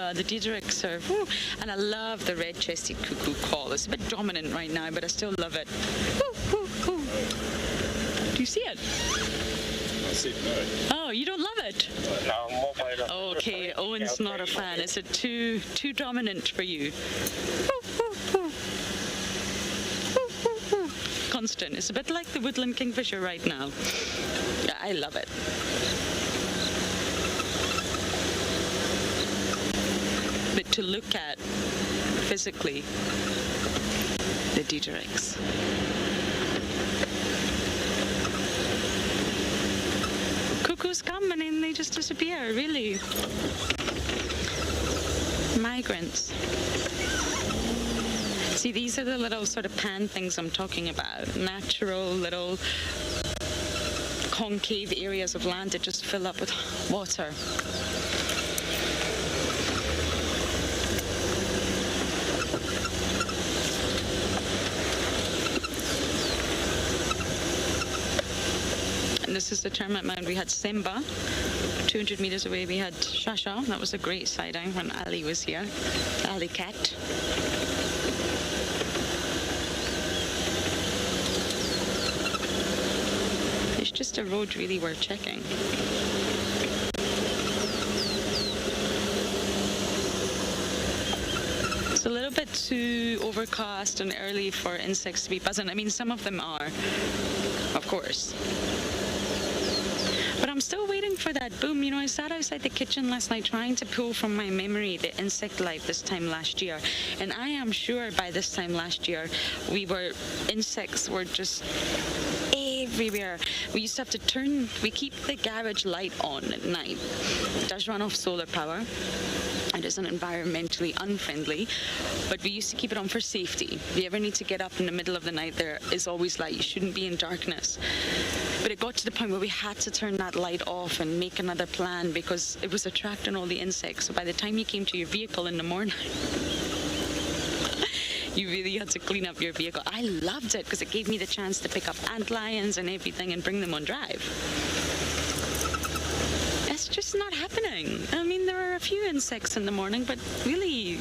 The Diderix are, and I love the red-chested cuckoo call. It's a bit dominant right now, but I still love it. Do you see it? I see it, no. Oh, you don't love it? No, okay, Owen's not a fan. Is it too dominant for you? Constant. It's a bit like the woodland kingfisher right now. Yeah, I love it. But to look at physically, the Diderix. Cuckoos come and then they just disappear, really. Migrants. See, these are the little sort of pan things I'm talking about. Natural little concave areas of land that just fill up with water. And this is the termite mound. We had Semba. 200 meters away we had Shasha. That was a great sighting when Ali was here. Ali cat. It's just a road really worth checking. It's a little bit too overcast and early for insects to be buzzing. I mean, some of them are, of course. But I'm still waiting waiting for that boom. You know, I sat outside the kitchen last night trying to pull from my memory the insect life this time last year. And I am sure by this time last year, insects were just everywhere. We used to have to we keep the garage light on at night. It does run off solar power. It isn't environmentally unfriendly, but we used to keep it on for safety. If you ever need to get up in the middle of the night, there is always light. You shouldn't be in darkness. But it got to the point where we had to turn that light off and make another plan because it was attracting all the insects. So by the time you came to your vehicle in the morning, you really had to clean up your vehicle. I loved it because it gave me the chance to pick up antlions and everything and bring them on drive. It's just not happening. I mean, there are a few insects in the morning, but really,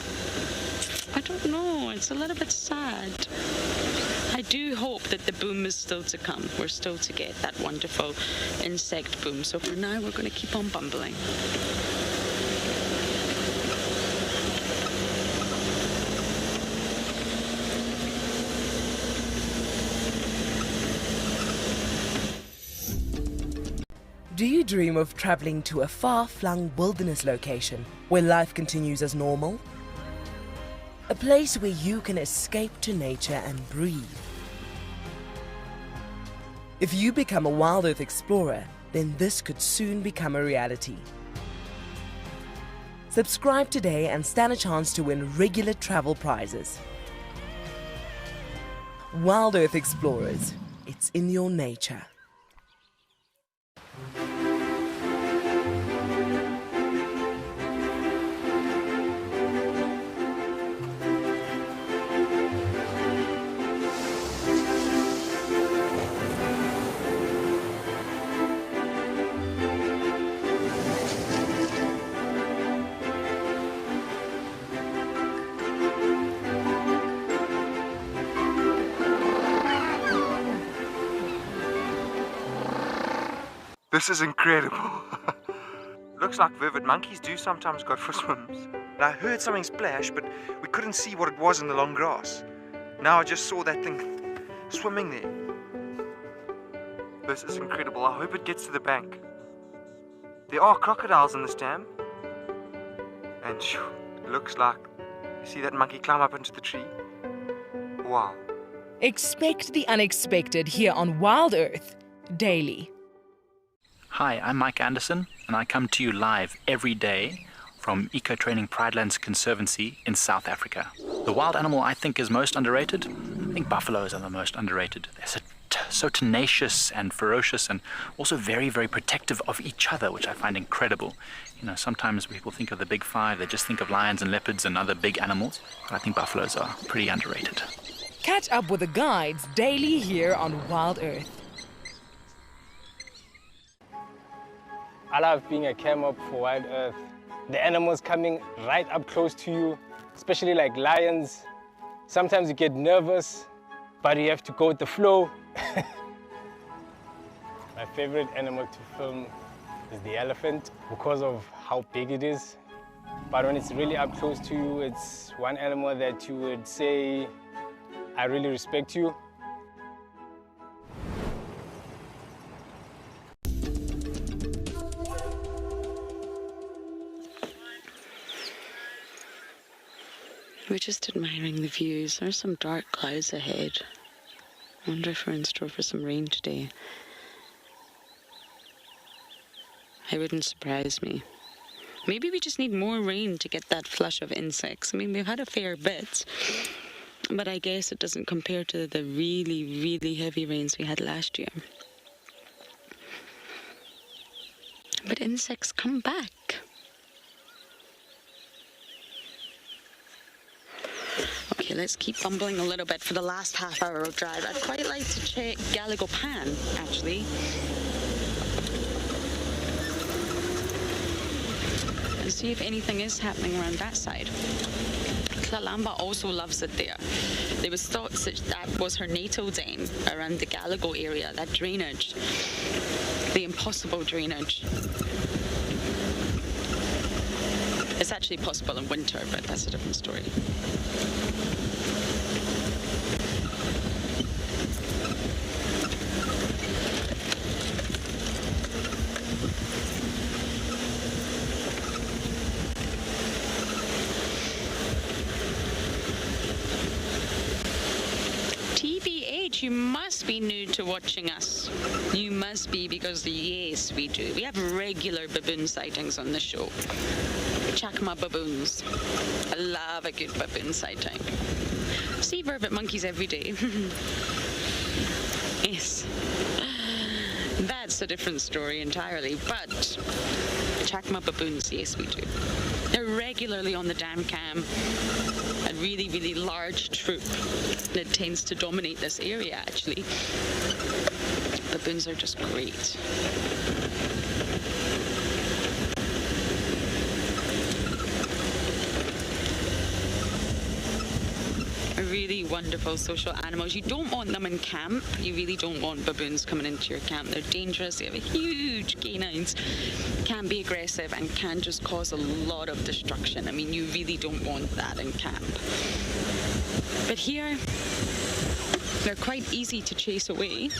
I don't know. It's a little bit sad. I do hope that the boom is still to come. We're still to get that wonderful insect boom. So for now, we're going to keep on bumbling. Do you dream of traveling to a far-flung wilderness location where life continues as normal? A place where you can escape to nature and breathe. If you become a WildEarth explorer, then this could soon become a reality. Subscribe today and stand a chance to win regular travel prizes. WildEarth Explorers, it's in your nature. This is incredible. Looks like vivid monkeys do sometimes go for swims. I heard something splash, but we couldn't see what it was in the long grass. Now I just saw that thing swimming there. This is incredible. I hope it gets to the bank. There are crocodiles in this dam. And it looks like, you see that monkey climb up into the tree? Wow. Expect the unexpected here on WildEarth daily. Hi, I'm Mike Anderson, and I come to you live every day from Eco Training Pridelands Conservancy in South Africa. The wild animal I think is most underrated. I think buffaloes are the most underrated. They're so tenacious and ferocious and also very, very protective of each other, which I find incredible. You know, sometimes people think of the big five, they just think of lions and leopards and other big animals, but I think buffaloes are pretty underrated. Catch up with the guides daily here on WildEarth. I love being a cam op for WildEarth. The animals coming right up close to you, especially like lions. Sometimes you get nervous, but you have to go with the flow. My favorite animal to film is the elephant because of how big it is. But when it's really up close to you, it's one animal that you would say, I really respect you. We're just admiring the views. There's some dark clouds ahead. I wonder if we're in store for some rain today. It wouldn't surprise me. Maybe we just need more rain to get that flush of insects. I mean, we've had a fair bit, but I guess it doesn't compare to the really, really heavy rains we had last year. But insects come back. Okay, let's keep bumbling a little bit for the last half hour of drive. I'd quite like to check Gallego Pan, actually. And see if anything is happening around that side. Tlalamba also loves it there. There was thoughts that that was her natal den around the Gallego area, that drainage. The impossible drainage. It's actually possible in winter, but that's a different story. you must be new to watching us. You must be, because yes, we do. We have regular baboon sightings on the show. Check my baboons. I love a good baboon sighting. See vervet monkeys every day. Yes. That's a different story entirely, but Chakma baboons, yes we do. They're regularly on the dam cam. A really, really large troop that tends to dominate this area, actually. Baboons are just great. Really wonderful social animals. You don't want them in camp. You really don't want baboons coming into your camp. They're dangerous. They have huge canines, can be aggressive, and can just cause a lot of destruction. I mean, you really don't want that in camp. But here, they're quite easy to chase away.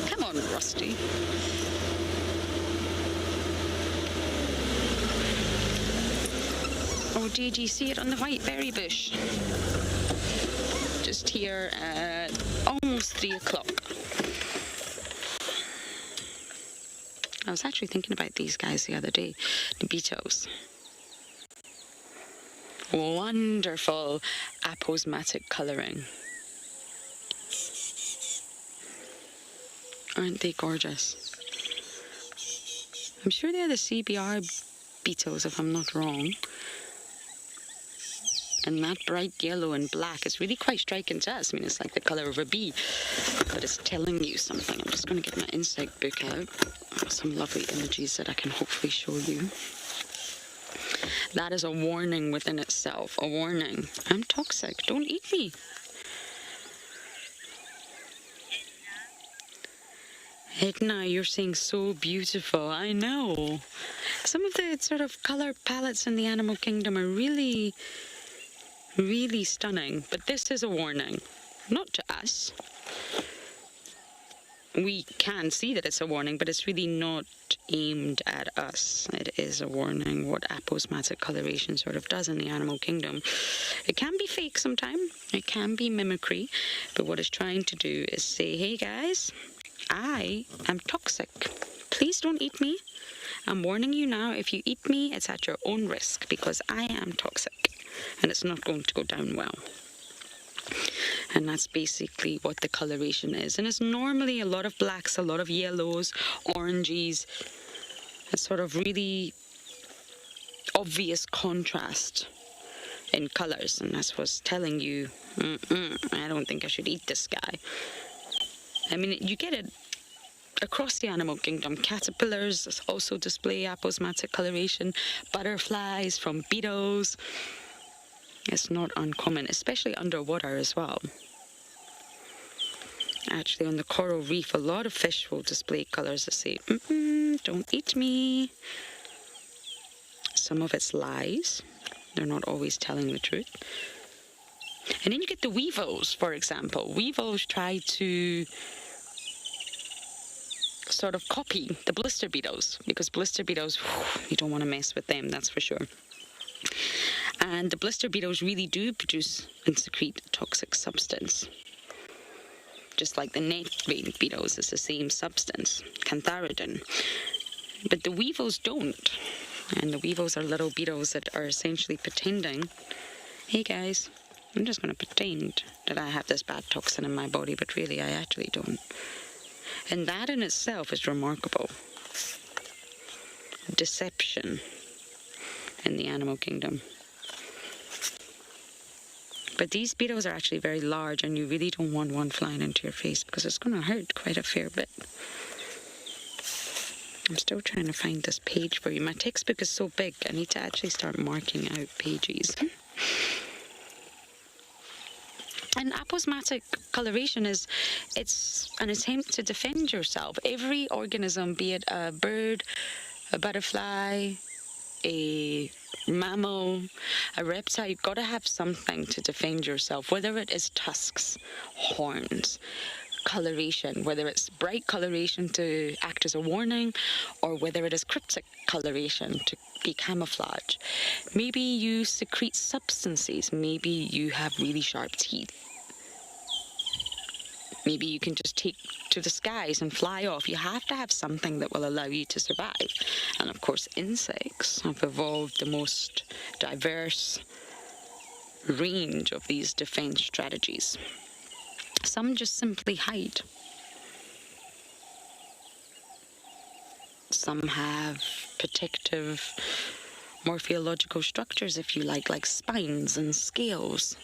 Come on, Rusty. Oh, did you see it on the white berry bush? Just here at almost 3 o'clock. I was actually thinking about these guys the other day, the beetles. Wonderful aposematic colouring. Aren't they gorgeous? I'm sure they're the CBR beetles, if I'm not wrong. And that bright yellow and black is really quite striking to us. I mean, it's like the colour of a bee, but it's telling you something. I'm just going to get my insect book out. Some lovely images that I can hopefully show you. That is a warning within itself. A warning. I'm toxic. Don't eat me. Edna, you're saying so beautiful. I know. Some of the sort of colour palettes in the animal kingdom are really stunning, but this is a warning, not to us. We can see that it's a warning, but it's really not aimed at us. It is a warning what aposematic coloration sort of does in the animal kingdom. It can be fake sometimes, it can be mimicry, but what it's trying to do is say, hey guys, I am toxic. Please don't eat me. I'm warning you now, if you eat me, it's at your own risk, because I am toxic. And it's not going to go down well. And that's basically what the coloration is. And it's normally a lot of blacks, a lot of yellows, oranges. It's sort of really obvious contrast in colours. And that's what's telling you, I don't think I should eat this guy. I mean, you get it across the animal kingdom. Caterpillars also display aposematic coloration. Butterflies from beetles. It's not uncommon, especially underwater as well. Actually, on the coral reef, a lot of fish will display colours that say, don't eat me. Some of it's lies. They're not always telling the truth. And then you get the weevils, for example. Weevils try to sort of copy the blister beetles, because blister beetles, you don't want to mess with them, that's for sure. And the blister beetles really do produce and secrete toxic substance. Just like the net vein beetles, it's the same substance, cantharidin. But the weevils don't. And the weevils are little beetles that are essentially pretending, hey guys, I'm just going to pretend that I have this bad toxin in my body, but really I actually don't. And that in itself is remarkable. Deception in the animal kingdom. But these beetles are actually very large, and you really don't want one flying into your face because it's going to hurt quite a fair bit. I'm still trying to find this page for you. My textbook is so big, I need to actually start marking out pages. And aposematic coloration it's an attempt to defend yourself. Every organism, be it a bird, a butterfly, a mammal, a reptile, you've got to have something to defend yourself, whether it is tusks, horns, coloration, whether it's bright coloration to act as a warning, or whether it is cryptic coloration to be camouflage. Maybe you secrete substances. Maybe you have really sharp teeth. Maybe you can just take to the skies and fly off. You have to have something that will allow you to survive. And of course, insects have evolved the most diverse range of these defense strategies. Some just simply hide. Some have protective morphological structures, if you like spines and scales.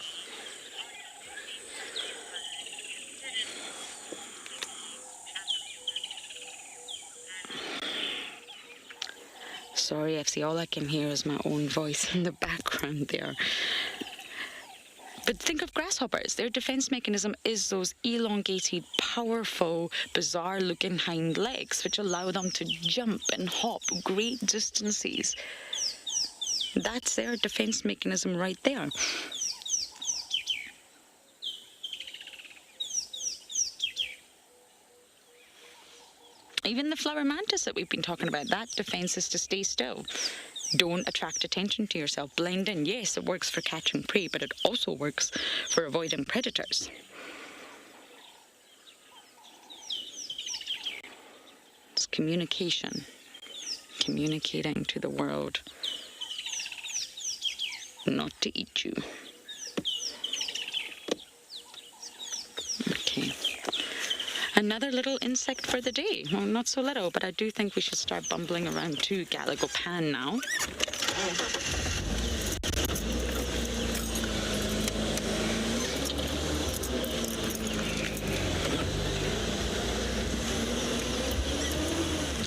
Sorry, FC, all I can hear is my own voice in the background there. But think of grasshoppers. Their defense mechanism is those elongated, powerful, bizarre-looking hind legs, which allow them to jump and hop great distances. That's their defense mechanism right there. Even the flower mantis that we've been talking about, that defense is to stay still. Don't attract attention to yourself. Blend in. Yes, it works for catching prey, but it also works for avoiding predators. It's communication. Communicating to the world not to eat you. Okay. Another little insect for the day. Well, not so little, but I do think we should start bumbling around to Galagopan now.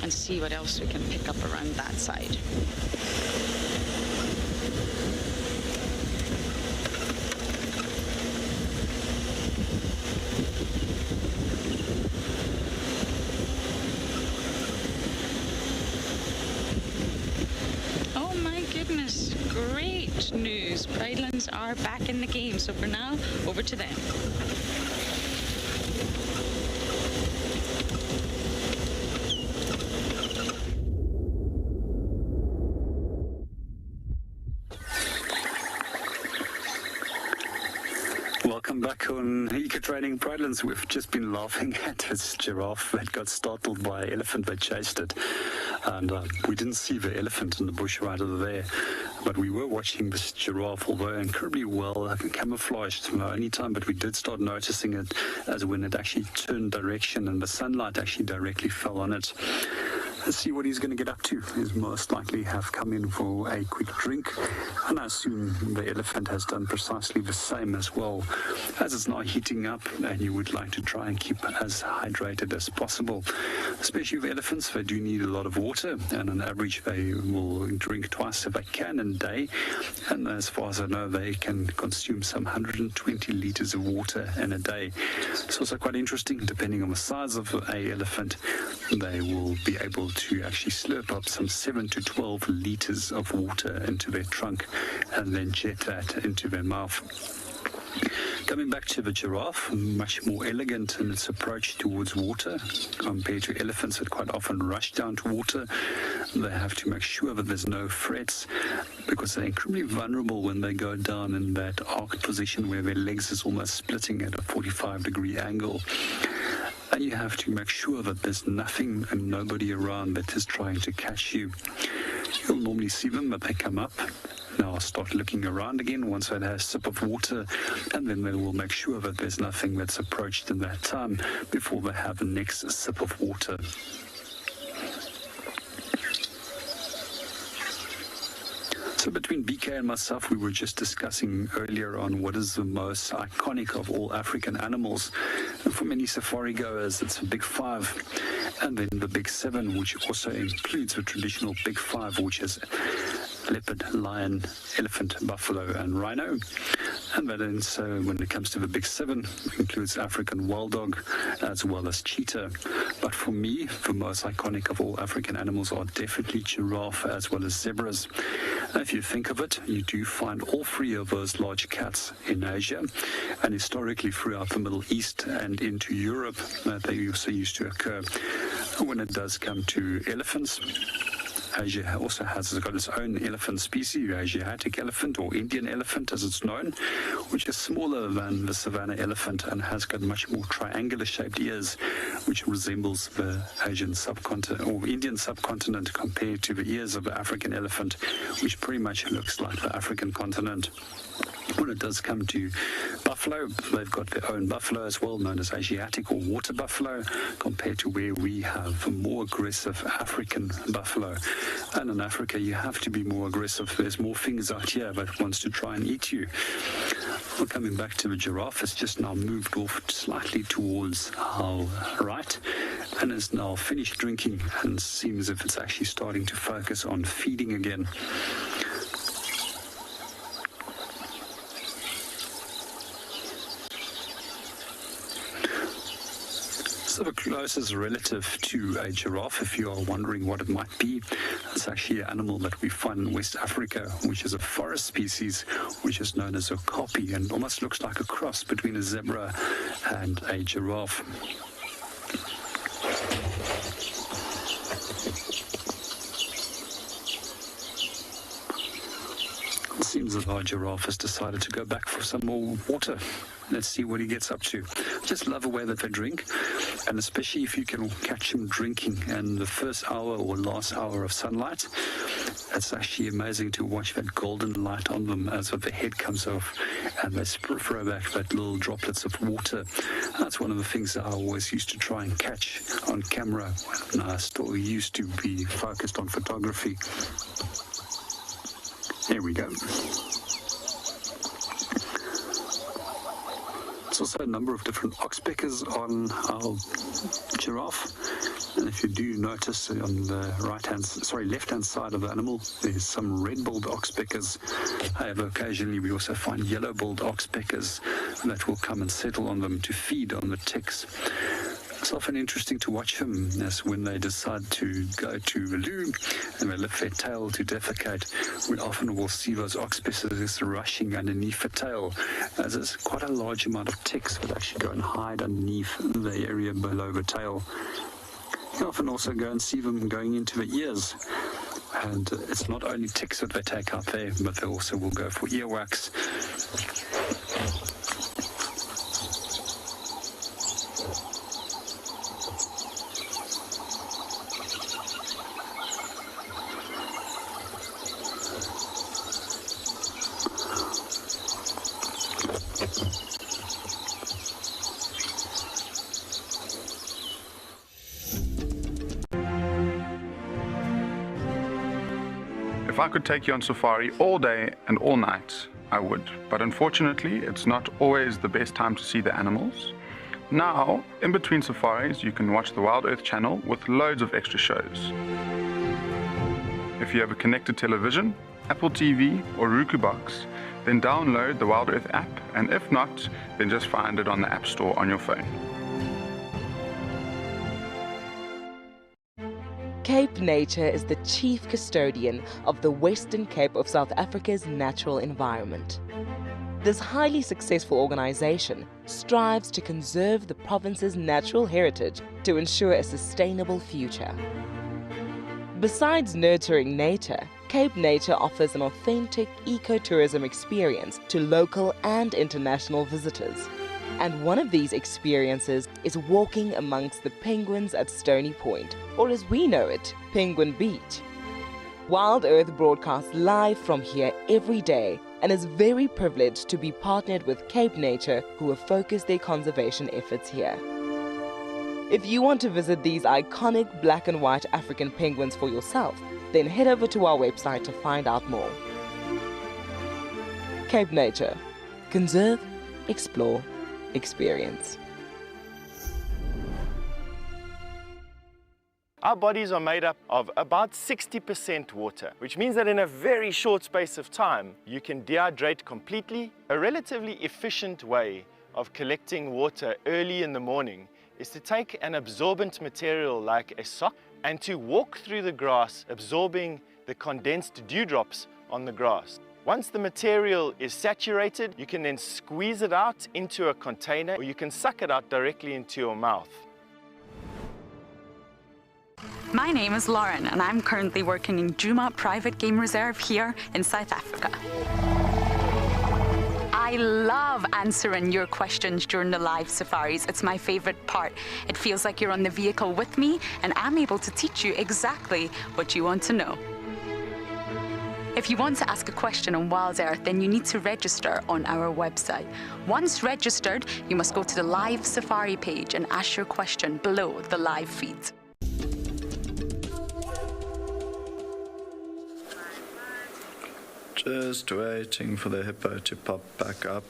And see what else we can pick up around that side. Great news. Pridelands are back in the game. So for now, over to them. Welcome back on Eco Training Pridelands. We've just been laughing at this giraffe that got startled by an elephant that chased it. And we didn't see the elephant in the bush right over there. But we were watching this giraffe, although incredibly well camouflaged from the only time, but we did start noticing it as when it actually turned direction and the sunlight actually directly fell on it. Let's see what he's going to get up to. He's most likely have come in for a quick drink, and I assume the elephant has done precisely the same as well, as it's now heating up and you would like to try and keep as hydrated as possible. Especially with elephants, they do need a lot of water, and on average they will drink twice if they can a day, and as far as I know they can consume some 120 liters of water in a day. It's also quite interesting, depending on the size of a elephant, they will be able to actually slurp up some 7 to 12 liters of water into their trunk and then jet that into their mouth. Coming back to the giraffe, much more elegant in its approach towards water compared to elephants that quite often rush down to water. They have to make sure that there's no threats because they're incredibly vulnerable when they go down in that arched position where their legs is almost splitting at a 45-degree angle. And you have to make sure that there's nothing and nobody around that is trying to catch you. You'll normally see them, but they come up. Now I'll start looking around again once I've had a sip of water, and then they will make sure that there's nothing that's approached in that time before they have the next sip of water. So between BK and myself, we were just discussing earlier on what is the most iconic of all African animals. And for many safari goers, it's the Big Five, and then the Big Seven, which also includes the traditional Big Five, which is leopard, lion, elephant, buffalo, and rhino. And then so when it comes to the big seven, it includes African wild dog as well as cheetah. But for me, the most iconic of all African animals are definitely giraffe as well as zebras. If you think of it, you do find all three of those large cats in Asia, and historically throughout the Middle East and into Europe, they also used to occur. When it does come to elephants, Asia also has got its own elephant species, the Asiatic elephant or Indian elephant as it's known, which is smaller than the savanna elephant and has got much more triangular shaped ears, which resembles the Asian subcontinent or Indian subcontinent compared to the ears of the African elephant, which pretty much looks like the African continent. When it does come to buffalo, they've got their own buffalo as well, known as Asiatic or water buffalo, compared to where we have a more aggressive African buffalo. And in Africa, you have to be more aggressive. There's more things out here that wants to try and eat you. Well, coming back to the giraffe, it's just now moved off slightly towards our right and is now finished drinking and seems as if it's actually starting to focus on feeding again. So the closest relative to a giraffe, if you are wondering what it might be, it's actually an animal that we find in West Africa, which is a forest species, which is known as a okapi, and almost looks like a cross between a zebra and a giraffe. It seems that our giraffe has decided to go back for some more water. Let's see what he gets up to. Just love the way that they drink, and especially if you can catch him drinking in the first hour or last hour of sunlight. It's actually amazing to watch that golden light on them as the head comes off and they throw back that little droplets of water. That's one of the things that I always used to try and catch on camera when I still used to be focused on photography. There we go. There's also a number of different oxpeckers on our giraffe, and if you do notice on the left-hand side of the animal, there's some red-billed oxpeckers. However, occasionally we also find yellow-billed oxpeckers that will come and settle on them to feed on the ticks. It's often interesting to watch them as when they decide to go to the loo and they lift their tail to defecate. We often will see those oxpeckers rushing underneath the tail, as there's quite a large amount of ticks that actually go and hide underneath the area below the tail. You often also go and see them going into the ears. And it's not only ticks that they take out there, but they also will go for earwax. If I could take you on safari all day and all night, I would. But unfortunately, it's not always the best time to see the animals. Now, in between safaris, you can watch the WildEarth channel with loads of extra shows. If you have a connected television, Apple TV or Roku box, then download the WildEarth app, and if not, then just find it on the App Store on your phone. Cape Nature is the chief custodian of the Western Cape of South Africa's natural environment. This highly successful organization strives to conserve the province's natural heritage to ensure a sustainable future. Besides nurturing nature, Cape Nature offers an authentic ecotourism experience to local and international visitors. And one of these experiences is walking amongst the penguins at Stony Point, or as we know it, Penguin Beach. WildEarth broadcasts live from here every day and is very privileged to be partnered with Cape Nature, who have focused their conservation efforts here. If you want to visit these iconic black and white African penguins for yourself, then head over to our website to find out more. Cape Nature. Conserve, explore, experience. Our bodies are made up of about 60% water, which means that in a very short space of time, you can dehydrate completely. A relatively efficient way of collecting water early in the morning is to take an absorbent material like a sock and to walk through the grass, absorbing the condensed dewdrops on the grass. Once the material is saturated, you can then squeeze it out into a container, or you can suck it out directly into your mouth. My name is Lauren, and I'm currently working in Djuma Private Game Reserve here in South Africa. I love answering your questions during the live safaris. It's my favorite part. It feels like you're on the vehicle with me, and I'm able to teach you exactly what you want to know. If you want to ask a question on WildEarth, then you need to register on our website. Once registered, you must go to the live safari page and ask your question below the live feed. Just waiting for the hippo to pop back up.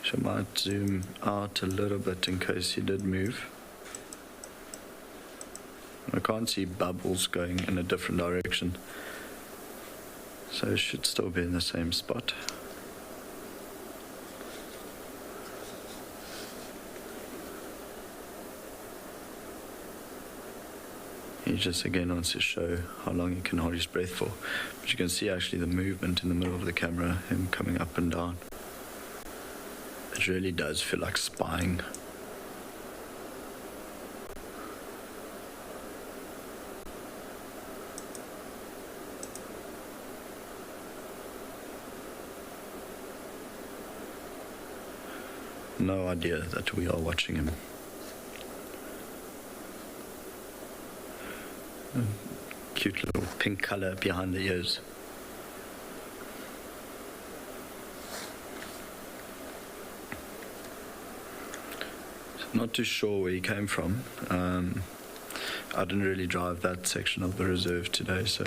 She might zoom out a little bit in case he did move. I can't see bubbles going in a different direction, so it should still be in the same spot. He just again wants to show how long he can hold his breath for. But you can see actually the movement in the middle of the camera, him coming up and down. It really does feel like spying. No idea that we are watching him. Cute little pink color behind the ears. Not too sure where he came from. I didn't really drive that section of the reserve today, so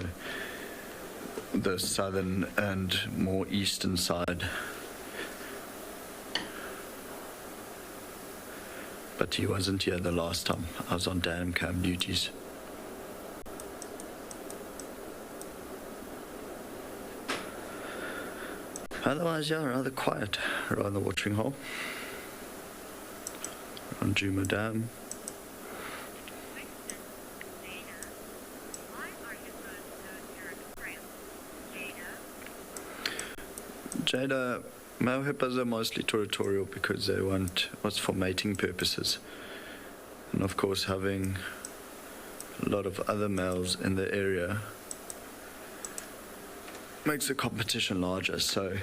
the southern and more eastern side. But he wasn't here the last time. I was on dam cam duties. Otherwise, yeah, rather quiet around the watering hole. On Djuma Dam. Jada, male hippos are mostly territorial because they want what's for mating purposes. And of course, having a lot of other males in the area makes the competition larger, so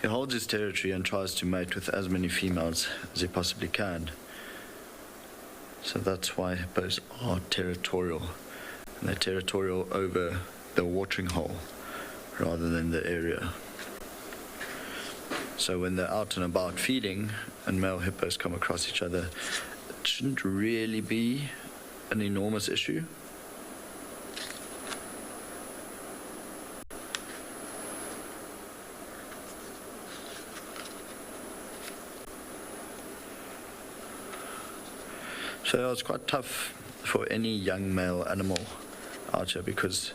he holds his territory and tries to mate with as many females as he possibly can. So that's why hippos are territorial, and they're territorial over the watering hole rather than the area. So when they're out and about feeding and male hippos come across each other, it shouldn't really be an enormous issue. So it's quite tough for any young male animal out here because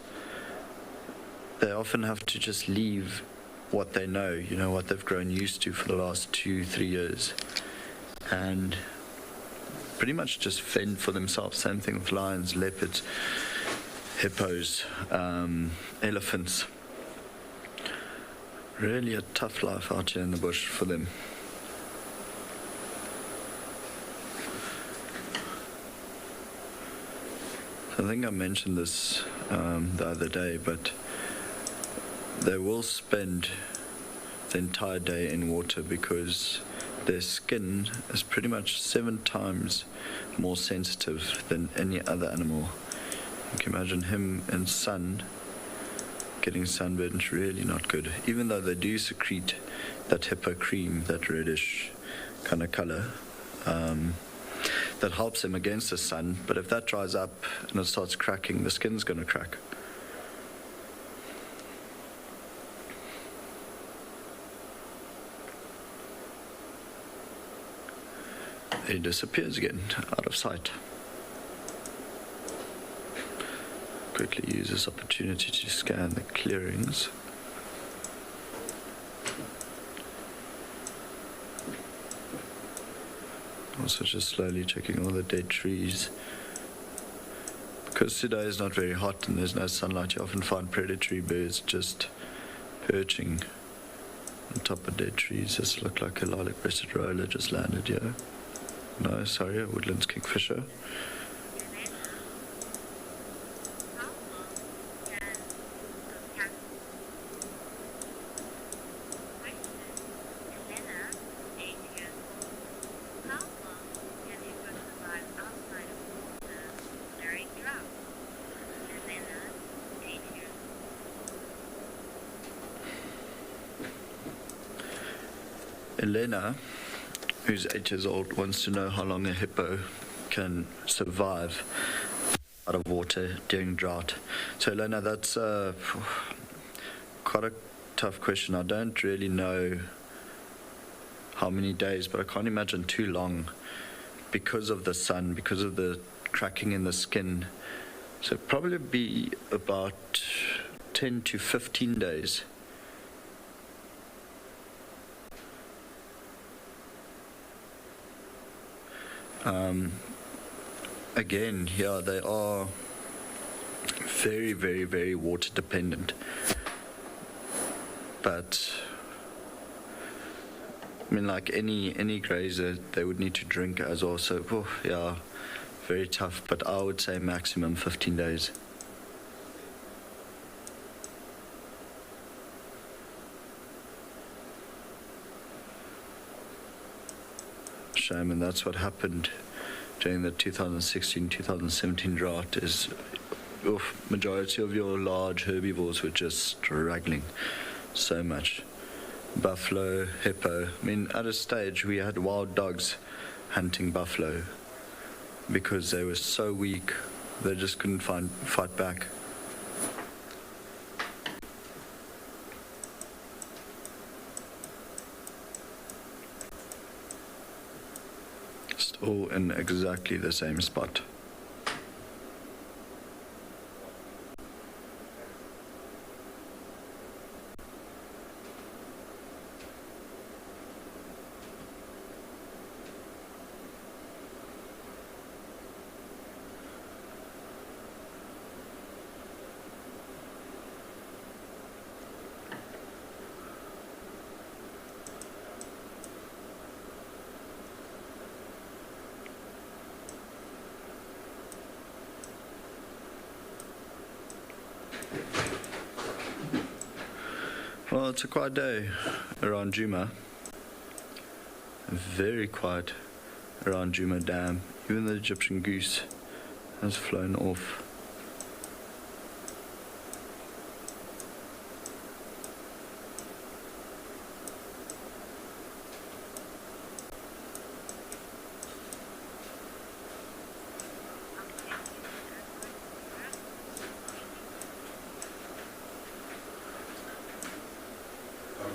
they often have to just leave what they know, you know, what they've grown used to for the last 2-3 years, and pretty much just fend for themselves. Same thing with lions, leopards, hippos, elephants. Really a tough life out here in the bush for them. I think I mentioned this the other day, but they will spend the entire day in water because their skin is pretty much 7 times more sensitive than any other animal. You can imagine him in sun, getting sunburned is really not good. Even though they do secrete that hippo cream, that reddish kind of color, that helps him against the sun, but if that dries up and it starts cracking, the skin's going to crack. He disappears again, out of sight. quickly use this opportunity to scan the clearings. Also just slowly checking all the dead trees. Because today is not very hot and there's no sunlight, you often find predatory birds just perching on top of dead trees. This looked like a lilac-breasted roller just landed here. No, sorry, a woodlands kingfisher. Elena, who's 8 years old, wants to know how long a hippo can survive out of water during drought. So Elena, that's quite a tough question. I don't really know how many days, but I can't imagine too long because of the sun, because of the cracking in the skin. So probably be about 10 to 15 days. Again, yeah, they are very, very, very water dependent. But I mean, like any grazer, they would need to drink as well. So, yeah, very tough. But I would say maximum 15 days. Shame, and that's what happened during the 2016-2017 drought. Is majority of your large herbivores were just struggling so much. Buffalo, hippo. I mean, at a stage we had wild dogs hunting buffalo because they were so weak they just couldn't fight back. All in exactly the same spot. Well, it's a quiet day around Djuma. Very quiet around Djuma Dam. Even the Egyptian goose has flown off.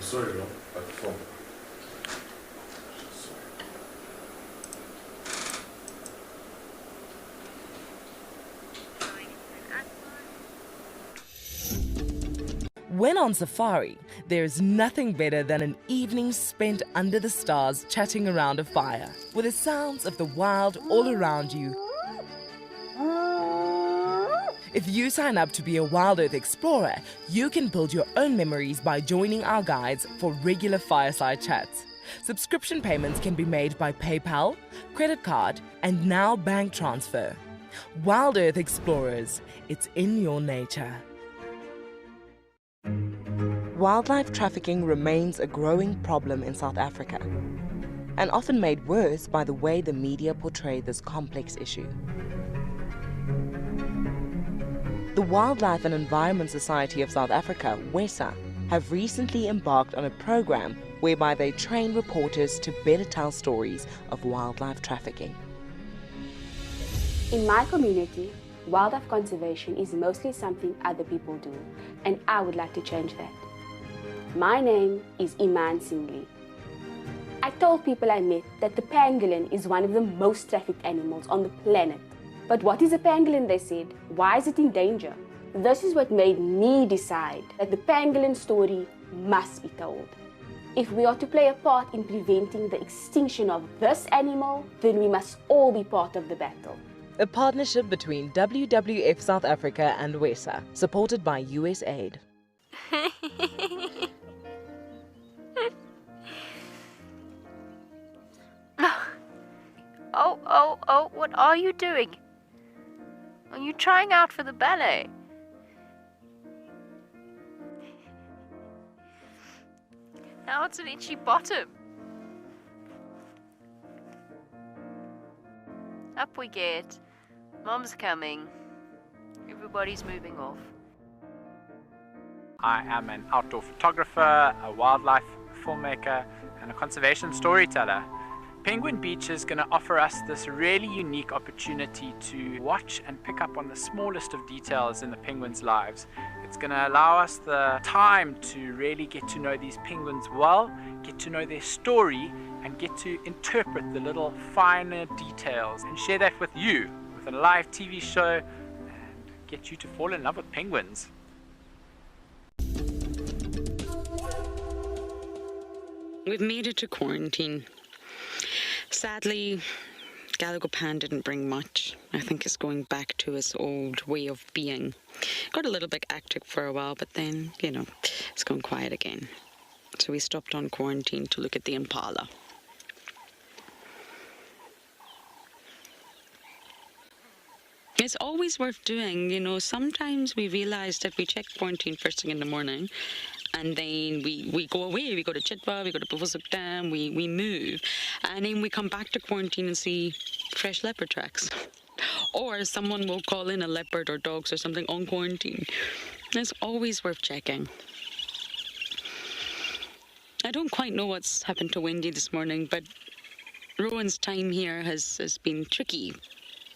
Sorry, no, but from. When on safari, there's nothing better than an evening spent under the stars chatting around a fire, with the sounds of the wild all around you. If you sign up to be a WildEarth explorer, you can build your own memories by joining our guides for regular fireside chats. Subscription payments can be made by PayPal, credit card, and now bank transfer. WildEarth Explorers, it's in your nature. Wildlife trafficking remains a growing problem in South Africa, and often made worse by the way the media portray this complex issue. The Wildlife and Environment Society of South Africa, WESA, have recently embarked on a program whereby they train reporters to better tell stories of wildlife trafficking. In my community, wildlife conservation is mostly something other people do, and I would like to change that. My name is Iman Singli. I told people I met that the pangolin is one of the most trafficked animals on the planet. But what is a pangolin, they said? Why is it in danger? This is what made me decide that the pangolin story must be told. If we are to play a part in preventing the extinction of this animal, then we must all be part of the battle. A partnership between WWF South Africa and WESA, supported by US Aid. Oh, what are you doing? Are you trying out for the ballet? Now it's an itchy bottom. Up we get. Mom's coming. Everybody's moving off. I am an outdoor photographer, a wildlife filmmaker, and a conservation storyteller. Penguin Beach is going to offer us this really unique opportunity to watch and pick up on the smallest of details in the penguins' lives. It's going to allow us the time to really get to know these penguins well, get to know their story, and get to interpret the little finer details and share that with you with a live TV show and get you to fall in love with penguins. We've made it to quarantine. Sadly, Gallagher Pan didn't bring much. I think it's going back to its old way of being. Got a little bit active for a while, but then, it's gone quiet again. So we stopped on quarantine to look at the impala. It's always worth doing, sometimes we realize that we check quarantine first thing in the morning, and then we go away, we go to Chitwa, we go to Buvusuk Dam, we move, and then we come back to quarantine and see fresh leopard tracks. Or someone will call in a leopard or dogs or something on quarantine. It's always worth checking. I don't quite know what's happened to Wendy this morning, but Rowan's time here has been tricky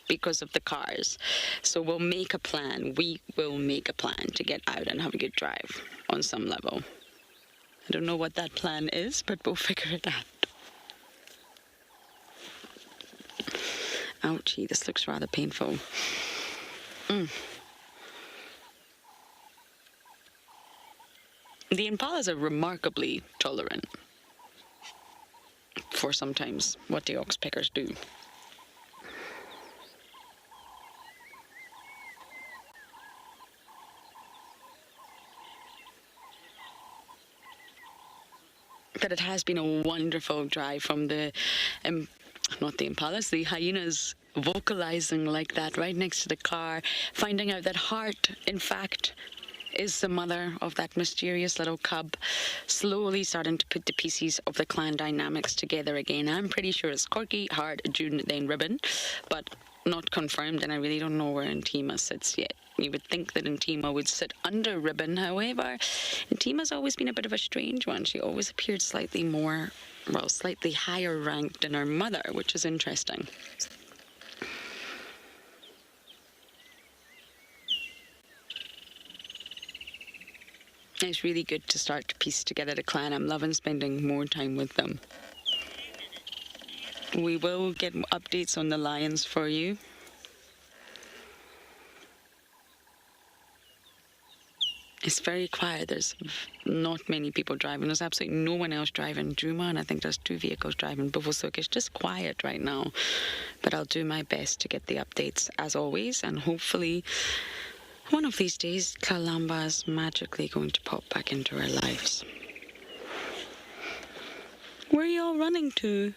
because of the cars. So we'll make a plan. We will make a plan to get out and have a good drive on some level. I don't know what that plan is, but we'll figure it out. Ouchie, this looks rather painful. The impalas are remarkably tolerant for sometimes what the oxpeckers do. But it has been a wonderful drive from the, not the impalas, the hyenas vocalizing like that right next to the car, finding out that Heart, in fact, is the mother of that mysterious little cub, slowly starting to put the pieces of the clan dynamics together again. I'm pretty sure it's Corky, Heart, June, then Ribbon, but not confirmed, and I really don't know where Intima sits yet. You would think that Intima would sit under Ribbon, however, Intima's always been a bit of a strange one. She always appeared slightly higher ranked than her mother, which is interesting. It's really good to start to piece together the clan. I'm loving spending more time with them. We will get updates on the lions for you. It's very quiet. There's not many people driving. There's absolutely no one else driving Djuma, and I think there's 2 vehicles driving Buvusuk. It's just quiet right now. But I'll do my best to get the updates as always, and hopefully one of these days Kalamba is magically going to pop back into our lives. Where are you all running to?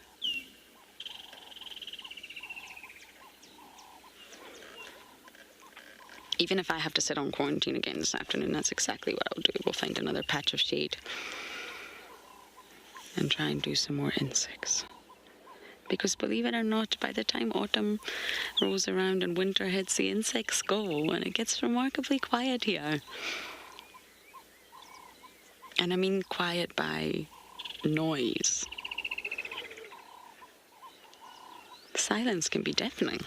Even if I have to sit on quarantine again this afternoon, that's exactly what I'll do. We'll find another patch of shade and try and do some more insects. Because believe it or not, by the time autumn rolls around and winter hits, the insects go and it gets remarkably quiet here. And I mean quiet by noise. Silence can be deafening.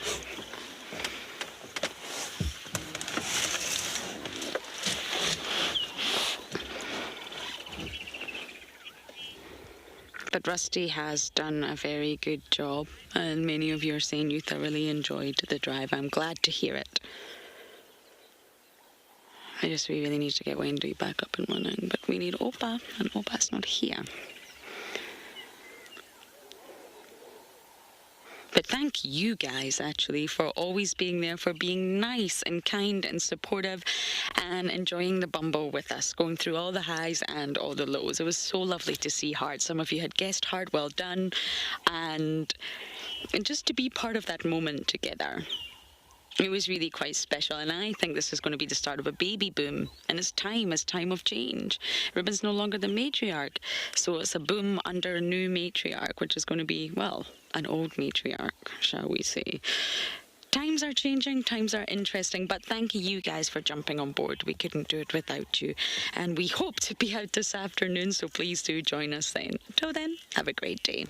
But Rusty has done a very good job, and many of you are saying you thoroughly enjoyed the drive. I'm glad to hear it. We really need to get Wendy back up and running, but we need Opa, and Opa's not here. But thank you guys, actually, for always being there, for being nice and kind and supportive and enjoying the bumble with us, going through all the highs and all the lows. It was so lovely to see Heart. Some of you had guessed Heart, well done. And just to be part of that moment together. It was really quite special, and I think this is going to be the start of a baby boom, and it's time of change. Ribbon's no longer the matriarch, so it's a boom under a new matriarch, which is going to be, well, an old matriarch, shall we say. Times are changing, times are interesting, but thank you guys for jumping on board. We couldn't do it without you, and we hope to be out this afternoon, so please do join us then. Till then, have a great day.